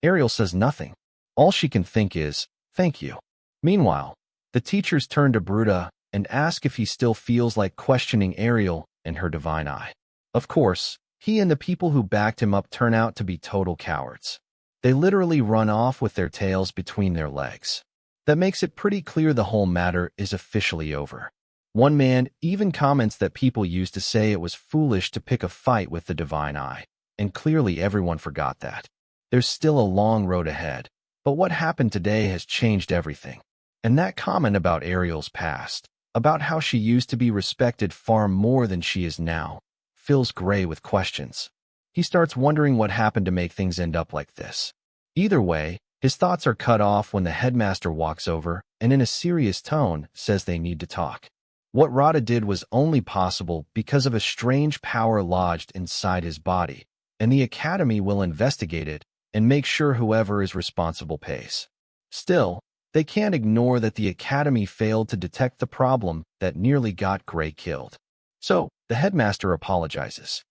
Ariel says nothing. All she can think is, thank you. Meanwhile, the teachers turn to Bruta and ask if he still feels like questioning Ariel and her divine eye. Of course, he and the people who backed him up turn out to be total cowards. They literally run off with their tails between their legs. That makes it pretty clear the whole matter is officially over. One man even comments that people used to say it was foolish to pick a fight with the divine eye, and clearly everyone forgot that. There's still a long road ahead, but what happened today has changed everything. And that comment about Ariel's past, about how she used to be respected far more than she is now, fills Gray with questions. He starts wondering what happened to make things end up like this. Either way, his thoughts are cut off when the headmaster walks over and in a serious tone says they need to talk. What Rada did was only possible because of a strange power lodged inside his body, and the Academy will investigate it and make sure whoever is responsible pays. Still, they can't ignore that the Academy failed to detect the problem that nearly got Gray killed. So, the headmaster apologizes.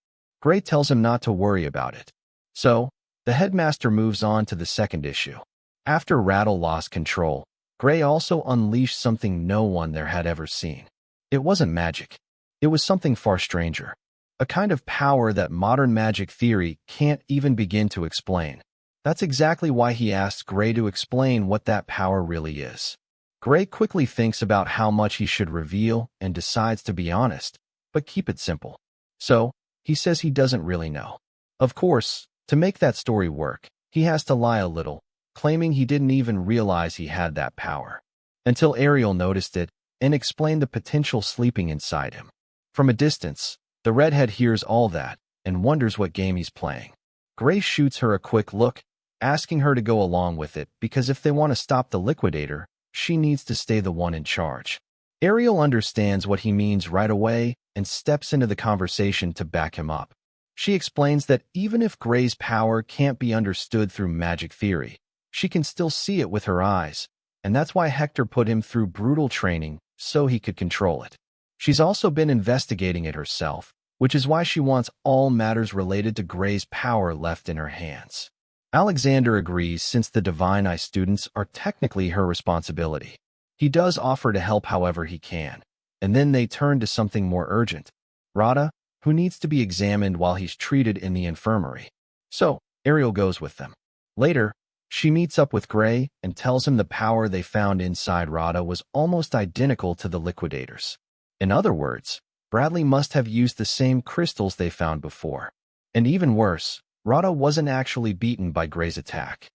Gray tells him not to worry about it. So, the headmaster moves on to the second issue. After Rattle lost control, Gray also unleashed something no one there had ever seen. It wasn't magic. It was something far stranger. A kind of power that modern magic theory can't even begin to explain. That's exactly why he asks Gray to explain what that power really is. Gray quickly thinks about how much he should reveal and decides to be honest, but keep it simple. So, he says he doesn't really know. Of course, to make that story work, he has to lie a little, claiming he didn't even realize he had that power. Until Ariel noticed it and explained the potential sleeping inside him. From a distance, the redhead hears all that and wonders what game he's playing. Gray shoots her a quick look, asking her to go along with it because if they want to stop the liquidator, she needs to stay the one in charge. Ariel understands what he means right away and steps into the conversation to back him up. She explains that even if Gray's power can't be understood through magic theory, she can still see it with her eyes, and that's why Hector put him through brutal training so he could control it. She's also been investigating it herself, which is why she wants all matters related to Gray's power left in her hands. Alexander agrees since the Divine Eye students are technically her responsibility. He does offer to help however he can, and then they turn to something more urgent. Rada, who needs to be examined while he's treated in the infirmary. So, Ariel goes with them. Later, she meets up with Gray and tells him the power they found inside Rada was almost identical to the liquidators. In other words, Bradley must have used the same crystals they found before. And even worse, Rada wasn't actually beaten by Gray's attack.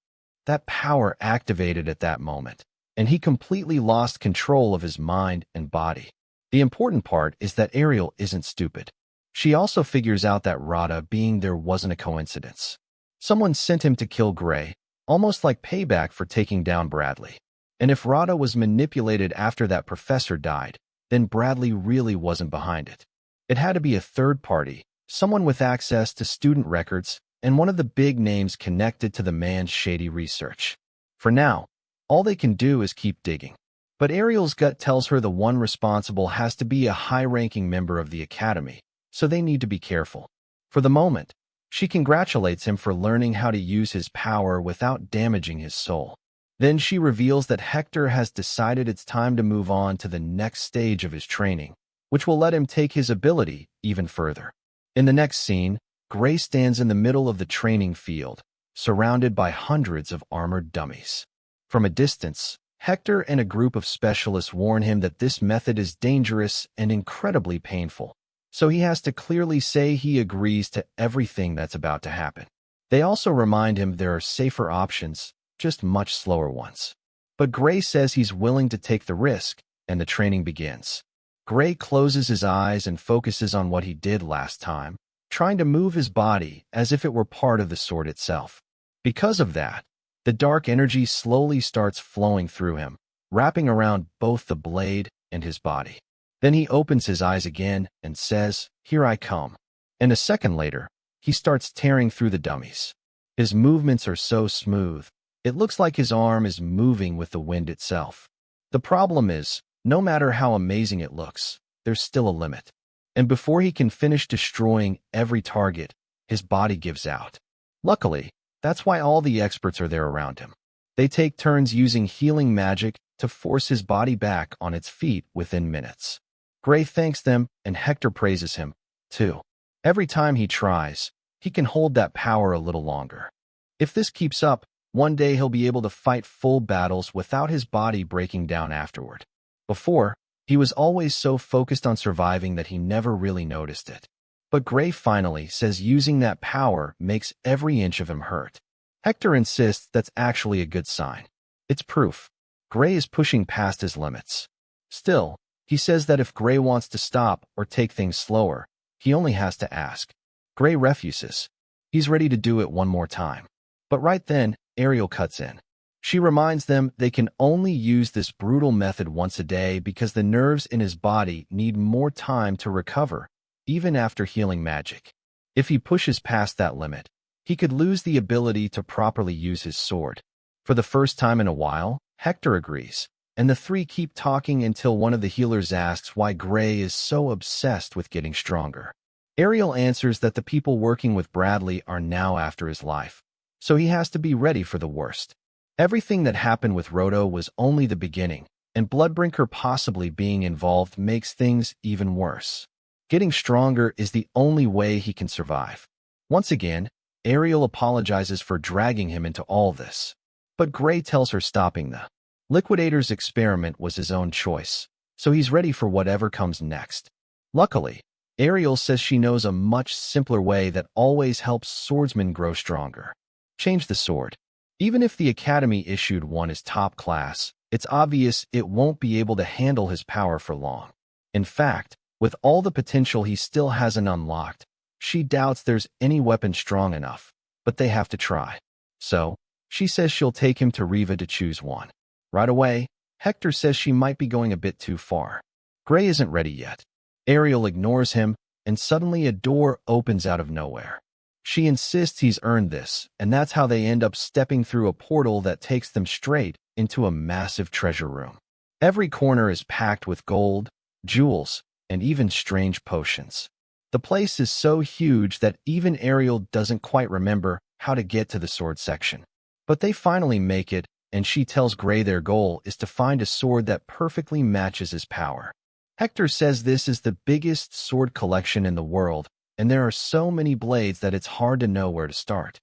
That power activated at that moment, and he completely lost control of his mind and body. The important part is that Ariel isn't stupid. She also figures out that Rada being there wasn't a coincidence. Someone sent him to kill Gray, almost like payback for taking down Bradley. And if Rada was manipulated after that professor died, then Bradley really wasn't behind it. It had to be a third party, someone with access to student records, and one of the big names connected to the man's shady research. For now, all they can do is keep digging. But Ariel's gut tells her the one responsible has to be a high-ranking member of the Academy, so they need to be careful. For the moment, she congratulates him for learning how to use his power without damaging his soul. Then she reveals that Hector has decided it's time to move on to the next stage of his training, which will let him take his ability even further. In the next scene, Gray stands in the middle of the training field, surrounded by hundreds of armored dummies. From a distance, Hector and a group of specialists warn him that this method is dangerous and incredibly painful, so he has to clearly say he agrees to everything that's about to happen. They also remind him there are safer options, just much slower ones. But Gray says he's willing to take the risk, and the training begins. Gray closes his eyes and focuses on what he did last time, trying to move his body as if it were part of the sword itself. Because of that, the dark energy slowly starts flowing through him, wrapping around both the blade and his body. Then he opens his eyes again and says, "Here I come." And a second later, he starts tearing through the dummies. His movements are so smooth, It looks like his arm is moving with the wind itself. The problem is, no matter how amazing it looks, there's still a limit. And before he can finish destroying every target, his body gives out. Luckily, that's why all the experts are there around him. They take turns using healing magic to force his body back on its feet within minutes. Gray thanks them, and Hector praises him, too. Every time he tries, he can hold that power a little longer. If this keeps up, one day he'll be able to fight full battles without his body breaking down afterward. Before, he was always so focused on surviving that he never really noticed it. But Gray finally says using that power makes every inch of him hurt. Hector insists that's actually a good sign. It's proof. Gray is pushing past his limits. Still, he says that if Gray wants to stop or take things slower, he only has to ask. Gray refuses. He's ready to do it one more time. But right then, Ariel cuts in. She reminds them they can only use this brutal method once a day because the nerves in his body need more time to recover, even after healing magic. If he pushes past that limit, he could lose the ability to properly use his sword. For the first time in a while, Hector agrees, and the three keep talking until one of the healers asks why Gray is so obsessed with getting stronger. Ariel answers that the people working with Bradley are now after his life, so he has to be ready for the worst. Everything that happened with Roto was only the beginning, and Bloodbrinker possibly being involved makes things even worse. Getting stronger is the only way he can survive. Once again, Ariel apologizes for dragging him into all this. But Gray tells her stopping the Liquidator's experiment was his own choice, so he's ready for whatever comes next. Luckily, Ariel says she knows a much simpler way that always helps swordsmen grow stronger. Change the sword. Even if the Academy-issued one is top class, it's obvious it won't be able to handle his power for long. In fact, with all the potential he still hasn't unlocked, she doubts there's any weapon strong enough, but they have to try. So, she says she'll take him to Riva to choose one. Right away, Hector says she might be going a bit too far. Gray isn't ready yet. Ariel ignores him, and suddenly a door opens out of nowhere. She insists he's earned this, and that's how they end up stepping through a portal that takes them straight into a massive treasure room. Every corner is packed with gold, jewels, and even strange potions. The place is so huge that even Ariel doesn't quite remember how to get to the sword section. But they finally make it, and she tells Gray their goal is to find a sword that perfectly matches his power. Hector says this is the biggest sword collection in the world, and there are so many blades that it's hard to know where to start.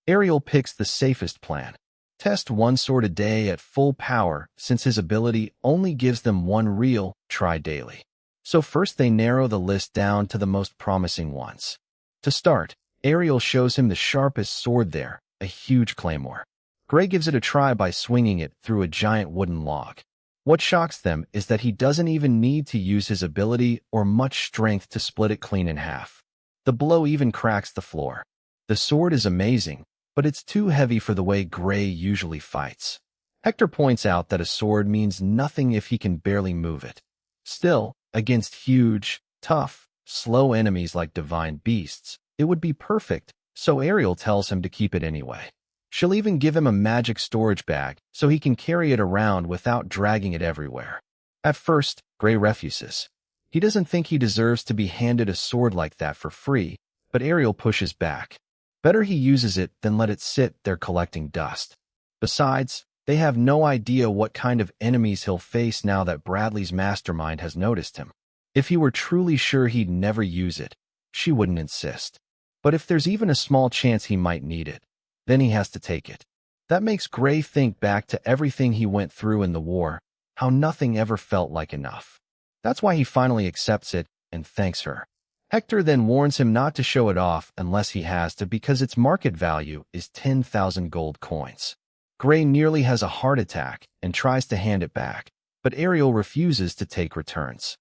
Ariel picks the safest plan. Test one sword a day at full power, since his ability only gives them one real try daily. So first they narrow the list down to the most promising ones. To start, Ariel shows him the sharpest sword there, a huge claymore. Gray gives it a try by swinging it through a giant wooden log. What shocks them is that he doesn't even need to use his ability or much strength to split it clean in half. The blow even cracks the floor. The sword is amazing, but it's too heavy for the way Gray usually fights. Hector points out that a sword means nothing if he can barely move it. Still, against huge, tough, slow enemies like divine beasts, it would be perfect, so Ariel tells him to keep it anyway. She'll even give him a magic storage bag so he can carry it around without dragging it everywhere. At first, Gray refuses. He doesn't think he deserves to be handed a sword like that for free, but Ariel pushes back. Better he uses it than let it sit there collecting dust. Besides, they have no idea what kind of enemies he'll face now that Bradley's mastermind has noticed him. If he were truly sure he'd never use it, she wouldn't insist. But if there's even a small chance he might need it, then he has to take it. That makes Gray think back to everything he went through in the war, how nothing ever felt like enough. That's why he finally accepts it and thanks her. Hector then warns him not to show it off unless he has to because its market value is 10,000 gold coins. Gray nearly has a heart attack and tries to hand it back, but Ariel refuses to take returns.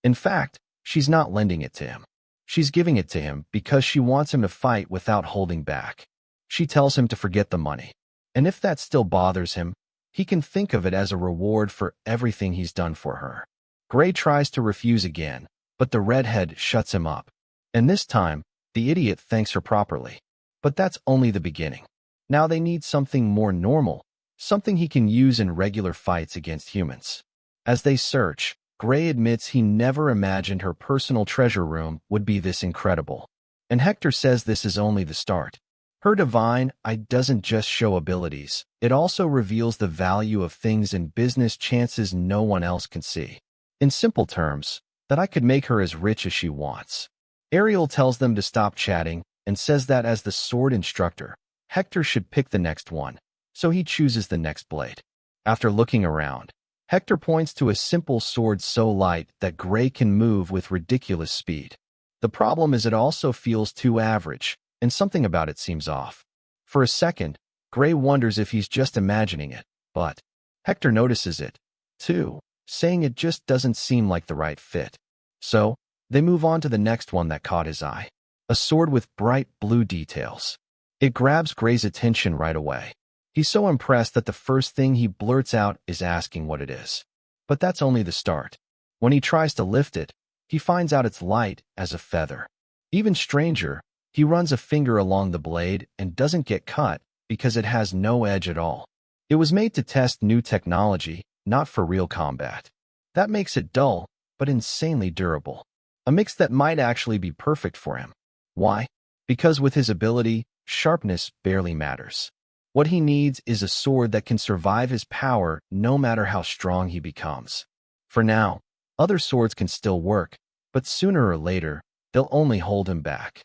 In fact, she's not lending it to him. She's giving it to him because she wants him to fight without holding back. She tells him to forget the money, and if that still bothers him, he can think of it as a reward for everything he's done for her. Gray tries to refuse again, but the redhead shuts him up, and this time, the idiot thanks her properly. But that's only the beginning. Now they need something more normal, something he can use in regular fights against humans. As they search, Gray admits he never imagined her personal treasure room would be this incredible. And Hector says this is only the start. Her divine eye doesn't just show abilities, it also reveals the value of things in business chances no one else can see. In simple terms, that I could make her as rich as she wants. Ariel tells them to stop chatting and says that as the sword instructor, Hector should pick the next one, so he chooses the next blade. After looking around, Hector points to a simple sword so light that Gray can move with ridiculous speed. The problem is it also feels too average, and something about it seems off. For a second, Gray wonders if he's just imagining it, but Hector notices it, too, saying it just doesn't seem like the right fit. So, they move on to the next one that caught his eye. A sword with bright blue details. It grabs Gray's attention right away. He's so impressed that the first thing he blurts out is asking what it is. But that's only the start. When he tries to lift it, he finds out it's light as a feather. Even stranger, he runs a finger along the blade and doesn't get cut because it has no edge at all. It was made to test new technology, not for real combat. That makes it dull, but insanely durable. A mix that might actually be perfect for him. Why? Because with his ability, sharpness barely matters. What he needs is a sword that can survive his power no matter how strong he becomes. For now, other swords can still work, but sooner or later, they'll only hold him back.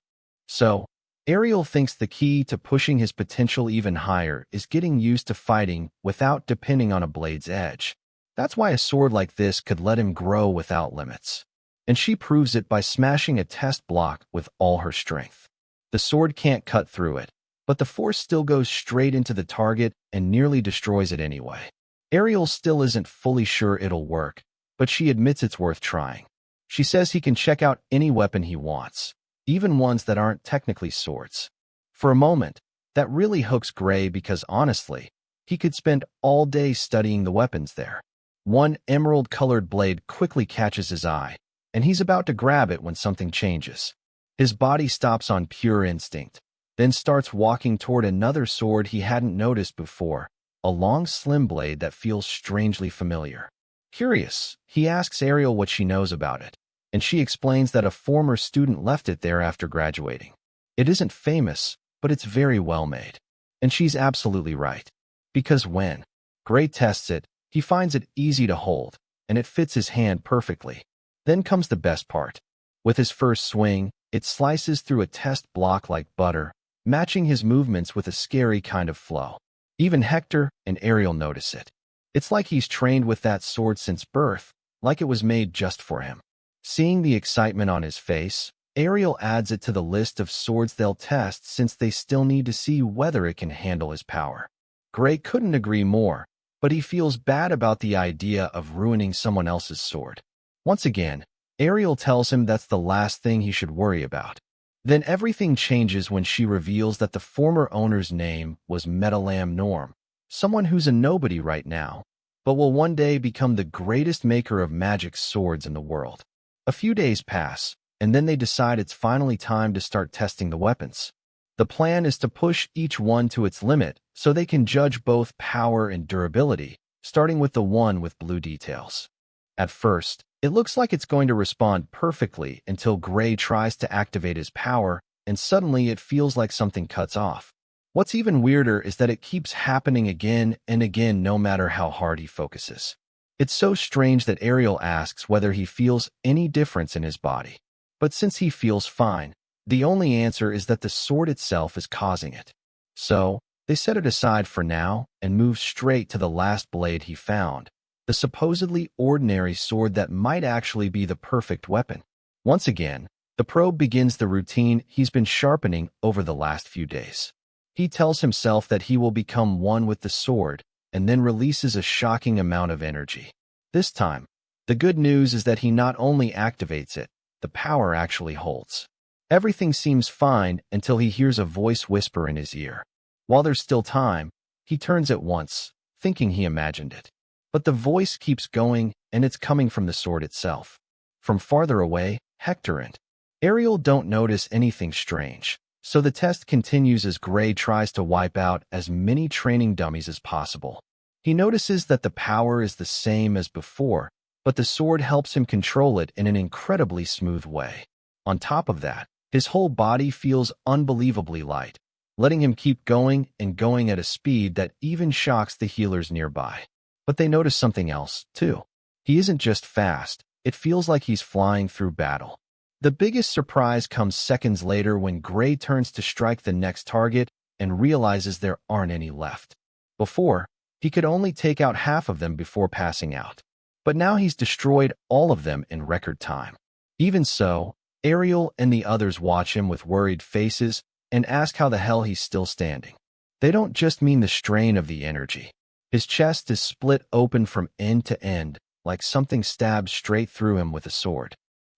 So, Ariel thinks the key to pushing his potential even higher is getting used to fighting without depending on a blade's edge. That's why a sword like this could let him grow without limits. And she proves it by smashing a test block with all her strength. The sword can't cut through it, but the force still goes straight into the target and nearly destroys it anyway. Ariel still isn't fully sure it'll work, but she admits it's worth trying. She says he can check out any weapon he wants, even ones that aren't technically swords. For a moment, that really hooks Gray because honestly, he could spend all day studying the weapons there. One emerald-colored blade quickly catches his eye, and he's about to grab it when something changes. His body stops on pure instinct, then starts walking toward another sword he hadn't noticed before, a long slim blade that feels strangely familiar. Curious, he asks Ariel what she knows about it, and she explains that a former student left it there after graduating. It isn't famous, but it's very well made. And she's absolutely right. Because when Gray tests it, he finds it easy to hold, and it fits his hand perfectly. Then comes the best part. With his first swing, it slices through a test block like butter, matching his movements with a scary kind of flow. Even Hector and Ariel notice it. It's like he's trained with that sword since birth, like it was made just for him. Seeing the excitement on his face, Ariel adds it to the list of swords they'll test since they still need to see whether it can handle his power. Gray couldn't agree more, but he feels bad about the idea of ruining someone else's sword. Once again, Ariel tells him that's the last thing he should worry about. Then everything changes when she reveals that the former owner's name was Metalam Norm, someone who's a nobody right now, but will one day become the greatest maker of magic swords in the world. A few days pass, and then they decide it's finally time to start testing the weapons. The plan is to push each one to its limit so they can judge both power and durability, starting with the one with blue details. At first, it looks like it's going to respond perfectly until Gray tries to activate his power, and suddenly it feels like something cuts off. What's even weirder is that it keeps happening again and again no matter how hard he focuses. It's so strange that Ariel asks whether he feels any difference in his body. But since he feels fine, the only answer is that the sword itself is causing it. So, they set it aside for now and move straight to the last blade he found, the supposedly ordinary sword that might actually be the perfect weapon. Once again, the probe begins the routine he's been sharpening over the last few days. He tells himself that he will become one with the sword, and then releases a shocking amount of energy. This time, the good news is that he not only activates it, the power actually holds. Everything seems fine until he hears a voice whisper in his ear. While there's still time, he turns at once, thinking he imagined it. But the voice keeps going, and it's coming from the sword itself. From farther away, Hector and Ariel don't notice anything strange. So the test continues as Gray tries to wipe out as many training dummies as possible. He notices that the power is the same as before, but the sword helps him control it in an incredibly smooth way. On top of that, his whole body feels unbelievably light, letting him keep going and going at a speed that even shocks the healers nearby. But they notice something else, too. He isn't just fast, it feels like he's flying through battle. The biggest surprise comes seconds later when Gray turns to strike the next target and realizes there aren't any left. Before, he could only take out half of them before passing out. But now he's destroyed all of them in record time. Even so, Ariel and the others watch him with worried faces and ask how the hell he's still standing. They don't just mean the strain of the energy. His chest is split open from end to end, like something stabbed straight through him with a sword.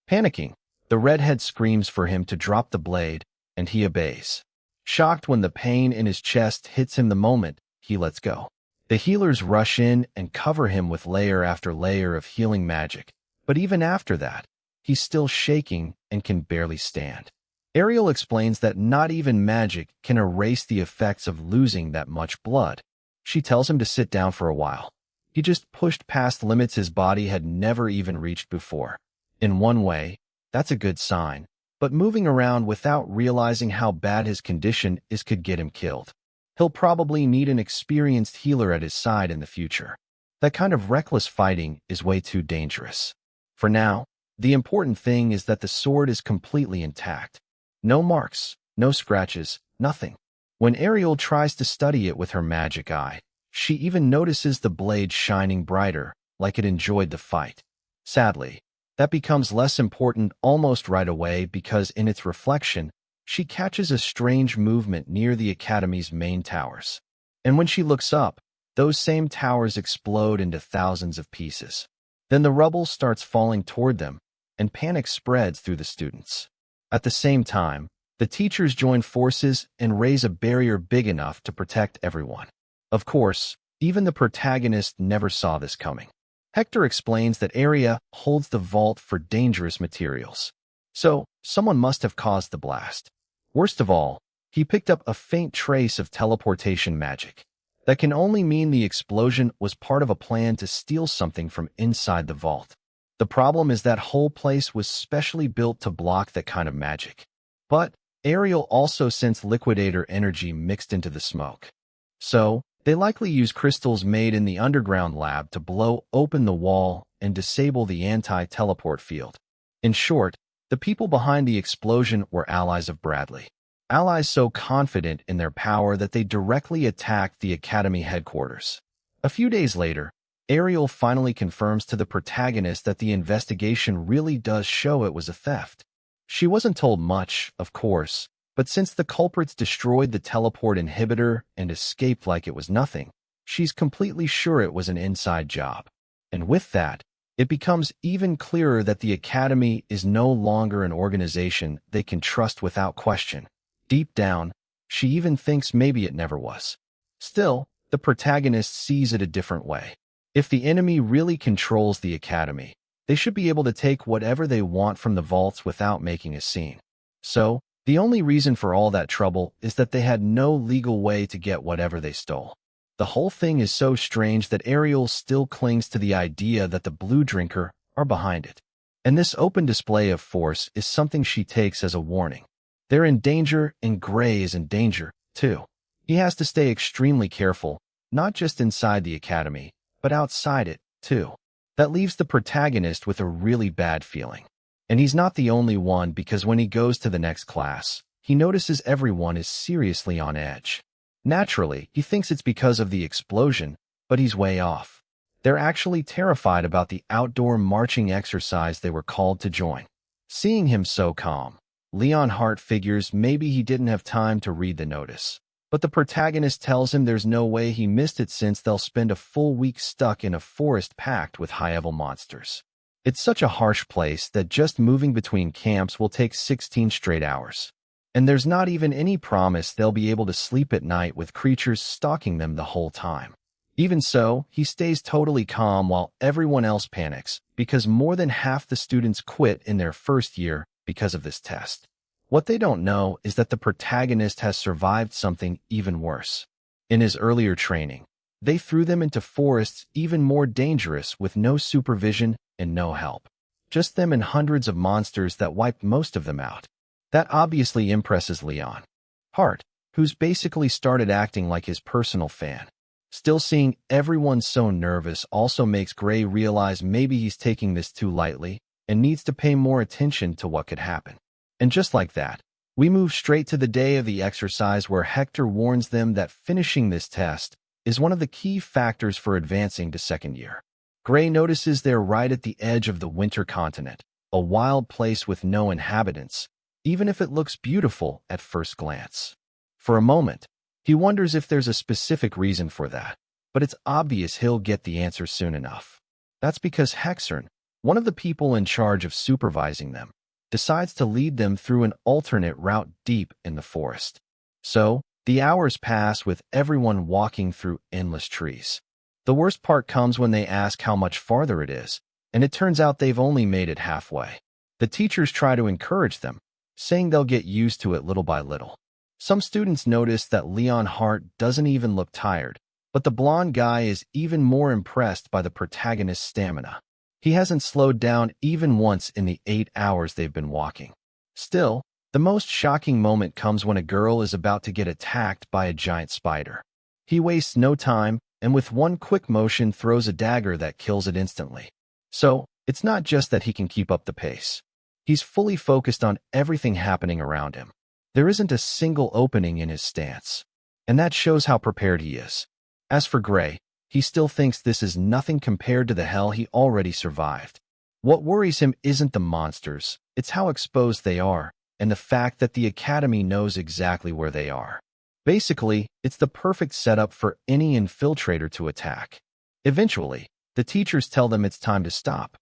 Panicking, the redhead screams for him to drop the blade, and he obeys. Shocked when the pain in his chest hits him the moment he lets go. The healers rush in and cover him with layer after layer of healing magic, but even after that, he's still shaking and can barely stand. Ariel explains that not even magic can erase the effects of losing that much blood. She tells him to sit down for a while. He just pushed past limits his body had never even reached before. In one way, that's a good sign, but moving around without realizing how bad his condition is could get him killed. He'll probably need an experienced healer at his side in the future. That kind of reckless fighting is way too dangerous. For now, the important thing is that the sword is completely intact. No marks, no scratches, nothing. When Ariel tries to study it with her magic eye, she even notices the blade shining brighter, like it enjoyed the fight. Sadly, that becomes less important almost right away because in its reflection, she catches a strange movement near the Academy's main towers. And when she looks up, those same towers explode into thousands of pieces. Then the rubble starts falling toward them, and panic spreads through the students. At the same time, the teachers join forces and raise a barrier big enough to protect everyone. Of course, even the protagonist never saw this coming. Hector explains that Ariel holds the vault for dangerous materials. So, someone must have caused the blast. Worst of all, he picked up a faint trace of teleportation magic. That can only mean the explosion was part of a plan to steal something from inside the vault. The problem is that whole place was specially built to block that kind of magic. But Ariel also sensed liquidator energy mixed into the smoke. So, they likely use crystals made in the underground lab to blow open the wall and disable the anti-teleport field. In short, the people behind the explosion were allies of Bradley. Allies so confident in their power that they directly attacked the Academy headquarters. A few days later, Ariel finally confirms to the protagonist that the investigation really does show it was a theft. She wasn't told much, of course, but since the culprits destroyed the teleport inhibitor and escaped like it was nothing, she's completely sure it was an inside job. And with that, it becomes even clearer that the Academy is no longer an organization they can trust without question. Deep down, she even thinks maybe it never was. Still, the protagonist sees it a different way. If the enemy really controls the Academy, they should be able to take whatever they want from the vaults without making a scene. So, the only reason for all that trouble is that they had no legal way to get whatever they stole. The whole thing is so strange that Ariel still clings to the idea that the Blue Drinker are behind it. And this open display of force is something she takes as a warning. They're in danger, and Gray is in danger, too. He has to stay extremely careful, not just inside the Academy, but outside it, too. That leaves the protagonist with a really bad feeling. And he's not the only one because when he goes to the next class, he notices everyone is seriously on edge. Naturally, he thinks it's because of the explosion, but he's way off. They're actually terrified about the outdoor marching exercise they were called to join. Seeing him so calm, Leon Hart figures maybe he didn't have time to read the notice. But the protagonist tells him there's no way he missed it since they'll spend a full week stuck in a forest packed with high-level monsters. It's such a harsh place that just moving between camps will take 16 straight hours. And there's not even any promise they'll be able to sleep at night with creatures stalking them the whole time. Even so, he stays totally calm while everyone else panics because more than half the students quit in their first year because of this test. What they don't know is that the protagonist has survived something even worse. In his earlier training, they threw them into forests even more dangerous with no supervision and no help. Just them and hundreds of monsters that wiped most of them out. That obviously impresses Leon Hart, who's basically started acting like his personal fan. Still, seeing everyone so nervous also makes Gray realize maybe he's taking this too lightly and needs to pay more attention to what could happen. And just like that, we move straight to the day of the exercise where Hector warns them that finishing this test is one of the key factors for advancing to second year. Gray notices they're right at the edge of the winter continent, a wild place with no inhabitants, even if it looks beautiful at first glance. For a moment, he wonders if there's a specific reason for that, but it's obvious he'll get the answer soon enough. That's because Hexern, one of the people in charge of supervising them, decides to lead them through an alternate route deep in the forest. So, the hours pass with everyone walking through endless trees. The worst part comes when they ask how much farther it is, and it turns out they've only made it halfway. The teachers try to encourage them, saying they'll get used to it little by little. Some students notice that Leon Hart doesn't even look tired, but the blonde guy is even more impressed by the protagonist's stamina. He hasn't slowed down even once in the 8 hours they've been walking. Still, the most shocking moment comes when a girl is about to get attacked by a giant spider. He wastes no time, and with one quick motion throws a dagger that kills it instantly. So, it's not just that he can keep up the pace. He's fully focused on everything happening around him. There isn't a single opening in his stance, and that shows how prepared he is. As for Gray, he still thinks this is nothing compared to the hell he already survived. What worries him isn't the monsters, it's how exposed they are, and the fact that the Academy knows exactly where they are. Basically, it's the perfect setup for any infiltrator to attack. Eventually, the teachers tell them it's time to stop.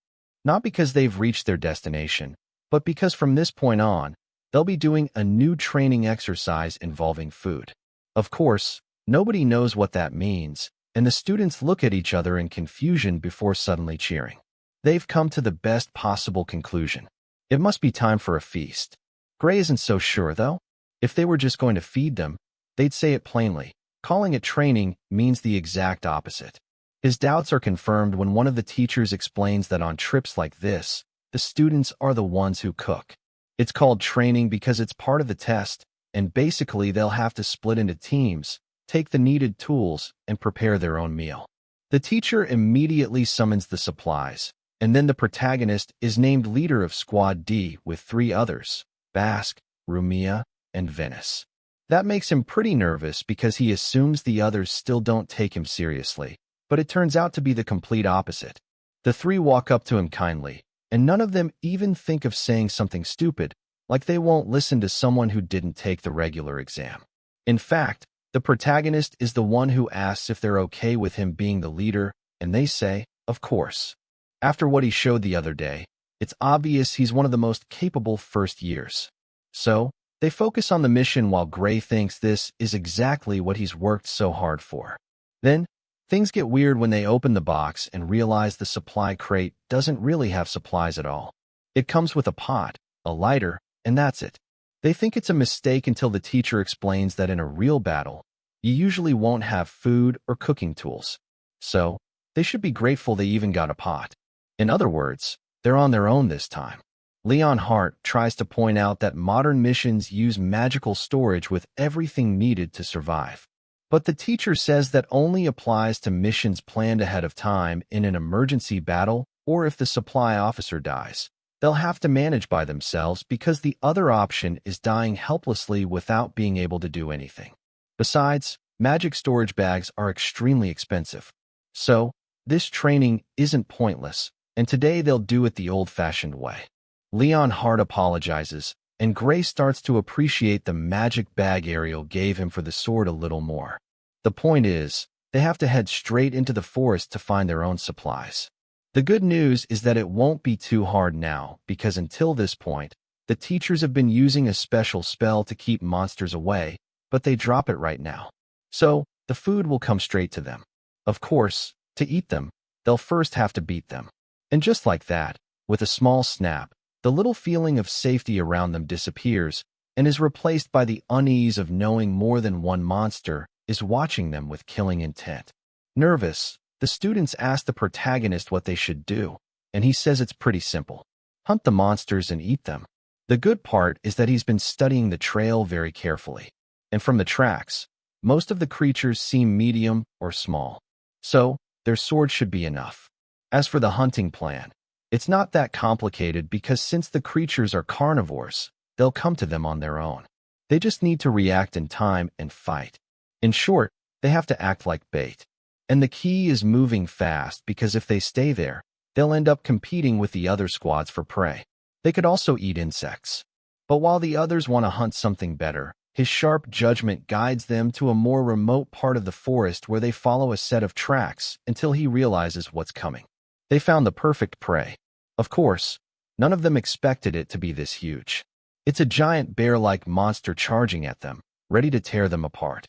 Not because they've reached their destination, but because from this point on, they'll be doing a new training exercise involving food. Of course, nobody knows what that means, and the students look at each other in confusion before suddenly cheering. They've come to the best possible conclusion. It must be time for a feast. Gray isn't so sure, though. If they were just going to feed them, they'd say it plainly. Calling it training means the exact opposite. His doubts are confirmed when one of the teachers explains that on trips like this, the students are the ones who cook. It's called training because it's part of the test, and basically they'll have to split into teams, take the needed tools, and prepare their own meal. The teacher immediately summons the supplies, and then the protagonist is named leader of Squad D with 3 others, Basque, Rumia, and Venice. That makes him pretty nervous because he assumes the others still don't take him seriously, but it turns out to be the complete opposite. The 3 walk up to him kindly, and none of them even think of saying something stupid, like they won't listen to someone who didn't take the regular exam. In fact, the protagonist is the one who asks if they're okay with him being the leader, and they say, of course. After what he showed the other day, it's obvious he's one of the most capable first years. So, they focus on the mission while Gray thinks this is exactly what he's worked so hard for. Then, things get weird when they open the box and realize the supply crate doesn't really have supplies at all. It comes with a pot, a lighter, and that's it. They think it's a mistake until the teacher explains that in a real battle, you usually won't have food or cooking tools. So, they should be grateful they even got a pot. In other words, they're on their own this time. Leon Hart tries to point out that modern missions use magical storage with everything needed to survive. But the teacher says that only applies to missions planned ahead of time in an emergency battle or if the supply officer dies. They'll have to manage by themselves because the other option is dying helplessly without being able to do anything. Besides, magic storage bags are extremely expensive. So, this training isn't pointless, and today they'll do it the old-fashioned way. Leon Hart apologizes, and Gray starts to appreciate the magic bag Ariel gave him for the sword a little more. The point is, they have to head straight into the forest to find their own supplies. The good news is that it won't be too hard now, because until this point, the teachers have been using a special spell to keep monsters away, but they drop it right now. So, the food will come straight to them. Of course, to eat them, they'll first have to beat them. And just like that, with a small snap, the little feeling of safety around them disappears, and is replaced by the unease of knowing more than one monster is watching them with killing intent. Nervous, the students ask the protagonist what they should do, and he says it's pretty simple. Hunt the monsters and eat them. The good part is that he's been studying the trail very carefully, and from the tracks, most of the creatures seem medium or small, so their sword should be enough. As for the hunting plan, it's not that complicated because since the creatures are carnivores, they'll come to them on their own. They just need to react in time and fight. In short, they have to act like bait. And the key is moving fast because if they stay there, they'll end up competing with the other squads for prey. They could also eat insects. But while the others want to hunt something better, his sharp judgment guides them to a more remote part of the forest where they follow a set of tracks until he realizes what's coming. They found the perfect prey. Of course, none of them expected it to be this huge. It's a giant bear-like monster charging at them, ready to tear them apart.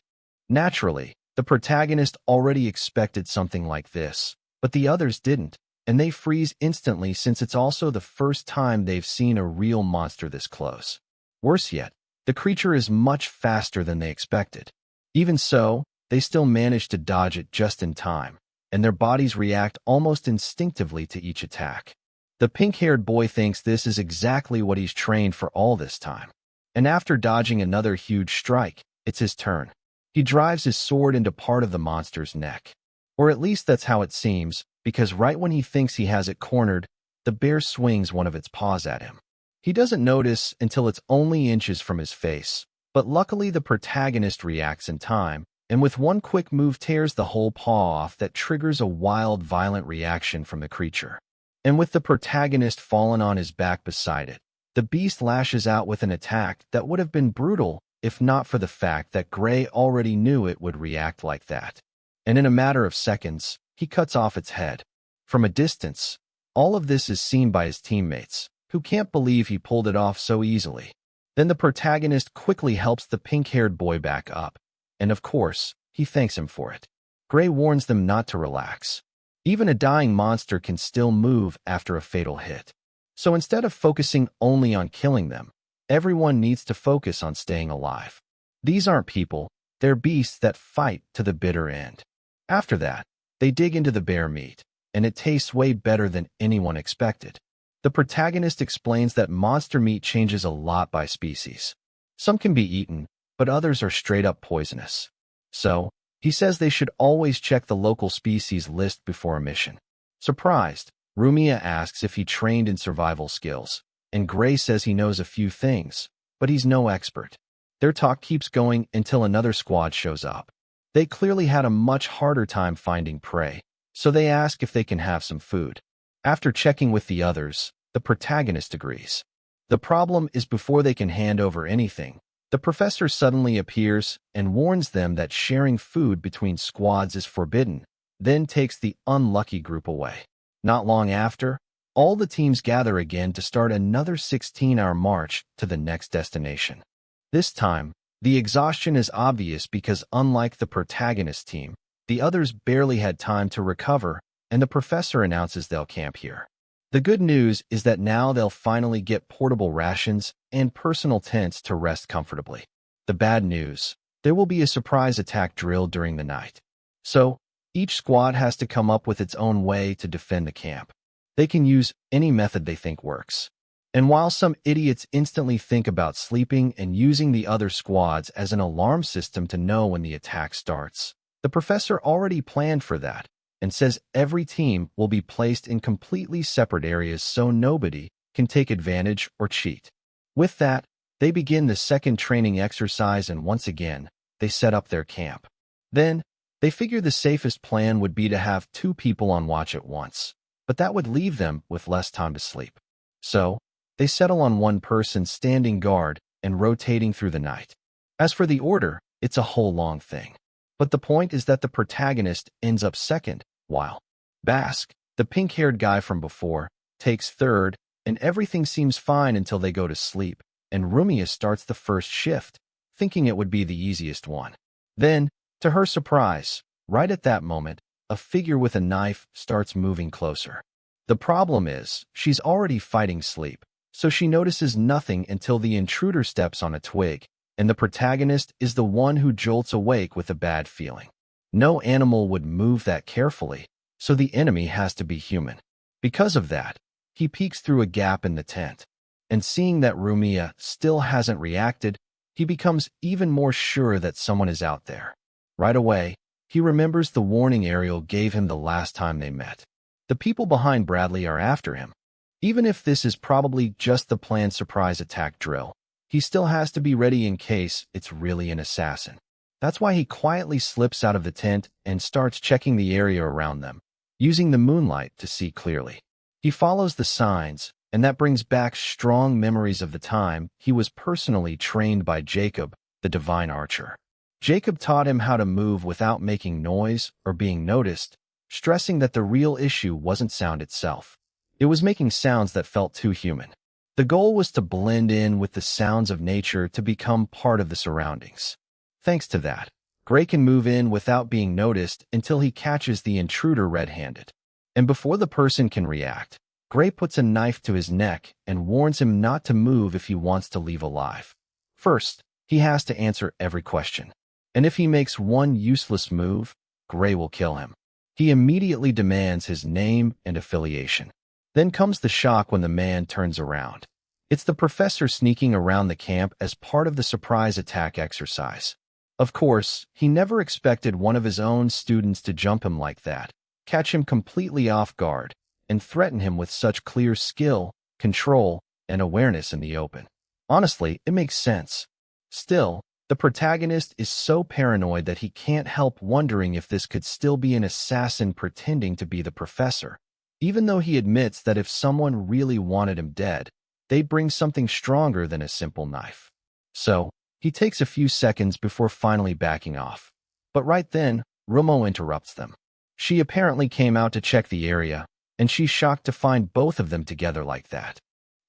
Naturally, the protagonist already expected something like this, but the others didn't, and they freeze instantly since it's also the first time they've seen a real monster this close. Worse yet, the creature is much faster than they expected. Even so, they still manage to dodge it just in time, and their bodies react almost instinctively to each attack. The pink-haired boy thinks this is exactly what he's trained for all this time. And after dodging another huge strike, it's his turn. He drives his sword into part of the monster's neck. Or at least that's how it seems, because right when he thinks he has it cornered, the bear swings one of its paws at him. He doesn't notice until it's only inches from his face, but luckily the protagonist reacts in time, and with one quick move tears the whole paw off that triggers a wild, violent reaction from the creature. And with the protagonist fallen on his back beside it, the beast lashes out with an attack that would have been brutal if not for the fact that Gray already knew it would react like that. And in a matter of seconds, he cuts off its head. From a distance, all of this is seen by his teammates, who can't believe he pulled it off so easily. Then the protagonist quickly helps the pink-haired boy back up, and of course, he thanks him for it. Gray warns them not to relax. Even a dying monster can still move after a fatal hit. So instead of focusing only on killing them, everyone needs to focus on staying alive. These aren't people, they're beasts that fight to the bitter end. After that, they dig into the bear meat, and it tastes way better than anyone expected. The protagonist explains that monster meat changes a lot by species. Some can be eaten, but others are straight up poisonous. So, he says they should always check the local species list before a mission. Surprised, Rumia asks if he trained in survival skills, and Gray says he knows a few things, but he's no expert. Their talk keeps going until another squad shows up. They clearly had a much harder time finding prey, so they ask if they can have some food. After checking with the others, the protagonist agrees. The problem is before they can hand over anything, the professor suddenly appears and warns them that sharing food between squads is forbidden, then takes the unlucky group away. Not long after, all the teams gather again to start another 16-hour march to the next destination. This time, the exhaustion is obvious because unlike the protagonist team, the others barely had time to recover, and the professor announces they'll camp here. The good news is that now they'll finally get portable rations and personal tents to rest comfortably. The bad news, there will be a surprise attack drill during the night. So, each squad has to come up with its own way to defend the camp. They can use any method they think works. And while some idiots instantly think about sleeping and using the other squads as an alarm system to know when the attack starts, the professor already planned for that and says every team will be placed in completely separate areas so nobody can take advantage or cheat. With that, they begin the second training exercise and once again, they set up their camp. Then, they figure the safest plan would be to have 2 people on watch at once, but that would leave them with less time to sleep. So, they settle on one person standing guard and rotating through the night. As for the order, it's a whole long thing. But the point is that the protagonist ends up second, while Basque, the pink-haired guy from before, takes third, and everything seems fine until they go to sleep, and Rumia starts the first shift, thinking it would be the easiest one. Then, to her surprise, right at that moment, a figure with a knife starts moving closer. The problem is, she's already fighting sleep, so she notices nothing until the intruder steps on a twig, and the protagonist is the one who jolts awake with a bad feeling. No animal would move that carefully, so the enemy has to be human. Because of that, he peeks through a gap in the tent, and seeing that Rumia still hasn't reacted, he becomes even more sure that someone is out there. Right away, he remembers the warning Ariel gave him the last time they met. The people behind Bradley are after him. Even if this is probably just the planned surprise attack drill, he still has to be ready in case it's really an assassin. That's why he quietly slips out of the tent and starts checking the area around them, using the moonlight to see clearly. He follows the signs, and that brings back strong memories of the time he was personally trained by Jacob, the divine archer. Jacob taught him how to move without making noise or being noticed, stressing that the real issue wasn't sound itself. It was making sounds that felt too human. The goal was to blend in with the sounds of nature to become part of the surroundings. Thanks to that, Gray can move in without being noticed until he catches the intruder red-handed. And before the person can react, Gray puts a knife to his neck and warns him not to move if he wants to leave alive. First, he has to answer every question. And if he makes one useless move, Gray will kill him. He immediately demands his name and affiliation. Then comes the shock when the man turns around. It's the professor sneaking around the camp as part of the surprise attack exercise. Of course, he never expected one of his own students to jump him like that, catch him completely off guard, and threaten him with such clear skill, control, and awareness in the open. Honestly, it makes sense. Still, the protagonist is so paranoid that he can't help wondering if this could still be an assassin pretending to be the professor. Even though he admits that if someone really wanted him dead, they'd bring something stronger than a simple knife. So, he takes a few seconds before finally backing off. But right then, Rumo interrupts them. She apparently came out to check the area, and she's shocked to find both of them together like that.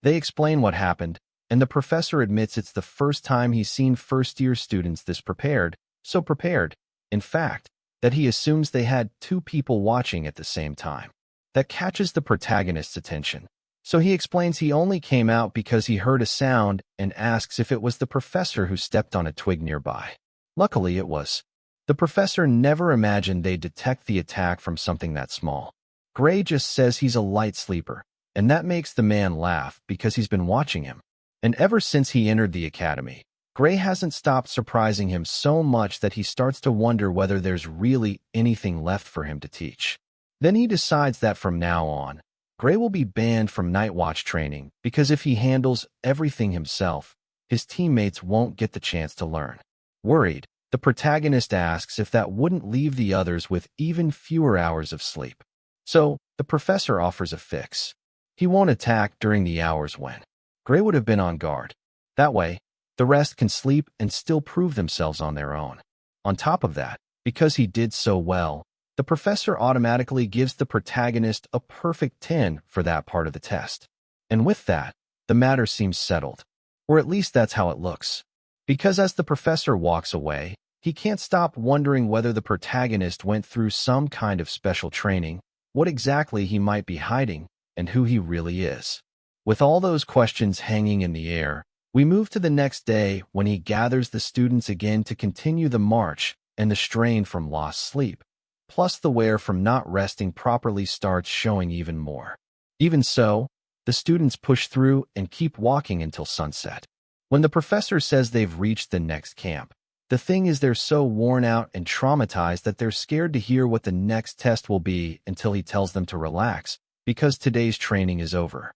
They explain what happened, and the professor admits it's the first time he's seen first-year students this prepared, so prepared, in fact, that he assumes they had two people watching at the same time. That catches the protagonist's attention. So he explains he only came out because he heard a sound and asks if it was the professor who stepped on a twig nearby. Luckily, it was. The professor never imagined they'd detect the attack from something that small. Gray just says he's a light sleeper, and that makes the man laugh because he's been watching him. And ever since he entered the academy, Gray hasn't stopped surprising him so much that he starts to wonder whether there's really anything left for him to teach. Then he decides that from now on, Gray will be banned from night watch training because if he handles everything himself, his teammates won't get the chance to learn. Worried, the protagonist asks if that wouldn't leave the others with even fewer hours of sleep. So, the professor offers a fix. He won't attack during the hours when Gray would have been on guard. That way, the rest can sleep and still prove themselves on their own. On top of that, because he did so well, the professor automatically gives the protagonist a perfect 10 for that part of the test. And with that, the matter seems settled. Or at least that's how it looks. Because as the professor walks away, he can't stop wondering whether the protagonist went through some kind of special training, what exactly he might be hiding, and who he really is. With all those questions hanging in the air, we move to the next day when he gathers the students again to continue the march, and the strain from lost sleep, plus the wear from not resting properly starts showing even more. Even so, the students push through and keep walking until sunset. When the professor says they've reached the next camp, the thing is they're so worn out and traumatized that they're scared to hear what the next test will be until he tells them to relax, because today's training is over.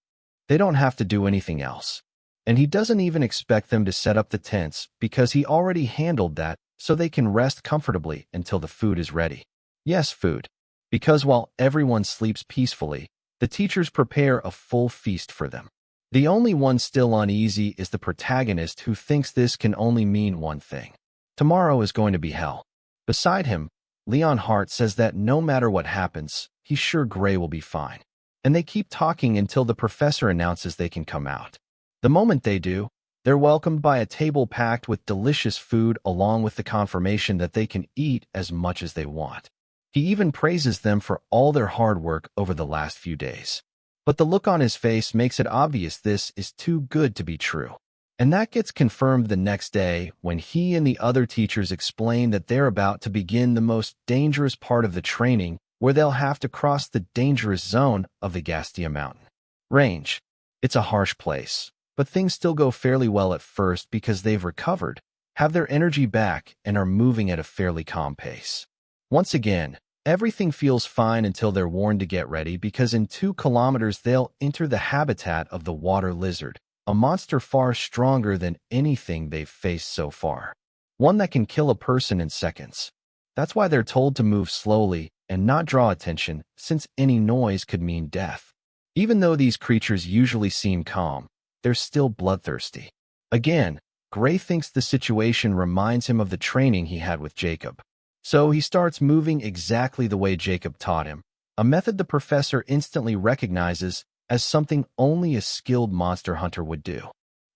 They don't have to do anything else. And he doesn't even expect them to set up the tents because he already handled that so they can rest comfortably until the food is ready. Yes, food. Because while everyone sleeps peacefully, the teachers prepare a full feast for them. The only one still uneasy is the protagonist who thinks this can only mean one thing. Tomorrow is going to be hell. Beside him, Leon Hart says that no matter what happens, he's sure Gray will be fine. And they keep talking until the professor announces they can come out. The moment they do, they're welcomed by a table packed with delicious food along with the confirmation that they can eat as much as they want. He even praises them for all their hard work over the last few days. But the look on his face makes it obvious this is too good to be true. And that gets confirmed the next day when he and the other teachers explain that they're about to begin the most dangerous part of the training, where they'll have to cross the dangerous zone of the Gastia Mountain range. It's a harsh place, but things still go fairly well at first because they've recovered, have their energy back, and are moving at a fairly calm pace. Once again, everything feels fine until they're warned to get ready because in 2 kilometers they'll enter the habitat of the water lizard, a monster far stronger than anything they've faced so far. One that can kill a person in seconds. That's why they're told to move slowly and not draw attention, since any noise could mean death. Even though these creatures usually seem calm, they're still bloodthirsty. Again, Gray thinks the situation reminds him of the training he had with Jacob. So he starts moving exactly the way Jacob taught him, a method the professor instantly recognizes as something only a skilled monster hunter would do.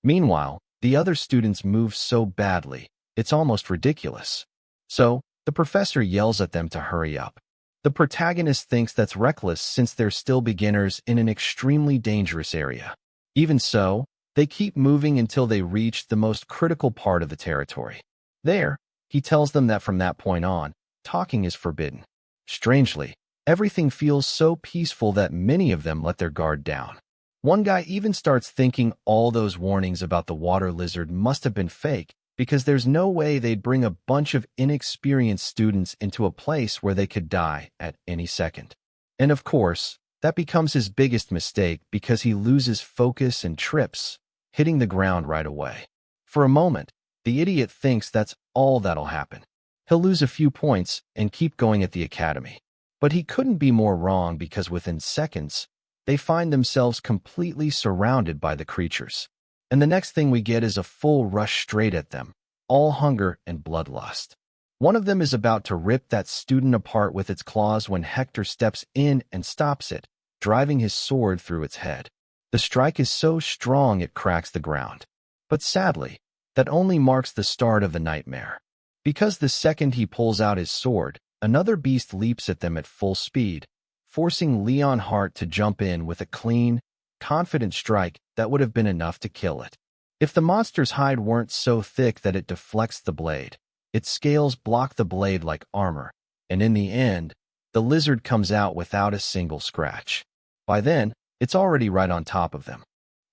Meanwhile, the other students move so badly, it's almost ridiculous. So, the professor yells at them to hurry up. The protagonist thinks that's reckless since they're still beginners in an extremely dangerous area. Even so, they keep moving until they reach the most critical part of the territory. There, he tells them that from that point on, talking is forbidden. Strangely, everything feels so peaceful that many of them let their guard down. One guy even starts thinking all those warnings about the water lizard must have been fake, because there's no way they'd bring a bunch of inexperienced students into a place where they could die at any second. And of course, that becomes his biggest mistake because he loses focus and trips, hitting the ground right away. For a moment, the idiot thinks that's all that'll happen. He'll lose a few points and keep going at the academy. But he couldn't be more wrong because within seconds, they find themselves completely surrounded by the creatures. And the next thing we get is a full rush straight at them, all hunger and bloodlust. One of them is about to rip that student apart with its claws when Hector steps in and stops it, driving his sword through its head. The strike is so strong it cracks the ground. But sadly, that only marks the start of the nightmare. Because the second he pulls out his sword, another beast leaps at them at full speed, forcing Leon Hart to jump in with a clean, confident strike that would have been enough to kill it. If the monster's hide weren't so thick that it deflects the blade, its scales block the blade like armor, and in the end, the lizard comes out without a single scratch. By then, it's already right on top of them.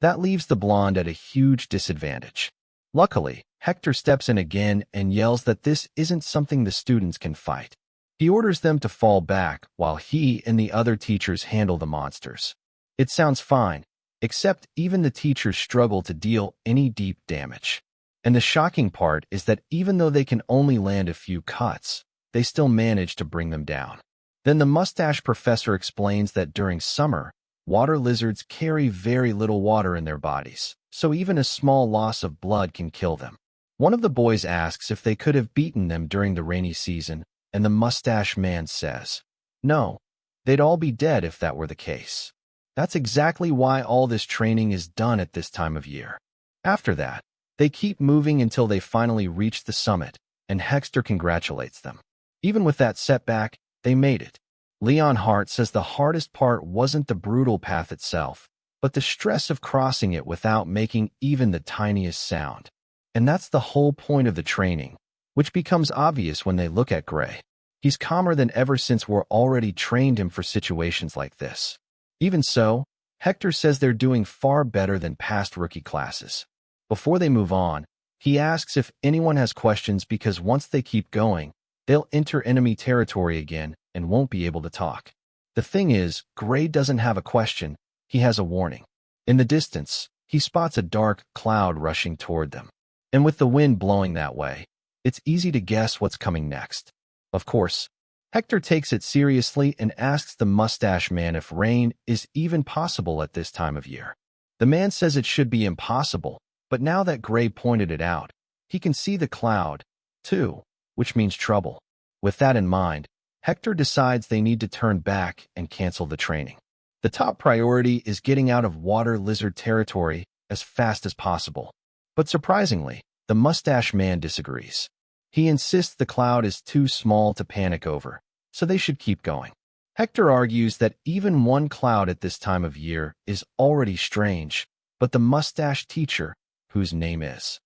That leaves the blonde at a huge disadvantage. Luckily, Hector steps in again and yells that this isn't something the students can fight. He orders them to fall back while he and the other teachers handle the monsters. It sounds fine, except even the teachers struggle to deal any deep damage. And the shocking part is that even though they can only land a few cuts, they still manage to bring them down. Then the mustache professor explains that during summer, water lizards carry very little water in their bodies, so even a small loss of blood can kill them. One of the boys asks if they could have beaten them during the rainy season, and the mustache man says, no, they'd all be dead if that were the case. That's exactly why all this training is done at this time of year. After that, they keep moving until they finally reach the summit, and Hector congratulates them. Even with that setback, they made it. Leon Hart says the hardest part wasn't the brutal path itself, but the stress of crossing it without making even the tiniest sound. And that's the whole point of the training, which becomes obvious when they look at Gray. He's calmer than ever since we're already trained him for situations like this. Even so, Hector says they're doing far better than past rookie classes. Before they move on, he asks if anyone has questions because once they keep going, they'll enter enemy territory again and won't be able to talk. The thing is, Gray doesn't have a question, he has a warning. In the distance, he spots a dark cloud rushing toward them. And with the wind blowing that way, it's easy to guess what's coming next. Of course, Hector takes it seriously and asks the mustache man if rain is even possible at this time of year. The man says it should be impossible, but now that Gray pointed it out, he can see the cloud, too, which means trouble. With that in mind, Hector decides they need to turn back and cancel the training. The top priority is getting out of water lizard territory as fast as possible. But surprisingly, the mustache man disagrees. He insists the cloud is too small to panic over, so they should keep going. Hector argues that even one cloud at this time of year is already strange, but the mustached teacher, whose name is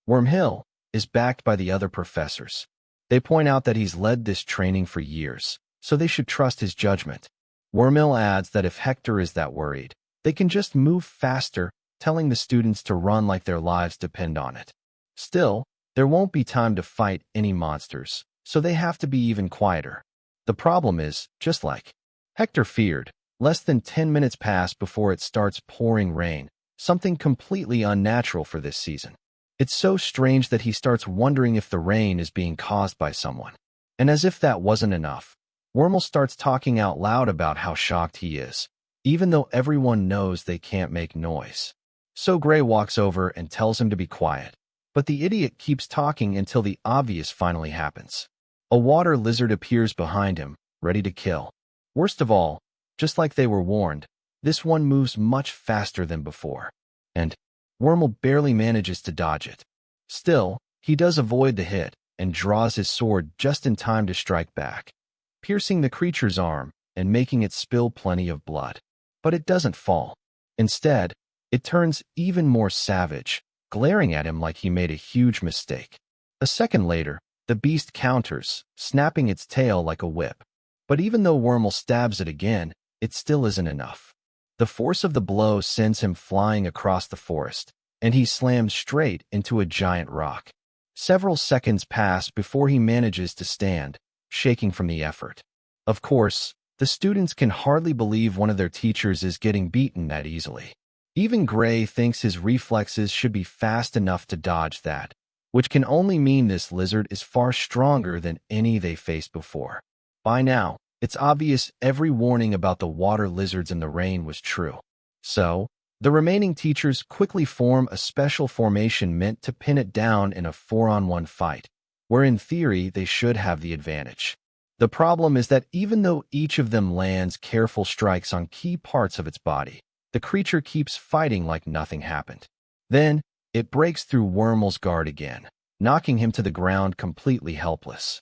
Wormhill, is backed by the other professors. They point out that he's led this training for years, so they should trust his judgment. Wormhill adds that if Hector is that worried, they can just move faster, telling the students to run like their lives depend on it. Still, there won't be time to fight any monsters, so they have to be even quieter. The problem is, just like Hector feared, less than 10 minutes pass before it starts pouring rain, something completely unnatural for this season. It's so strange that he starts wondering if the rain is being caused by someone. And as if that wasn't enough, Wormel starts talking out loud about how shocked he is, even though everyone knows they can't make noise. So Gray walks over and tells him to be quiet, but the idiot keeps talking until the obvious finally happens. A water lizard appears behind him, ready to kill. Worst of all, just like they were warned, this one moves much faster than before, and Wormel barely manages to dodge it. Still, he does avoid the hit and draws his sword just in time to strike back, piercing the creature's arm and making it spill plenty of blood. But it doesn't fall. Instead, it turns even more savage, glaring at him like he made a huge mistake. A second later, the beast counters, snapping its tail like a whip. But even though Wormel stabs it again, it still isn't enough. The force of the blow sends him flying across the forest, and he slams straight into a giant rock. Several seconds pass before he manages to stand, shaking from the effort. Of course, the students can hardly believe one of their teachers is getting beaten that easily. Even Gray thinks his reflexes should be fast enough to dodge that, which can only mean this lizard is far stronger than any they faced before. By now, it's obvious every warning about the water lizards in the rain was true. So, the remaining teachers quickly form a special formation meant to pin it down in a 4-on-1 fight, where in theory they should have the advantage. The problem is that even though each of them lands careful strikes on key parts of its body, the creature keeps fighting like nothing happened. Then, it breaks through Wormel's guard again, knocking him to the ground completely helpless.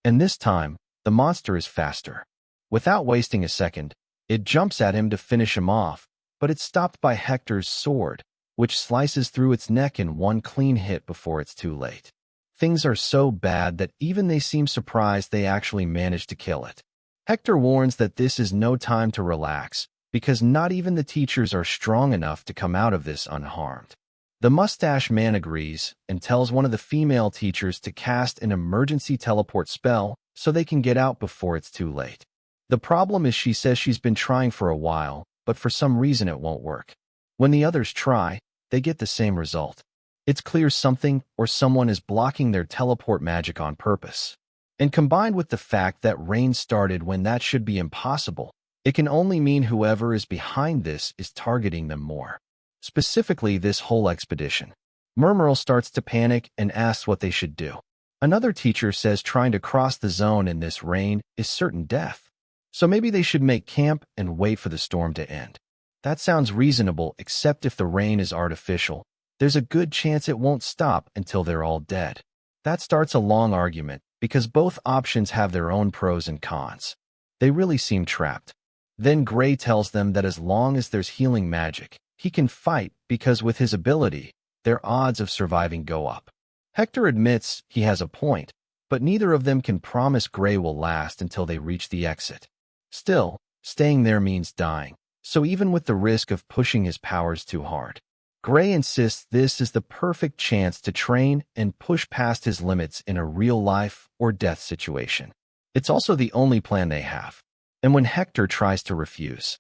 And this time, the monster is faster. Without wasting a second, it jumps at him to finish him off, but it's stopped by Hector's sword, which slices through its neck in one clean hit before it's too late. Things are so bad that even they seem surprised they actually managed to kill it. Hector warns that this is no time to relax, because not even the teachers are strong enough to come out of this unharmed. The mustache man agrees and tells one of the female teachers to cast an emergency teleport spell so they can get out before it's too late. The problem is she says she's been trying for a while, but for some reason it won't work. When the others try, they get the same result. It's clear something or someone is blocking their teleport magic on purpose. And combined with the fact that rain started when that should be impossible, it can only mean whoever is behind this is targeting them more. Specifically, this whole expedition. Murmurl starts to panic and asks what they should do. Another teacher says trying to cross the zone in this rain is certain death. So maybe they should make camp and wait for the storm to end. That sounds reasonable, except if the rain is artificial. There's a good chance it won't stop until they're all dead. That starts a long argument, because both options have their own pros and cons. They really seem trapped. Then Gray tells them that as long as there's healing magic, he can fight because with his ability, their odds of surviving go up. Hector admits he has a point, but neither of them can promise Gray will last until they reach the exit. Still, staying there means dying, so even with the risk of pushing his powers too hard, Gray insists this is the perfect chance to train and push past his limits in a real life or death situation. It's also the only plan they have. And when Hector tries to refuse,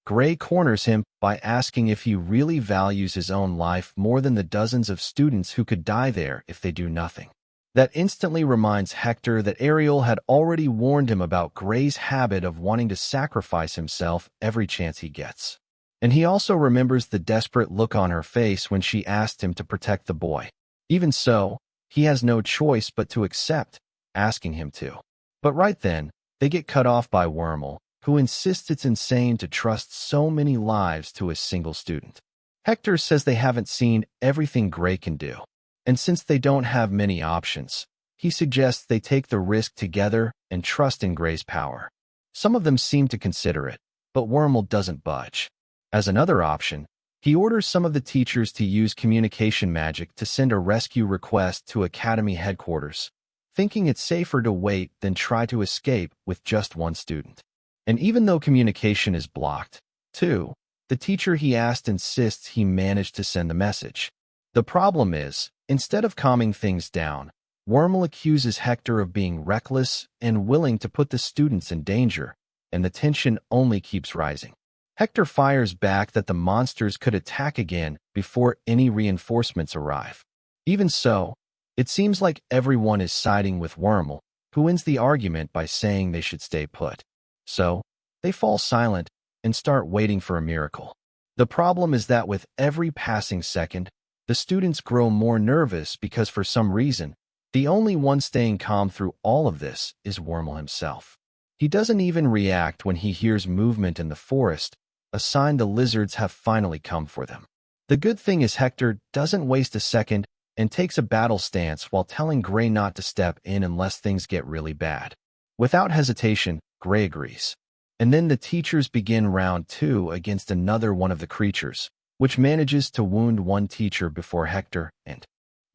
Gray corners him by asking if he really values his own life more than the dozens of students who could die there if they do nothing. That instantly reminds Hector that Ariel had already warned him about Gray's habit of wanting to sacrifice himself every chance he gets. And he also remembers the desperate look on her face when she asked him to protect the boy. Even so, he has no choice but to accept, asking him to. But right then, they get cut off by Wormel, who insists it's insane to trust so many lives to a single student. Hector says they haven't seen everything Gray can do, and since they don't have many options, he suggests they take the risk together and trust in Gray's power. Some of them seem to consider it, but Wormhole doesn't budge. As another option, he orders some of the teachers to use communication magic to send a rescue request to Academy headquarters, thinking it's safer to wait than try to escape with just one student. And even though communication is blocked, too, the teacher he asked insists he managed to send the message. The problem is, instead of calming things down, Wormhole accuses Hector of being reckless and willing to put the students in danger, and the tension only keeps rising. Hector fires back that the monsters could attack again before any reinforcements arrive. Even so, it seems like everyone is siding with Wormhole, who wins the argument by saying they should stay put. So, they fall silent and start waiting for a miracle. The problem is that with every passing second, the students grow more nervous because for some reason, the only one staying calm through all of this is Wormhole himself. He doesn't even react when he hears movement in the forest, a sign the lizards have finally come for them. The good thing is Hector doesn't waste a second and takes a battle stance while telling Gray not to step in unless things get really bad. Without hesitation, Gray agrees. And then the teachers begin round 2 against another one of the creatures, which manages to wound one teacher before Hector and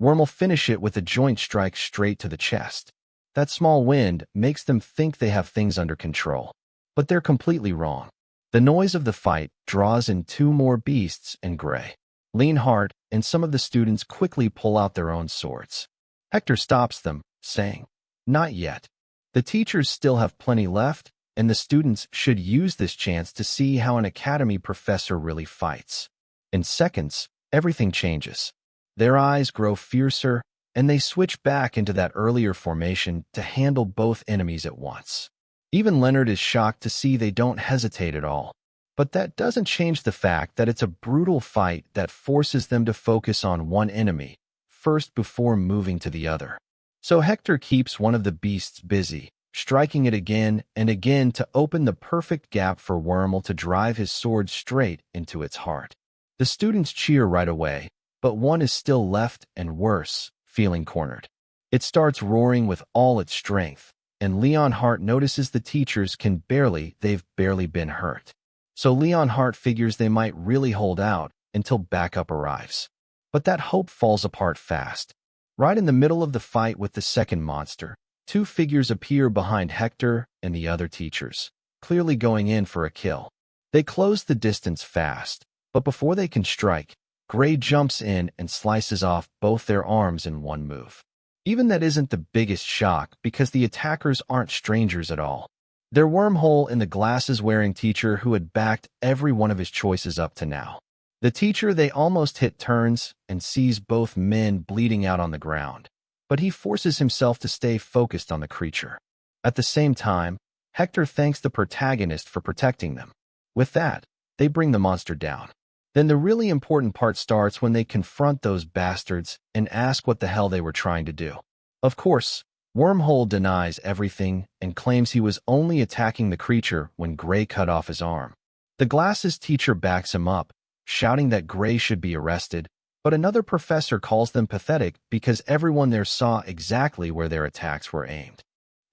Wormhole finish it with a joint strike straight to the chest. That small wind makes them think they have things under control, but they're completely wrong. The noise of the fight draws in 2 more beasts and Gray, Leon Hart, and some of the students quickly pull out their own swords. Hector stops them, saying, "Not yet. The teachers still have plenty left, and the students should use this chance to see how an academy professor really fights." In seconds, everything changes. Their eyes grow fiercer, and they switch back into that earlier formation to handle both enemies at once. Even Leonard is shocked to see they don't hesitate at all. But that doesn't change the fact that it's a brutal fight that forces them to focus on one enemy first before moving to the other. So Hector keeps one of the beasts busy, striking it again and again to open the perfect gap for Wormhole to drive his sword straight into its heart. The students cheer right away, but one is still left and worse, feeling cornered. It starts roaring with all its strength, and Leon Hart notices the teachers they've barely been hurt. So Leon Hart figures they might really hold out until backup arrives. But that hope falls apart fast. Right in the middle of the fight with the second monster, 2 figures appear behind Hector and the other teachers, clearly going in for a kill. They close the distance fast, but before they can strike, Gray jumps in and slices off both their arms in one move. Even that isn't the biggest shock because the attackers aren't strangers at all. They're Wormhole and the glasses-wearing teacher who had backed every one of his choices up to now. The teacher they almost hit turns and sees both men bleeding out on the ground, but he forces himself to stay focused on the creature. At the same time, Hector thanks the protagonist for protecting them. With that, they bring the monster down. Then the really important part starts when they confront those bastards and ask what the hell they were trying to do. Of course, Wormhole denies everything and claims he was only attacking the creature when Gray cut off his arm. The glasses teacher backs him up, shouting that Gray should be arrested, but another professor calls them pathetic because everyone there saw exactly where their attacks were aimed.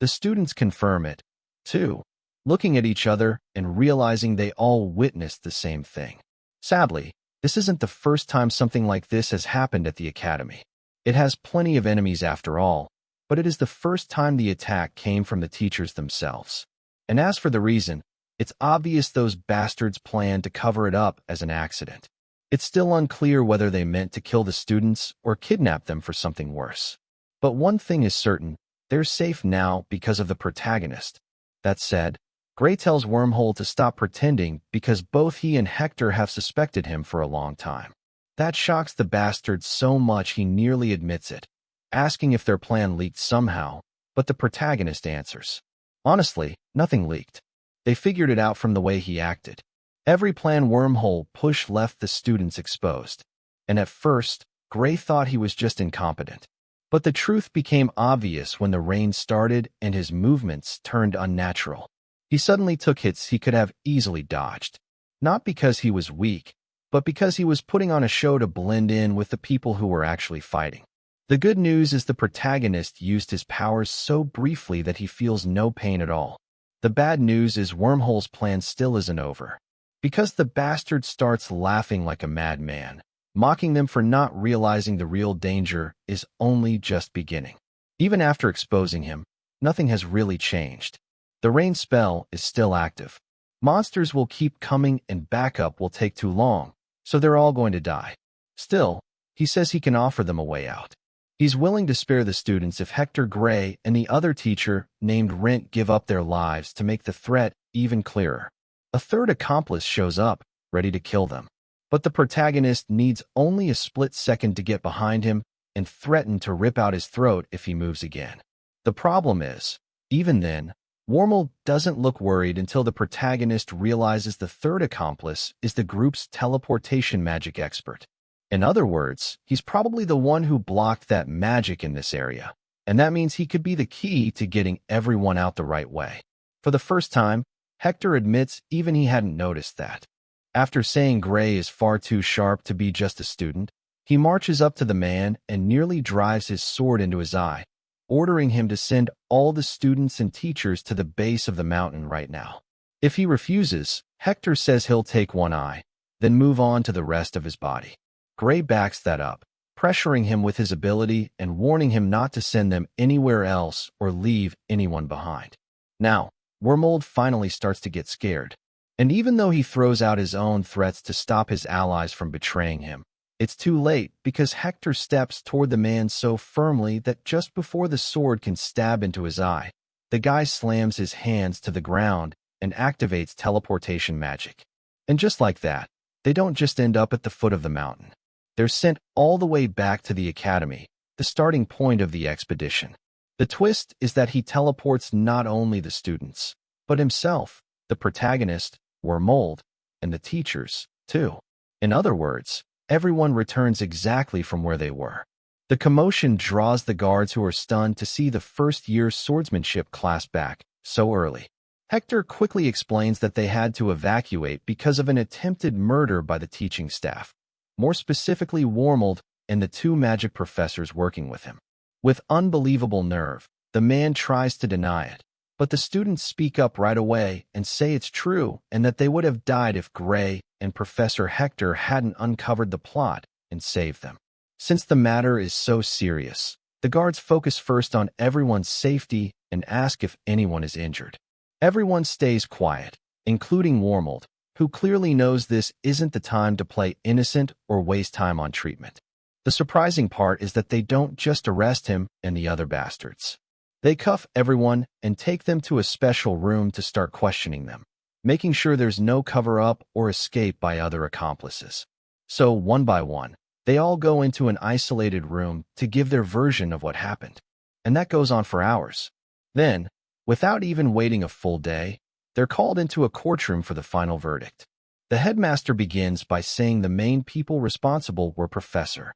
The students confirm it, too, looking at each other and realizing they all witnessed the same thing. Sadly, this isn't the first time something like this has happened at the Academy. It has plenty of enemies after all, but it is the first time the attack came from the teachers themselves. And as for the reason, it's obvious those bastards planned to cover it up as an accident. It's still unclear whether they meant to kill the students or kidnap them for something worse. But one thing is certain, they're safe now because of the protagonist. That said, Gray tells Wormhole to stop pretending because both he and Hector have suspected him for a long time. That shocks the bastard so much he nearly admits it, asking if their plan leaked somehow, but the protagonist answers. Honestly, nothing leaked. They figured it out from the way he acted. Every plan Wormhole pushed left the students exposed, and at first, Gray thought he was just incompetent. But the truth became obvious when the rain started and his movements turned unnatural. He suddenly took hits he could have easily dodged, not because he was weak, but because he was putting on a show to blend in with the people who were actually fighting. The good news is the protagonist used his powers so briefly that he feels no pain at all. The bad news is Wormhole's plan still isn't over, because the bastard starts laughing like a madman, mocking them for not realizing the real danger is only just beginning. Even after exposing him, nothing has really changed. The rain spell is still active. Monsters will keep coming and backup will take too long, so they're all going to die. Still, he says he can offer them a way out. He's willing to spare the students if Hector Gray and the other teacher, named Rent, give up their lives to make the threat even clearer. A third accomplice shows up, ready to kill them. But the protagonist needs only a split second to get behind him and threaten to rip out his throat if he moves again. The problem is, even then, Wormhole doesn't look worried until the protagonist realizes the third accomplice is the group's teleportation magic expert. In other words, he's probably the one who blocked that magic in this area, and that means he could be the key to getting everyone out the right way. For the first time, Hector admits even he hadn't noticed that. After saying Gray is far too sharp to be just a student, he marches up to the man and nearly drives his sword into his eye, ordering him to send all the students and teachers to the base of the mountain right now. If he refuses, Hector says he'll take one eye, then move on to the rest of his body. Gray backs that up, pressuring him with his ability and warning him not to send them anywhere else or leave anyone behind. Now, Wormhole finally starts to get scared, and even though he throws out his own threats to stop his allies from betraying him, it's too late because Hector steps toward the man so firmly that just before the sword can stab into his eye, the guy slams his hands to the ground and activates teleportation magic. And just like that, they don't just end up at the foot of the mountain. They're sent all the way back to the academy, the starting point of the expedition. The twist is that he teleports not only the students, but himself, the protagonist, Wormhole, and the teachers, too. In other words, everyone returns exactly from where they were. The commotion draws the guards who are stunned to see the first-year swordsmanship class back so early. Hector quickly explains that they had to evacuate because of an attempted murder by the teaching staff, more specifically Wormhole and the two magic professors working with him. With unbelievable nerve, the man tries to deny it, but the students speak up right away and say it's true and that they would have died if Gray and Professor Hector hadn't uncovered the plot and saved them. Since the matter is so serious, the guards focus first on everyone's safety and ask if anyone is injured. Everyone stays quiet, including Wormhole, who clearly knows this isn't the time to play innocent or waste time on treatment. The surprising part is that they don't just arrest him and the other bastards. They cuff everyone and take them to a special room to start questioning them, making sure there's no cover-up or escape by other accomplices. So, one by one, they all go into an isolated room to give their version of what happened. And that goes on for hours. Then, without even waiting a full day, they're called into a courtroom for the final verdict. The headmaster begins by saying the main people responsible were Professor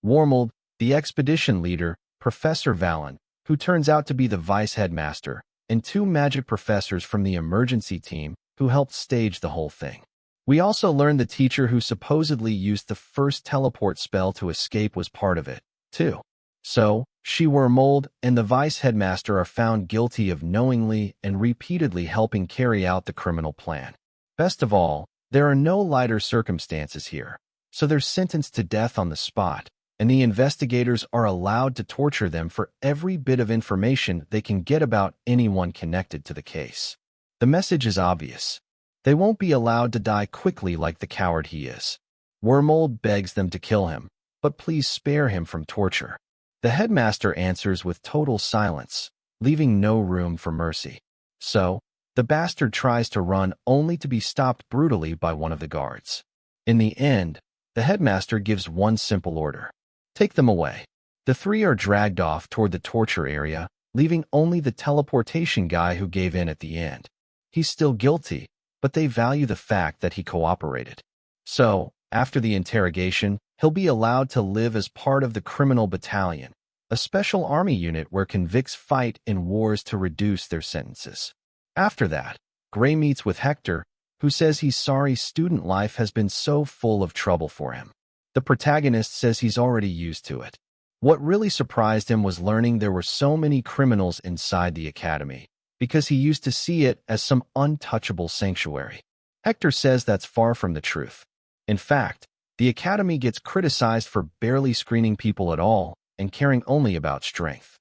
Wormhole, the expedition leader, Professor Valen, who turns out to be the vice headmaster, and two magic professors from the emergency team who helped stage the whole thing. We also learn the teacher who supposedly used the first teleport spell to escape was part of it, too. So, Wormhole and the vice headmaster are found guilty of knowingly and repeatedly helping carry out the criminal plan. Best of all, there are no lighter circumstances here, so they're sentenced to death on the spot, and the investigators are allowed to torture them for every bit of information they can get about anyone connected to the case. The message is obvious. They won't be allowed to die quickly like the coward he is. Wormhole begs them to kill him, but please spare him from torture. The headmaster answers with total silence, leaving no room for mercy. So, the bastard tries to run only to be stopped brutally by one of the guards. In the end, the headmaster gives one simple order. Take them away. The three are dragged off toward the torture area, leaving only the teleportation guy who gave in at the end. He's still guilty, but they value the fact that he cooperated. So, after the interrogation, he'll be allowed to live as part of the criminal battalion, a special army unit where convicts fight in wars to reduce their sentences. After that, Gray meets with Hector, who says he's sorry student life has been so full of trouble for him. The protagonist says he's already used to it. What really surprised him was learning there were so many criminals inside the academy, because he used to see it as some untouchable sanctuary. Hector says that's far from the truth. In fact, the academy gets criticized for barely screening people at all and caring only about strength.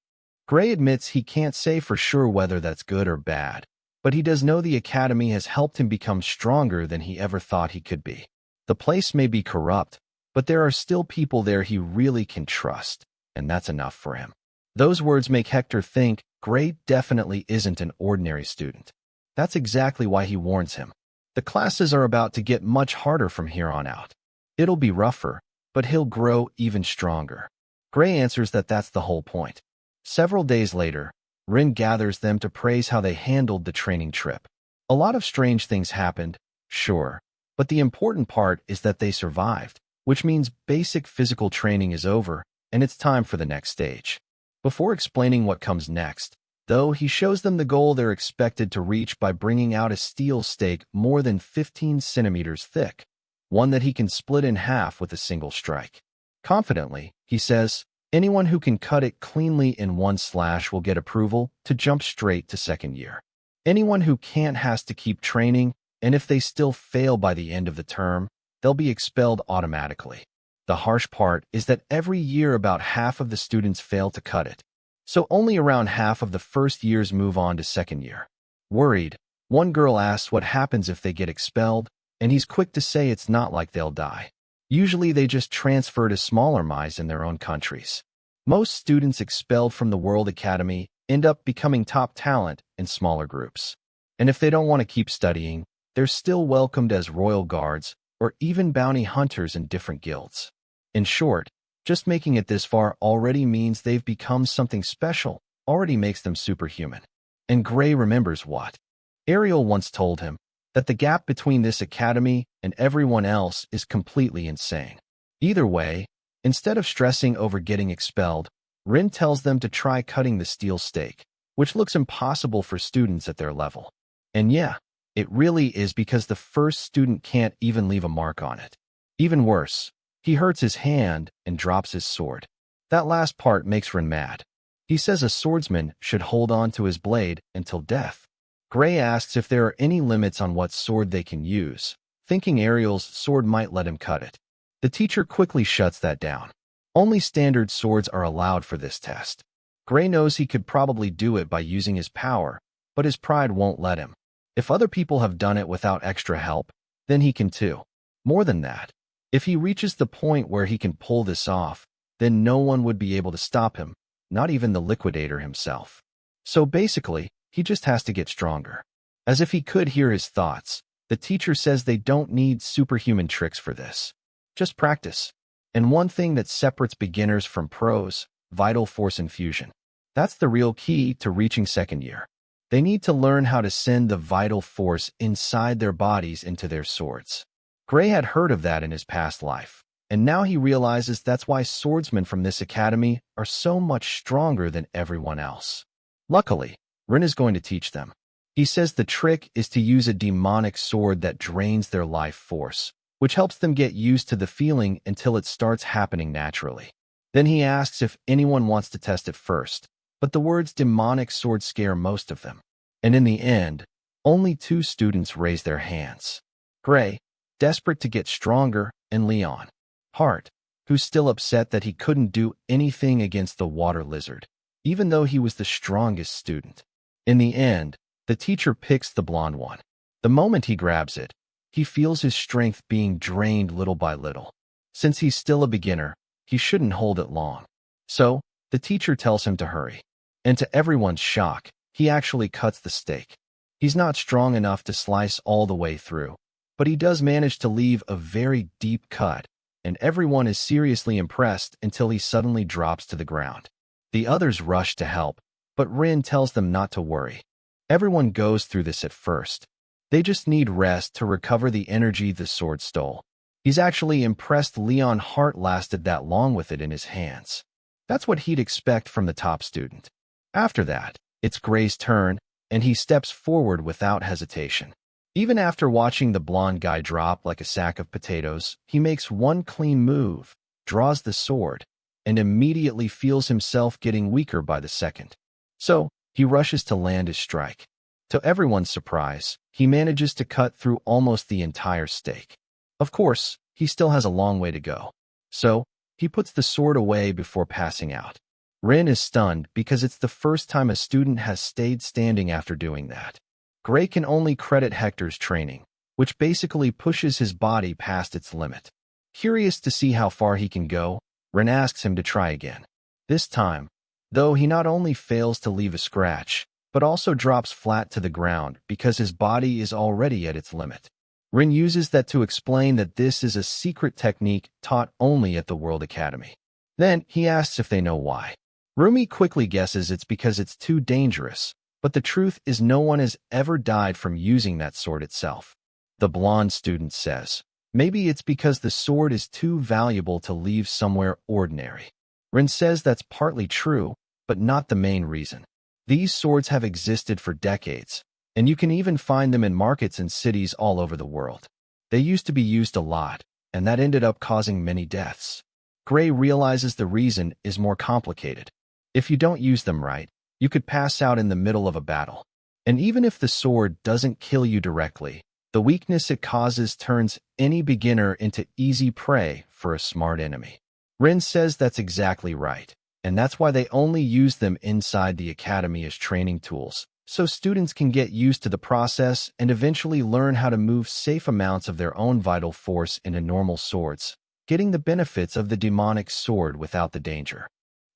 Gray admits he can't say for sure whether that's good or bad, but he does know the academy has helped him become stronger than he ever thought he could be. The place may be corrupt, but there are still people there he really can trust, and that's enough for him. Those words make Hector think Gray definitely isn't an ordinary student. That's exactly why he warns him. The classes are about to get much harder from here on out. It'll be rougher, but he'll grow even stronger. Gray answers that that's the whole point. Several days later, Rin gathers them to praise how they handled the training trip. A lot of strange things happened, sure, but the important part is that they survived, which means basic physical training is over and it's time for the next stage. Before explaining what comes next, though, he shows them the goal they're expected to reach by bringing out a steel stake more than 15 centimeters thick, one that he can split in half with a single strike. Confidently, he says, anyone who can cut it cleanly in one slash will get approval to jump straight to second year. Anyone who can't has to keep training, and if they still fail by the end of the term, they'll be expelled automatically. The harsh part is that every year about half of the students fail to cut it, so only around half of the first years move on to second year. Worried, one girl asks what happens if they get expelled, and he's quick to say it's not like they'll die. Usually they just transfer to smaller mines in their own countries. Most students expelled from the World Academy end up becoming top talent in smaller groups. And if they don't want to keep studying, they're still welcomed as royal guards or even bounty hunters in different guilds. In short, just making it this far already means they've become something special, already makes them superhuman. And Gray remembers what Ariel once told him, that the gap between this academy and everyone else is completely insane. Either way, instead of stressing over getting expelled, Rin tells them to try cutting the steel stake, which looks impossible for students at their level. And yeah, it really is because the first student can't even leave a mark on it. Even worse, he hurts his hand and drops his sword. That last part makes Rin mad. He says a swordsman should hold on to his blade until death. Gray asks if there are any limits on what sword they can use, thinking Ariel's sword might let him cut it. The teacher quickly shuts that down. Only standard swords are allowed for this test. Gray knows he could probably do it by using his power, but his pride won't let him. If other people have done it without extra help, then he can too. More than that, if he reaches the point where he can pull this off, then no one would be able to stop him, not even the liquidator himself. So basically, he just has to get stronger. As if he could hear his thoughts, the teacher says they don't need superhuman tricks for this. Just practice. And one thing that separates beginners from pros, vital force infusion. That's the real key to reaching second year. They need to learn how to send the vital force inside their bodies into their swords. Gray had heard of that in his past life, and now he realizes that's why swordsmen from this academy are so much stronger than everyone else. Luckily, Rin is going to teach them. He says the trick is to use a demonic sword that drains their life force, which helps them get used to the feeling until it starts happening naturally. Then he asks if anyone wants to test it first, but the words demonic sword scare most of them. And in the end, only 2 students raise their hands. Gray, desperate to get stronger, and Leon Hart, who's still upset that he couldn't do anything against the water lizard, even though he was the strongest student. In the end, the teacher picks the blonde one. The moment he grabs it, he feels his strength being drained little by little. Since he's still a beginner, he shouldn't hold it long. So, the teacher tells him to hurry. And to everyone's shock, he actually cuts the stake. He's not strong enough to slice all the way through, but he does manage to leave a very deep cut, and everyone is seriously impressed until he suddenly drops to the ground. The others rush to help, but Rin tells them not to worry. Everyone goes through this at first. They just need rest to recover the energy the sword stole. He's actually impressed Leon Hart lasted that long with it in his hands. That's what he'd expect from the top student. After that, it's Gray's turn, and he steps forward without hesitation. Even after watching the blonde guy drop like a sack of potatoes, he makes one clean move, draws the sword, and immediately feels himself getting weaker by the second. So, He rushes to land his strike. To everyone's surprise, he manages to cut through almost the entire stake. Of course, he still has a long way to go. So, he puts the sword away before passing out. Rin is stunned because it's the first time a student has stayed standing after doing that. Gray can only credit Hector's training, which basically pushes his body past its limit. Curious to see how far he can go, Rin asks him to try again. This time, though, he not only fails to leave a scratch, but also drops flat to the ground because his body is already at its limit. Rin uses that to explain that this is a secret technique taught only at the World Academy. Then, he asks if they know why. Rumi quickly guesses it's because it's too dangerous, but the truth is no one has ever died from using that sword itself. The blonde student says, maybe it's because the sword is too valuable to leave somewhere ordinary. Rin says that's partly true, but not the main reason. These swords have existed for decades, and you can even find them in markets and cities all over the world. They used to be used a lot, and that ended up causing many deaths. Gray realizes the reason is more complicated. If you don't use them right, you could pass out in the middle of a battle. And even if the sword doesn't kill you directly, the weakness it causes turns any beginner into easy prey for a smart enemy. Rin says that's exactly right, and that's why they only use them inside the academy as training tools, so students can get used to the process and eventually learn how to move safe amounts of their own vital force into normal swords, getting the benefits of the demonic sword without the danger.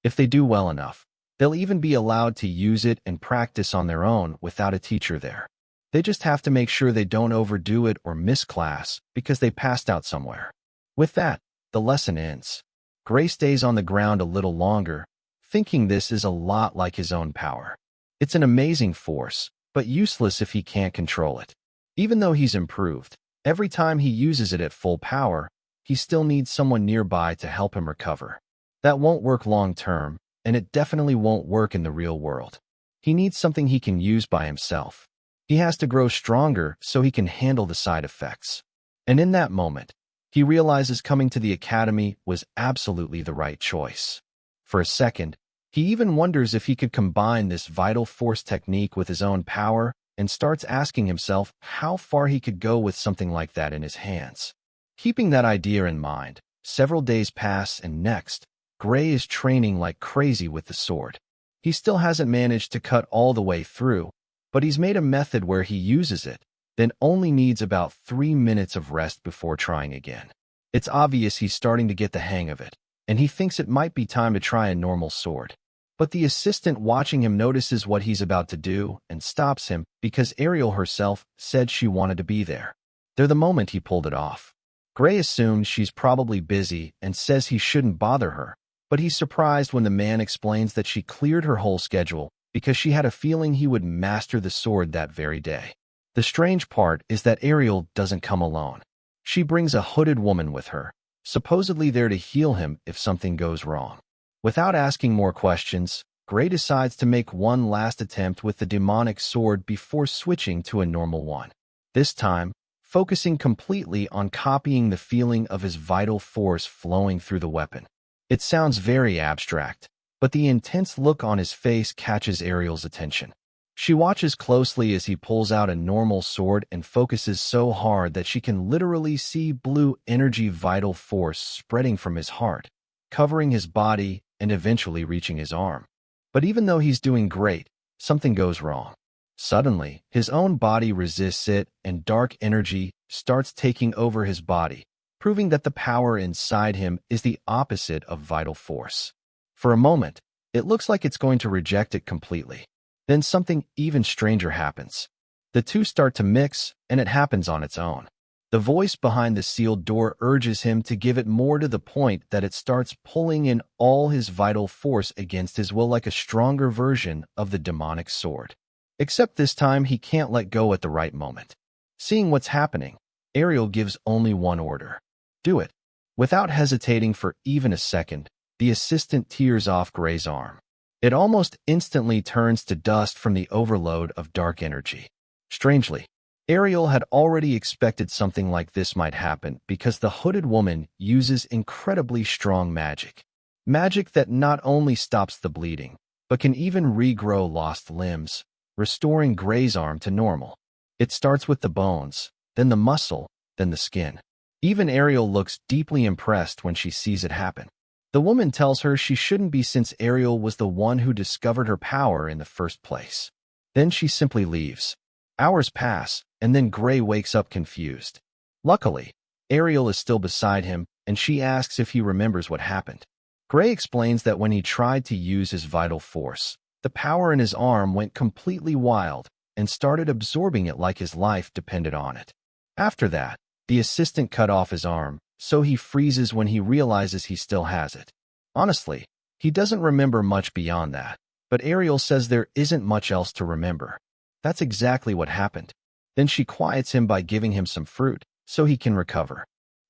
If they do well enough, they'll even be allowed to use it and practice on their own without a teacher there. They just have to make sure they don't overdo it or miss class because they passed out somewhere. With that, the lesson ends. Gray stays on the ground a little longer, thinking this is a lot like his own power. It's an amazing force, but useless if he can't control it. Even though he's improved, every time he uses it at full power, he still needs someone nearby to help him recover. That won't work long term, and it definitely won't work in the real world. He needs something he can use by himself. He has to grow stronger so he can handle the side effects. And in that moment, he realizes coming to the academy was absolutely the right choice. For a second, he even wonders if he could combine this vital force technique with his own power and starts asking himself how far he could go with something like that in his hands. Keeping that idea in mind, several days pass and next, Gray is training like crazy with the sword. He still hasn't managed to cut all the way through, but he's made a method where he uses it, then only needs about 3 minutes of rest before trying again. It's obvious he's starting to get the hang of it, and he thinks it might be time to try a normal sword. But the assistant watching him notices what he's about to do and stops him because Ariel herself said she wanted to be there. They're the moment he pulled it off. Gray assumes she's probably busy and says he shouldn't bother her, but he's surprised when the man explains that she cleared her whole schedule because she had a feeling he would master the sword that very day. The strange part is that Ariel doesn't come alone. She brings a hooded woman with her, supposedly there to heal him if something goes wrong. Without asking more questions, Gray decides to make one last attempt with the demonic sword before switching to a normal one. This time, focusing completely on copying the feeling of his vital force flowing through the weapon. It sounds very abstract, but the intense look on his face catches Ariel's attention. She watches closely as he pulls out a normal sword and focuses so hard that she can literally see blue energy vital force spreading from his heart, covering his body and eventually reaching his arm. But even though he's doing great, something goes wrong. Suddenly, his own body resists it and dark energy starts taking over his body, proving that the power inside him is the opposite of vital force. For a moment, it looks like it's going to reject it completely. Then something even stranger happens. The two start to mix, and it happens on its own. The voice behind the sealed door urges him to give it more to the point that it starts pulling in all his vital force against his will like a stronger version of the demonic sword. Except this time he can't let go at the right moment. Seeing what's happening, Ariel gives only one order. Do it. Without hesitating for even a second, the assistant tears off Gray's arm. It almost instantly turns to dust from the overload of dark energy. Strangely, Ariel had already expected something like this might happen because the hooded woman uses incredibly strong magic. Magic that not only stops the bleeding, but can even regrow lost limbs, restoring Gray's arm to normal. It starts with the bones, then the muscle, then the skin. Even Ariel looks deeply impressed when she sees it happen. The woman tells her she shouldn't be since Ariel was the one who discovered her power in the first place. Then she simply leaves. Hours pass, and then Gray wakes up confused. Luckily, Ariel is still beside him, and she asks if he remembers what happened. Gray explains that when he tried to use his vital force, the power in his arm went completely wild and started absorbing it like his life depended on it. After that, the assistant cut off his arm, so he freezes when he realizes he still has it. Honestly, he doesn't remember much beyond that, but Ariel says there isn't much else to remember. That's exactly what happened. Then she quiets him by giving him some fruit, so he can recover.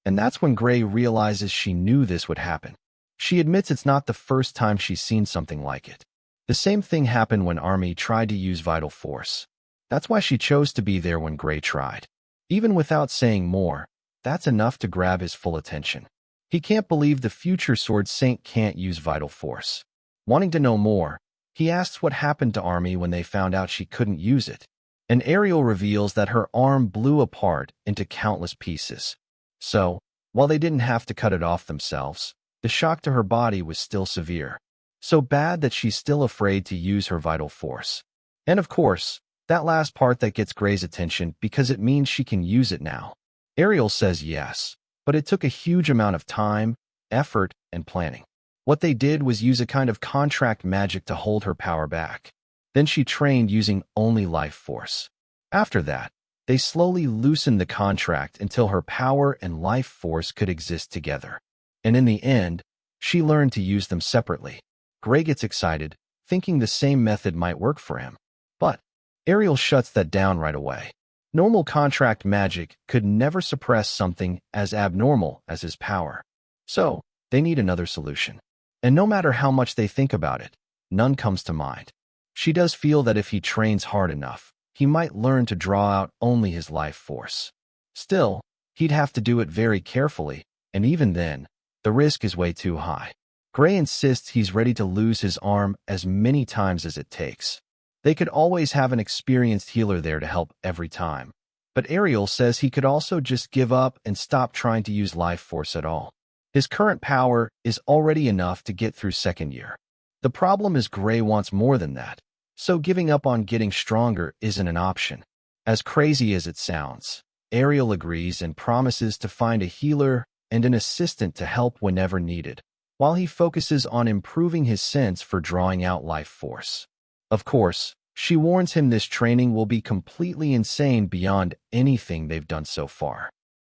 And that's when Gray realizes she knew this would happen. She admits it's not the first time she's seen something like it. The same thing happened when Army tried to use vital force. That's why she chose to be there when Gray tried. Even without saying more, that's enough to grab his full attention. He can't believe the future Sword Saint can't use vital force. Wanting to know more, he asks what happened to Army when they found out she couldn't use it. And Ariel reveals that her arm blew apart into countless pieces. So, while they didn't have to cut it off themselves, the shock to her body was still severe. So bad that she's still afraid to use her vital force. And of course, that last part that gets Gray's attention because it means she can use it now. Ariel says yes, but it took a huge amount of time, effort, and planning. What they did was use a kind of contract magic to hold her power back. Then she trained using only life force. After that, they slowly loosened the contract until her power and life force could exist together. And in the end, she learned to use them separately. Gray gets excited, thinking the same method might work for him. But Ariel shuts that down right away. Normal contract magic could never suppress something as abnormal as his power. So, they need another solution. And no matter how much they think about it, none comes to mind. She does feel that if he trains hard enough, he might learn to draw out only his life force. Still, he'd have to do it very carefully, and even then, the risk is way too high. Gray insists he's ready to lose his arm as many times as it takes. They could always have an experienced healer there to help every time. But Ariel says he could also just give up and stop trying to use life force at all. His current power is already enough to get through second year. The problem is Gray wants more than that, so giving up on getting stronger isn't an option. As crazy as it sounds, Ariel agrees and promises to find a healer and an assistant to help whenever needed, while he focuses on improving his sense for drawing out life force. Of course, she warns him this training will be completely insane beyond anything they've done so far.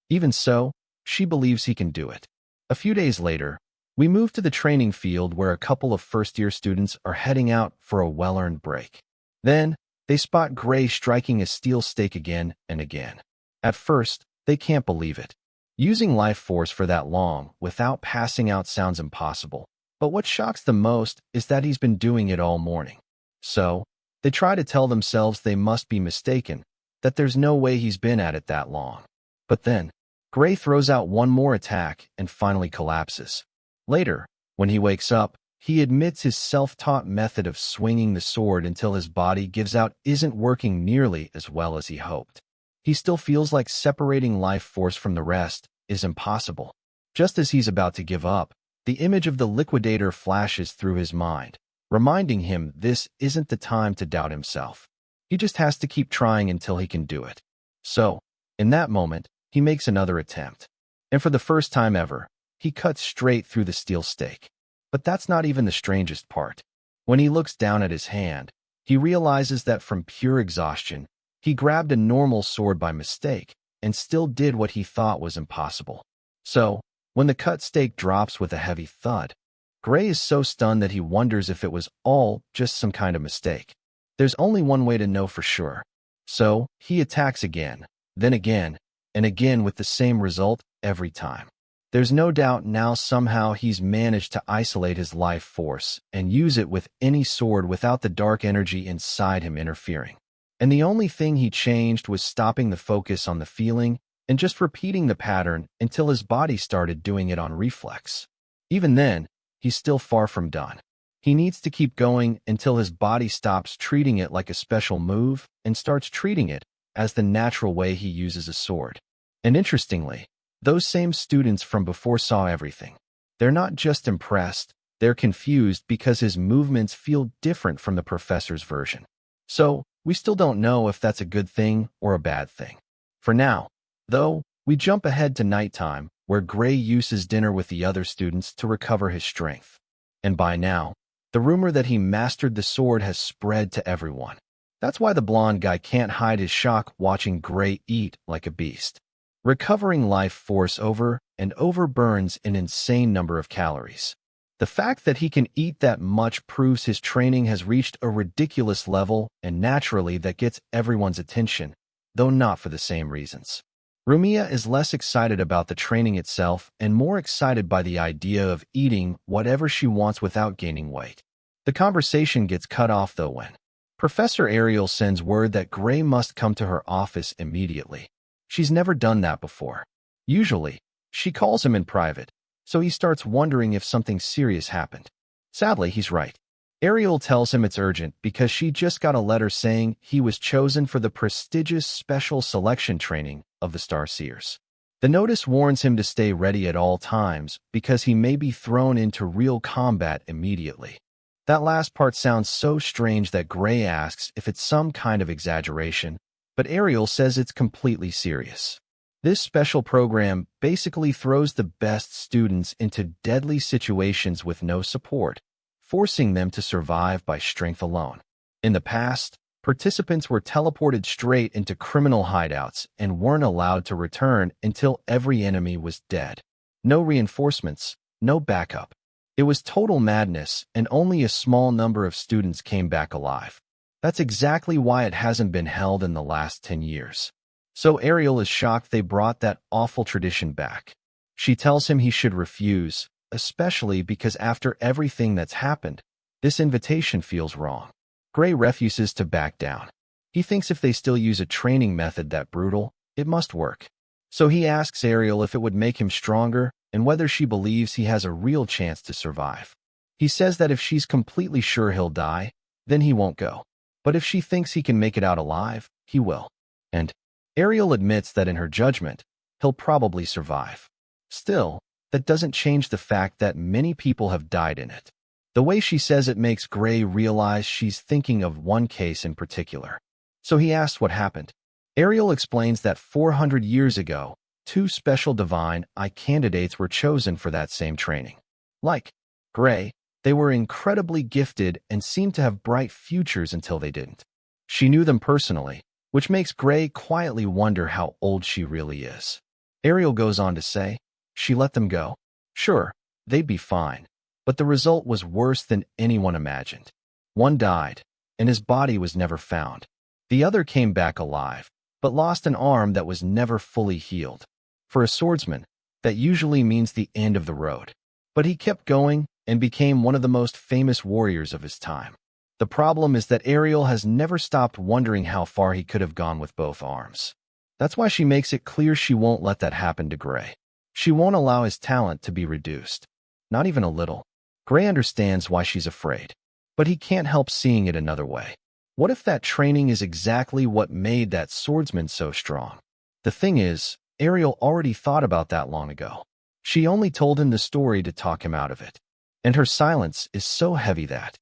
Even so, she believes he can do it. A few days later, we move to the training field where a couple of first-year students are heading out for a well-earned break. Then, they spot Gray striking a steel stake again and again. At first, they can't believe it. Using life force for that long without passing out sounds impossible, but what shocks them most is that he's been doing it all morning. So, they try to tell themselves they must be mistaken, that there's no way he's been at it that long. But then, Gray throws out one more attack and finally collapses. Later, when he wakes up, he admits his self-taught method of swinging the sword until his body gives out isn't working nearly as well as he hoped. He still feels like separating life force from the rest is impossible. Just as he's about to give up, the image of the liquidator flashes through his mind, reminding him this isn't the time to doubt himself. He just has to keep trying until he can do it. So, in that moment, he makes another attempt. And for the first time ever, he cuts straight through the steel stake. But that's not even the strangest part. When he looks down at his hand, he realizes that from pure exhaustion, he grabbed a normal sword by mistake and still did what he thought was impossible. So, when the cut stake drops with a heavy thud, Gray is so stunned that he wonders if it was all just some kind of mistake. There's only one way to know for sure. So, he attacks again, then again, and again with the same result every time. There's no doubt now somehow he's managed to isolate his life force and use it with any sword without the dark energy inside him interfering. And the only thing he changed was stopping the focus on the feeling and just repeating the pattern until his body started doing it on reflex. Even then, he's still far from done. He needs to keep going until his body stops treating it like a special move and starts treating it as the natural way he uses a sword. And interestingly, those same students from before saw everything. They're not just impressed, they're confused because his movements feel different from the professor's version. So, we still don't know if that's a good thing or a bad thing. For now, though, we jump ahead to nighttime, where Gray uses dinner with the other students to recover his strength. And by now, the rumor that he mastered the sword has spread to everyone. That's why the blonde guy can't hide his shock watching Gray eat like a beast. Recovering life force over and over burns an insane number of calories. The fact that he can eat that much proves his training has reached a ridiculous level, and naturally that gets everyone's attention, though not for the same reasons. Rumia is less excited about the training itself and more excited by the idea of eating whatever she wants without gaining weight. The conversation gets cut off though when Professor Ariel sends word that Gray must come to her office immediately. She's never done that before. Usually, she calls him in private, so he starts wondering if something serious happened. Sadly, he's right. Ariel tells him it's urgent because she just got a letter saying he was chosen for the prestigious special selection training of the Starseers. The notice warns him to stay ready at all times because he may be thrown into real combat immediately. That last part sounds so strange that Gray asks if it's some kind of exaggeration, but Ariel says it's completely serious. This special program basically throws the best students into deadly situations with no support, forcing them to survive by strength alone. In the past, participants were teleported straight into criminal hideouts and weren't allowed to return until every enemy was dead. No reinforcements, no backup. It was total madness, and only a small number of students came back alive. That's exactly why it hasn't been held in the last 10 years. So Ariel is shocked they brought that awful tradition back. She tells him he should refuse, especially because after everything that's happened, this invitation feels wrong. Gray refuses to back down. He thinks if they still use a training method that brutal, it must work. So he asks Ariel if it would make him stronger and whether she believes he has a real chance to survive. He says that if she's completely sure he'll die, then he won't go. But if she thinks he can make it out alive, he will. And Ariel admits that in her judgment, he'll probably survive. Still, that doesn't change the fact that many people have died in it. The way she says it makes Gray realize she's thinking of one case in particular. So he asks what happened. Ariel explains that 400 years ago, 2 special divine eye candidates were chosen for that same training. Like Gray, they were incredibly gifted and seemed to have bright futures until they didn't. She knew them personally, which makes Gray quietly wonder how old she really is. Ariel goes on to say, she let them go. Sure, they'd be fine, but the result was worse than anyone imagined. One died, and his body was never found. The other came back alive, but lost an arm that was never fully healed. For a swordsman, that usually means the end of the road. But he kept going and became one of the most famous warriors of his time. The problem is that Ariel has never stopped wondering how far he could have gone with both arms. That's why she makes it clear she won't let that happen to Gray. She won't allow his talent to be reduced. Not even a little. Gray understands why she's afraid, but he can't help seeing it another way. What if that training is exactly what made that swordsman so strong? The thing is, Ariel already thought about that long ago. She only told him the story to talk him out of it. And her silence is so heavy that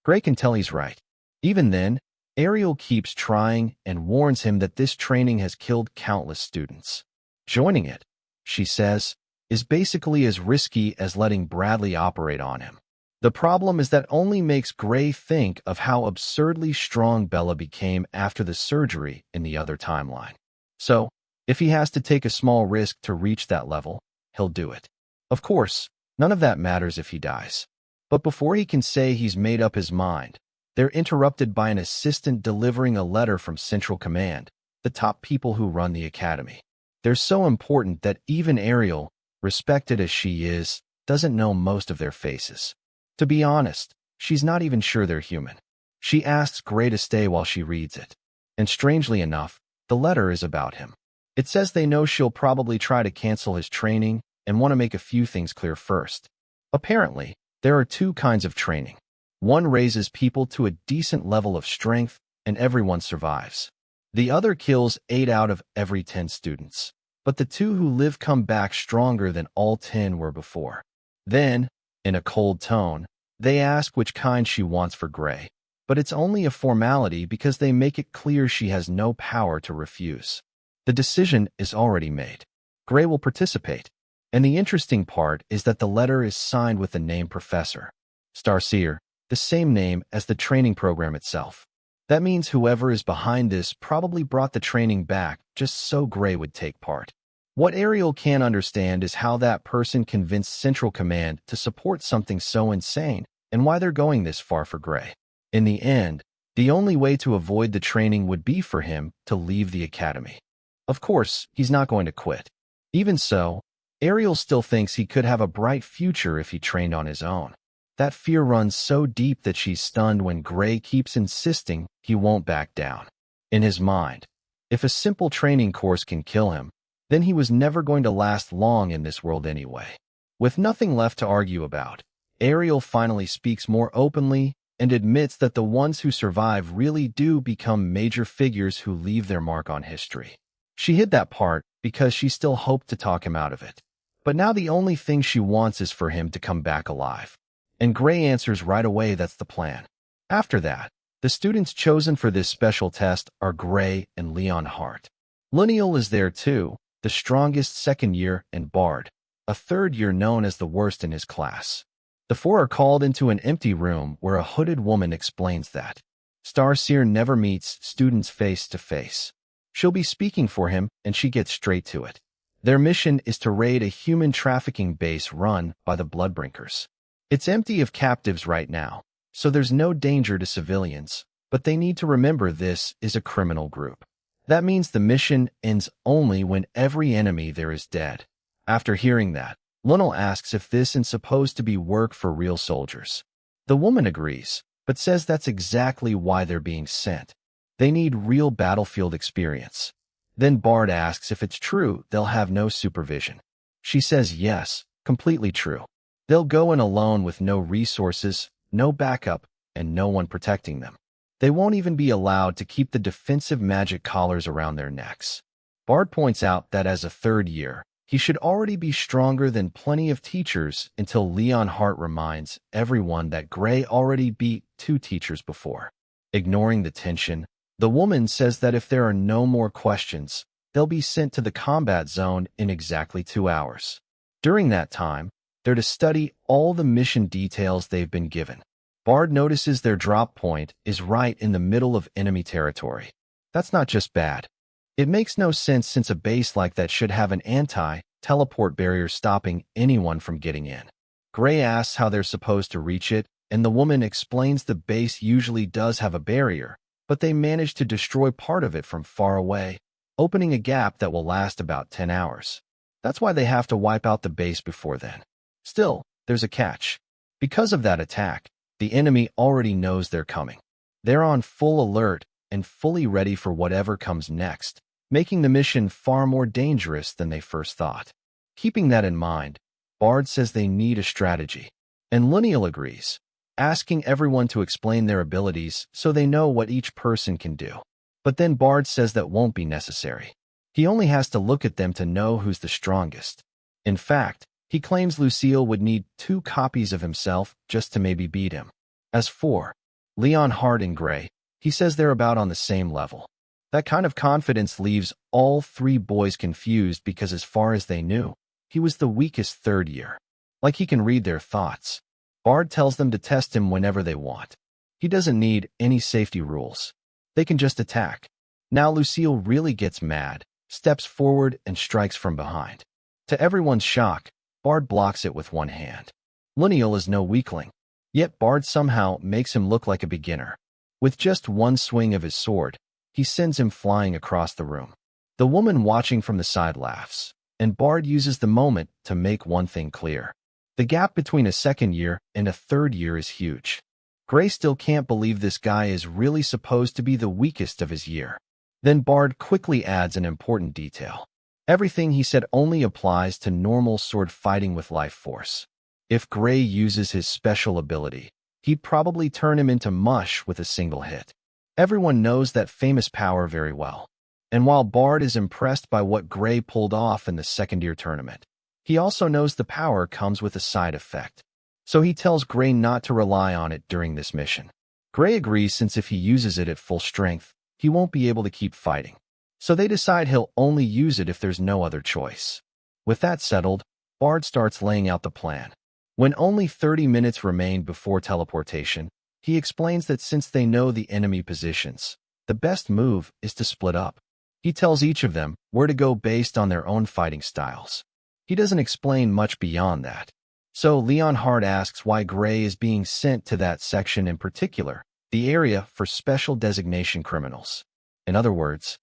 Gray can tell he's right. Even then, Ariel keeps trying and warns him that this training has killed countless students. Joining it, she says, is basically as risky as letting Bradley operate on him. The problem is that only makes Gray think of how absurdly strong Bella became after the surgery in the other timeline. So, if he has to take a small risk to reach that level, he'll do it. Of course, none of that matters if he dies. But before he can say he's made up his mind, they're interrupted by an assistant delivering a letter from Central Command, the top people who run the academy. They're so important that even Ariel, respected as she is, doesn't know most of their faces. To be honest, she's not even sure they're human. She asks Gray to stay while she reads it. And strangely enough, the letter is about him. It says they know she'll probably try to cancel his training and want to make a few things clear first. Apparently, there are 2 kinds of training. One raises people to a decent level of strength, and everyone survives. The other kills 8 out of every 10 students. But the 2 who live come back stronger than all 10 were before. Then, in a cold tone, they ask which kind she wants for Gray. But it's only a formality because they make it clear she has no power to refuse. The decision is already made. Gray will participate. And the interesting part is that the letter is signed with the name Professor Starseer, the same name as the training program itself. That means whoever is behind this probably brought the training back just so Gray would take part. What Ariel can't understand is how that person convinced Central Command to support something so insane and why they're going this far for Gray. In the end, the only way to avoid the training would be for him to leave the academy. Of course, he's not going to quit. Even so, Ariel still thinks he could have a bright future if he trained on his own. That fear runs so deep that she's stunned when Gray keeps insisting he won't back down. In his mind, if a simple training course can kill him, then he was never going to last long in this world anyway. With nothing left to argue about, Ariel finally speaks more openly and admits that the ones who survive really do become major figures who leave their mark on history. She hid that part because she still hoped to talk him out of it. But now the only thing she wants is for him to come back alive. And Gray answers right away that's the plan. After that, the students chosen for this special test are Gray and Leon Hart. Leon is there too, the strongest second year, and Bard, a third year known as the worst in his class. The 4 are called into an empty room where a hooded woman explains that Starseer never meets students face to face. She'll be speaking for him, and she gets straight to it. Their mission is to raid a human trafficking base run by the Bloodbrinkers. It's empty of captives right now, so there's no danger to civilians, but they need to remember this is a criminal group. That means the mission ends only when every enemy there is dead. After hearing that, Leon asks if this is supposed to be work for real soldiers. The woman agrees, but says that's exactly why they're being sent. They need real battlefield experience. Then Bard asks if it's true they'll have no supervision. She says yes, completely true. They'll go in alone with no resources, no backup, and no one protecting them. They won't even be allowed to keep the defensive magic collars around their necks. Bard points out that as a third year, he should already be stronger than plenty of teachers until Leon Hart reminds everyone that Gray already beat 2 teachers before. Ignoring the tension, the woman says that if there are no more questions, they'll be sent to the combat zone in exactly 2 hours. During that time, they're to study all the mission details they've been given. Bard notices their drop point is right in the middle of enemy territory. That's not just bad. It makes no sense since a base like that should have an anti-teleport barrier stopping anyone from getting in. Gray asks how they're supposed to reach it, and the woman explains the base usually does have a barrier, but they manage to destroy part of it from far away, opening a gap that will last about 10 hours. That's why they have to wipe out the base before then. Still, there's a catch. Because of that attack, the enemy already knows they're coming. They're on full alert and fully ready for whatever comes next, making the mission far more dangerous than they first thought. Keeping that in mind, Bard says they need a strategy, and Leon agrees, asking everyone to explain their abilities so they know what each person can do. But then Bard says that won't be necessary. He only has to look at them to know who's the strongest. In fact, he claims Lucille would need 2 copies of himself just to maybe beat him. As for Leon Hart and Gray, he says they're about on the same level. That kind of confidence leaves all 3 boys confused because as far as they knew, he was the weakest third year. Like he can read their thoughts. Bard tells them to test him whenever they want. He doesn't need any safety rules. They can just attack. Now Lucille really gets mad, steps forward and strikes from behind. To everyone's shock, Bard blocks it with one hand. Leon is no weakling, yet Bard somehow makes him look like a beginner. With just one swing of his sword, he sends him flying across the room. The woman watching from the side laughs, and Bard uses the moment to make one thing clear. The gap between a second year and a third year is huge. Gray still can't believe this guy is really supposed to be the weakest of his year. Then Bard quickly adds an important detail. Everything he said only applies to normal sword fighting with life force. If Gray uses his special ability, he'd probably turn him into mush with a single hit. Everyone knows that famous power very well. And while Bard is impressed by what Gray pulled off in the second-year tournament, he also knows the power comes with a side effect. So he tells Gray not to rely on it during this mission. Gray agrees since if he uses it at full strength, he won't be able to keep fighting. So they decide he'll only use it if there's no other choice. With that settled, Bard starts laying out the plan. When only 30 minutes remain before teleportation, he explains that since they know the enemy positions, the best move is to split up. He tells each of them where to go based on their own fighting styles. He doesn't explain much beyond that. So Leon Hart asks why Gray is being sent to that section in particular, the area for special designation criminals. In other words,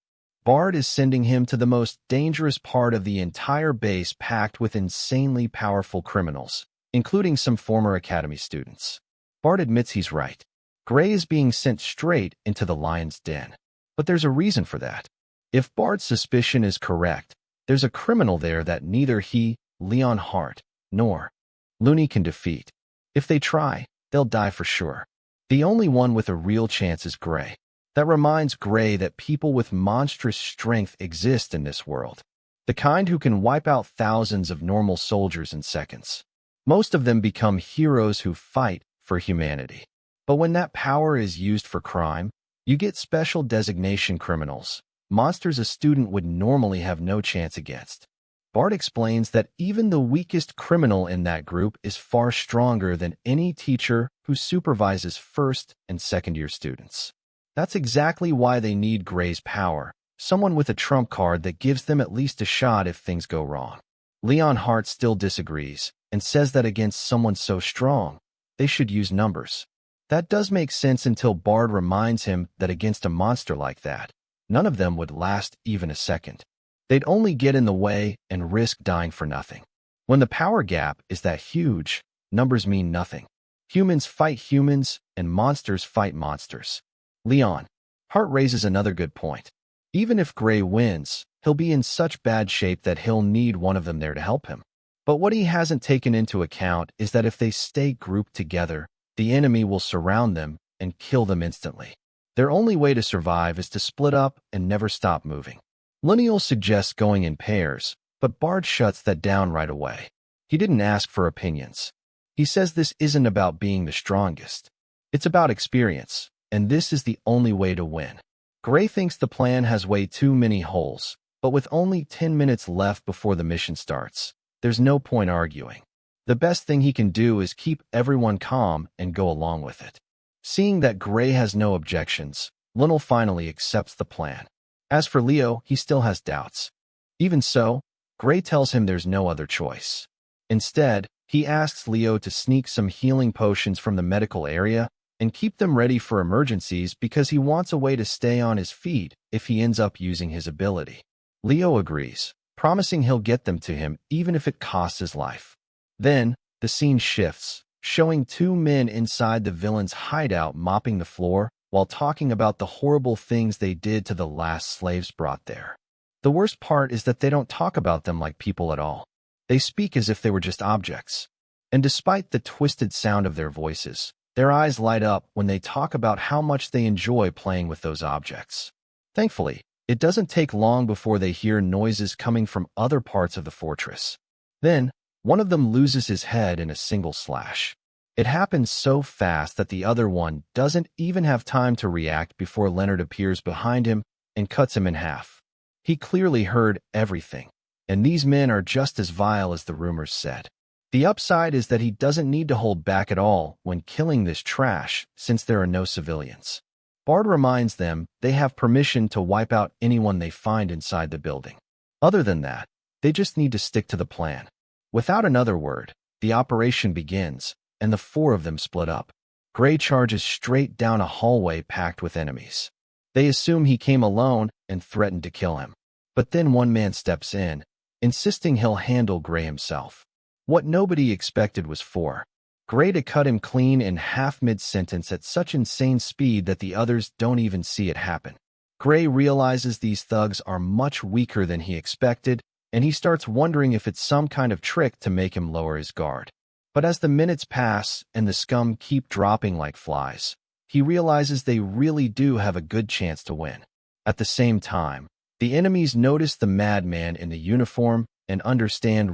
Bard is sending him to the most dangerous part of the entire base packed with insanely powerful criminals, including some former academy students. Bard admits he's right. Gray is being sent straight into the lion's den. But there's a reason for that. If Bard's suspicion is correct, there's a criminal there that neither he, Leon Hart, nor Looney can defeat. If they try, they'll die for sure. The only one with a real chance is Gray. That reminds Gray that people with monstrous strength exist in this world. The kind who can wipe out thousands of normal soldiers in seconds. Most of them become heroes who fight for humanity. But when that power is used for crime, you get special designation criminals, monsters a student would normally have no chance against. Bard explains that even the weakest criminal in that group is far stronger than any teacher who supervises first and second-year students. That's exactly why they need Gray's power, someone with a trump card that gives them at least a shot if things go wrong. Leon Hart still disagrees and says that against someone so strong, they should use numbers. That does make sense until Bard reminds him that against a monster like that, none of them would last even a second. They'd only get in the way and risk dying for nothing. When the power gap is that huge, numbers mean nothing. Humans fight humans, and monsters fight monsters. Leon Hart raises another good point. Even if Gray wins, he'll be in such bad shape that he'll need one of them there to help him. But what he hasn't taken into account is that if they stay grouped together, the enemy will surround them and kill them instantly. Their only way to survive is to split up and never stop moving. Lineal suggests going in pairs, but Bard shuts that down right away. He didn't ask for opinions. He says this isn't about being the strongest. It's about experience, and this is the only way to win. Gray thinks the plan has way too many holes, but with only 10 minutes left before the mission starts, there's no point arguing. The best thing he can do is keep everyone calm and go along with it. Seeing that Gray has no objections, Linnell finally accepts the plan. As for Leo, he still has doubts. Even so, Gray tells him there's no other choice. Instead, he asks Leo to sneak some healing potions from the medical area and keep them ready for emergencies because he wants a way to stay on his feet if he ends up using his ability. Leo agrees, promising he'll get them to him even if it costs his life. Then, the scene shifts, showing two men inside the villain's hideout mopping the floor while talking about the horrible things they did to the last slaves brought there. The worst part is that they don't talk about them like people at all. They speak as if they were just objects. And despite the twisted sound of their voices, their eyes light up when they talk about how much they enjoy playing with those objects. Thankfully, it doesn't take long before they hear noises coming from other parts of the fortress. Then, one of them loses his head in a single slash. It happens so fast that the other one doesn't even have time to react before Leonard appears behind him and cuts him in half. He clearly heard everything, and these men are just as vile as the rumors said. The upside is that he doesn't need to hold back at all when killing this trash since there are no civilians. Bard reminds them they have permission to wipe out anyone they find inside the building. Other than that, they just need to stick to the plan. Without another word, the operation begins, and the four of them split up. Gray charges straight down a hallway packed with enemies. They assume he came alone and threatened to kill him. But then one man steps in, insisting he'll handle Gray himself. What nobody expected was for Gray to cut him clean in half mid-sentence at such insane speed that the others don't even see it happen. Gray realizes these thugs are much weaker than he expected, and he starts wondering if it's some kind of trick to make him lower his guard. But as the minutes pass and the scum keep dropping like flies, he realizes they really do have a good chance to win. At the same time, the enemies notice the madman in the uniform and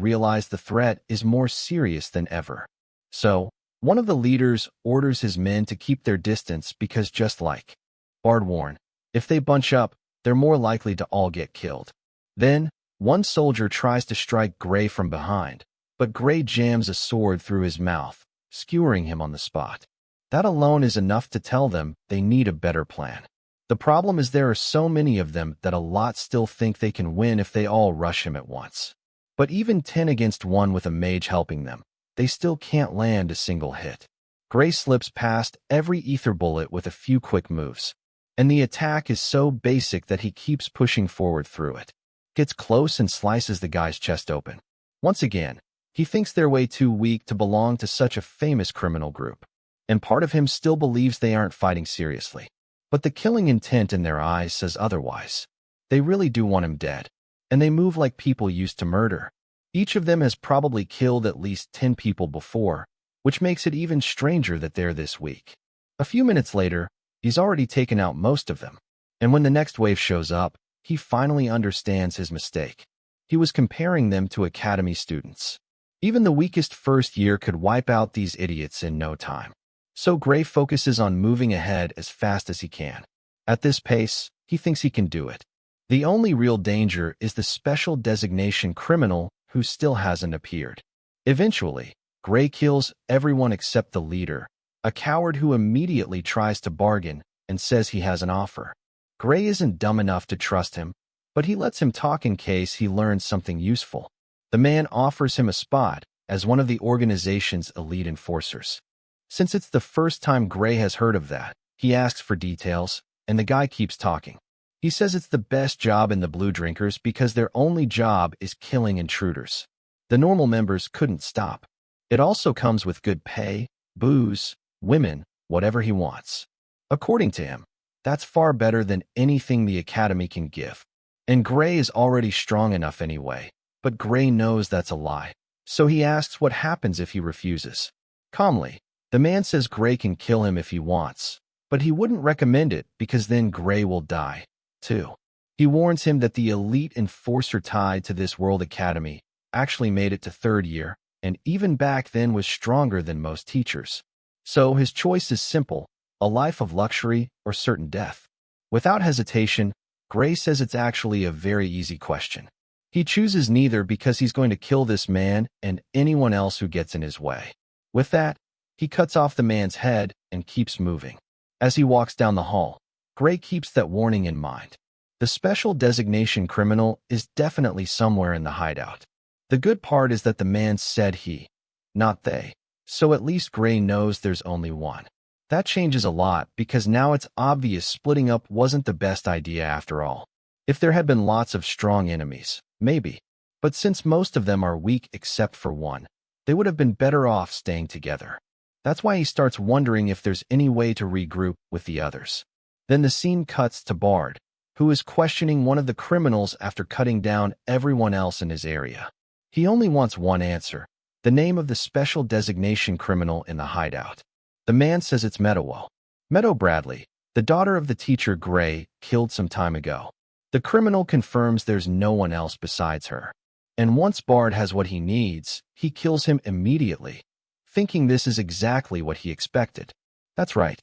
realize the threat is more serious than ever. So, one of the leaders orders his men to keep their distance because just like Bard warned, if they bunch up, they're more likely to all get killed. Then, one soldier tries to strike Gray from behind, but Gray jams a sword through his mouth, skewering him on the spot. That alone is enough to tell them they need a better plan. The problem is there are so many of them that a lot still think they can win if they all rush him at once. But even 10 against 1 with a mage helping them, they still can't land a single hit. Gray slips past every ether bullet with a few quick moves, and the attack is so basic that he keeps pushing forward through it. Gets close and slices the guy's chest open. Once again, he thinks they're way too weak to belong to such a famous criminal group, and part of him still believes they aren't fighting seriously. But the killing intent in their eyes says otherwise. They really do want him dead, and they move like people used to murder. Each of them has probably killed at least 10 people before, which makes it even stranger that they're this weak. A few minutes later, he's already taken out most of them, and when the next wave shows up, he finally understands his mistake. He was comparing them to academy students. Even the weakest first year could wipe out these idiots in no time. So Gray focuses on moving ahead as fast as he can. At this pace, he thinks he can do it. The only real danger is the special designation criminal who still hasn't appeared. Eventually, Gray kills everyone except the leader, a coward who immediately tries to bargain and says he has an offer. Gray isn't dumb enough to trust him, but he lets him talk in case he learns something useful. The man offers him a spot as one of the organization's elite enforcers. Since it's the first time Gray has heard of that, he asks for details, and the guy keeps talking. He says it's the best job in the Blue Drinkers because their only job is killing intruders. The normal members couldn't stop. It also comes with good pay, booze, women, whatever he wants. According to him, that's far better than anything the Academy can give. And Gray is already strong enough anyway, but Gray knows that's a lie. So he asks what happens if he refuses. Calmly, the man says Gray can kill him if he wants, but he wouldn't recommend it because then Gray will die, too. He warns him that the elite enforcer tied to this World Academy actually made it to third year, and even back then was stronger than most teachers. So his choice is simple, a life of luxury or certain death. Without hesitation, Gray says it's actually a very easy question. He chooses neither because he's going to kill this man and anyone else who gets in his way. With that, he cuts off the man's head and keeps moving. As he walks down the hall, Gray keeps that warning in mind. The special designation criminal is definitely somewhere in the hideout. The good part is that the man said he, not they, so at least Gray knows there's only one. That changes a lot because now it's obvious splitting up wasn't the best idea after all. If there had been lots of strong enemies, maybe. But since most of them are weak except for one, they would have been better off staying together. That's why he starts wondering if there's any way to regroup with the others. Then the scene cuts to Bard, who is questioning one of the criminals after cutting down everyone else in his area. He only wants one answer, the name of the special designation criminal in the hideout. The man says it's Meadow Bradley, the daughter of the teacher Gray killed some time ago. The criminal confirms there's no one else besides her. And once Bard has what he needs, he kills him immediately, thinking this is exactly what he expected. That's right.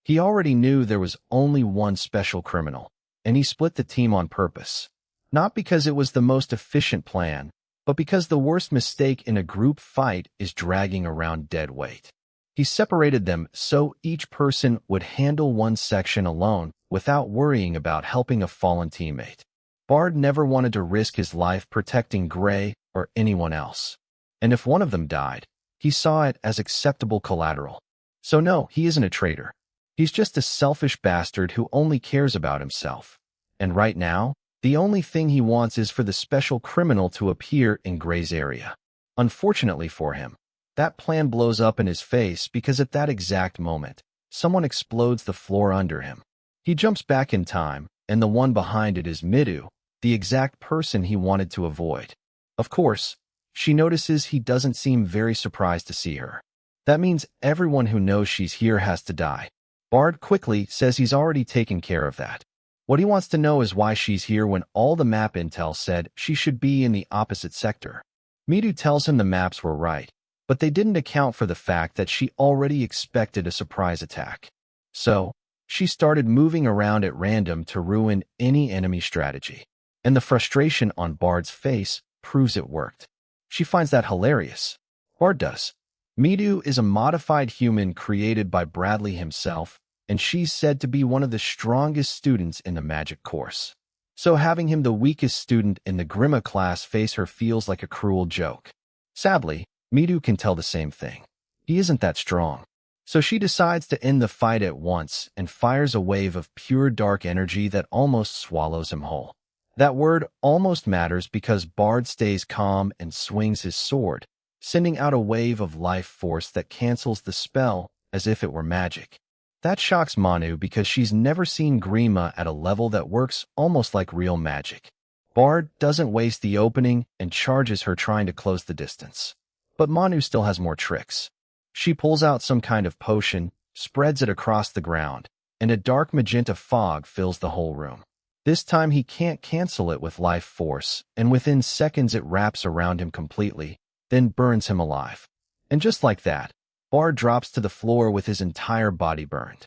He already knew there was only one special criminal, and he split the team on purpose. Not because it was the most efficient plan, but because the worst mistake in a group fight is dragging around dead weight. He separated them so each person would handle one section alone without worrying about helping a fallen teammate. Bard never wanted to risk his life protecting Gray or anyone else. And if one of them died, he saw it as acceptable collateral. So no, he isn't a traitor. He's just a selfish bastard who only cares about himself. And right now, the only thing he wants is for the special criminal to appear in Gray's area. Unfortunately for him, that plan blows up in his face because at that exact moment, someone explodes the floor under him. He jumps back in time, and the one behind it is Middu, the exact person he wanted to avoid. Of course, She notices he doesn't seem very surprised to see her. That means everyone who knows she's here has to die. Bard quickly says he's already taken care of that. What he wants to know is why she's here when all the map intel said she should be in the opposite sector. Midu tells him the maps were right, but they didn't account for the fact that she already expected a surprise attack. So, she started moving around at random to ruin any enemy strategy. And the frustration on Bard's face proves it worked. She finds that hilarious. Bard does. Midu is a modified human created by Bradley himself, and she's said to be one of the strongest students in the magic course. So having him the weakest student in the Grima class face her feels like a cruel joke. Sadly, Midu can tell the same thing. He isn't that strong. So she decides to end the fight at once and fires a wave of pure dark energy that almost swallows him whole. That word almost matters because Bard stays calm and swings his sword, sending out a wave of life force that cancels the spell as if it were magic. That shocks Manu because she's never seen Grima at a level that works almost like real magic. Bard doesn't waste the opening and charges her trying to close the distance. But Manu still has more tricks. She pulls out some kind of potion, spreads it across the ground, and a dark magenta fog fills the whole room. This time he can't cancel it with life force, and within seconds it wraps around him completely, then burns him alive. And just like that, Bard drops to the floor with his entire body burned.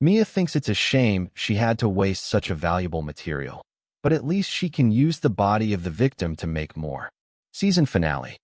Mia thinks it's a shame she had to waste such a valuable material, but at least she can use the body of the victim to make more. Season finale.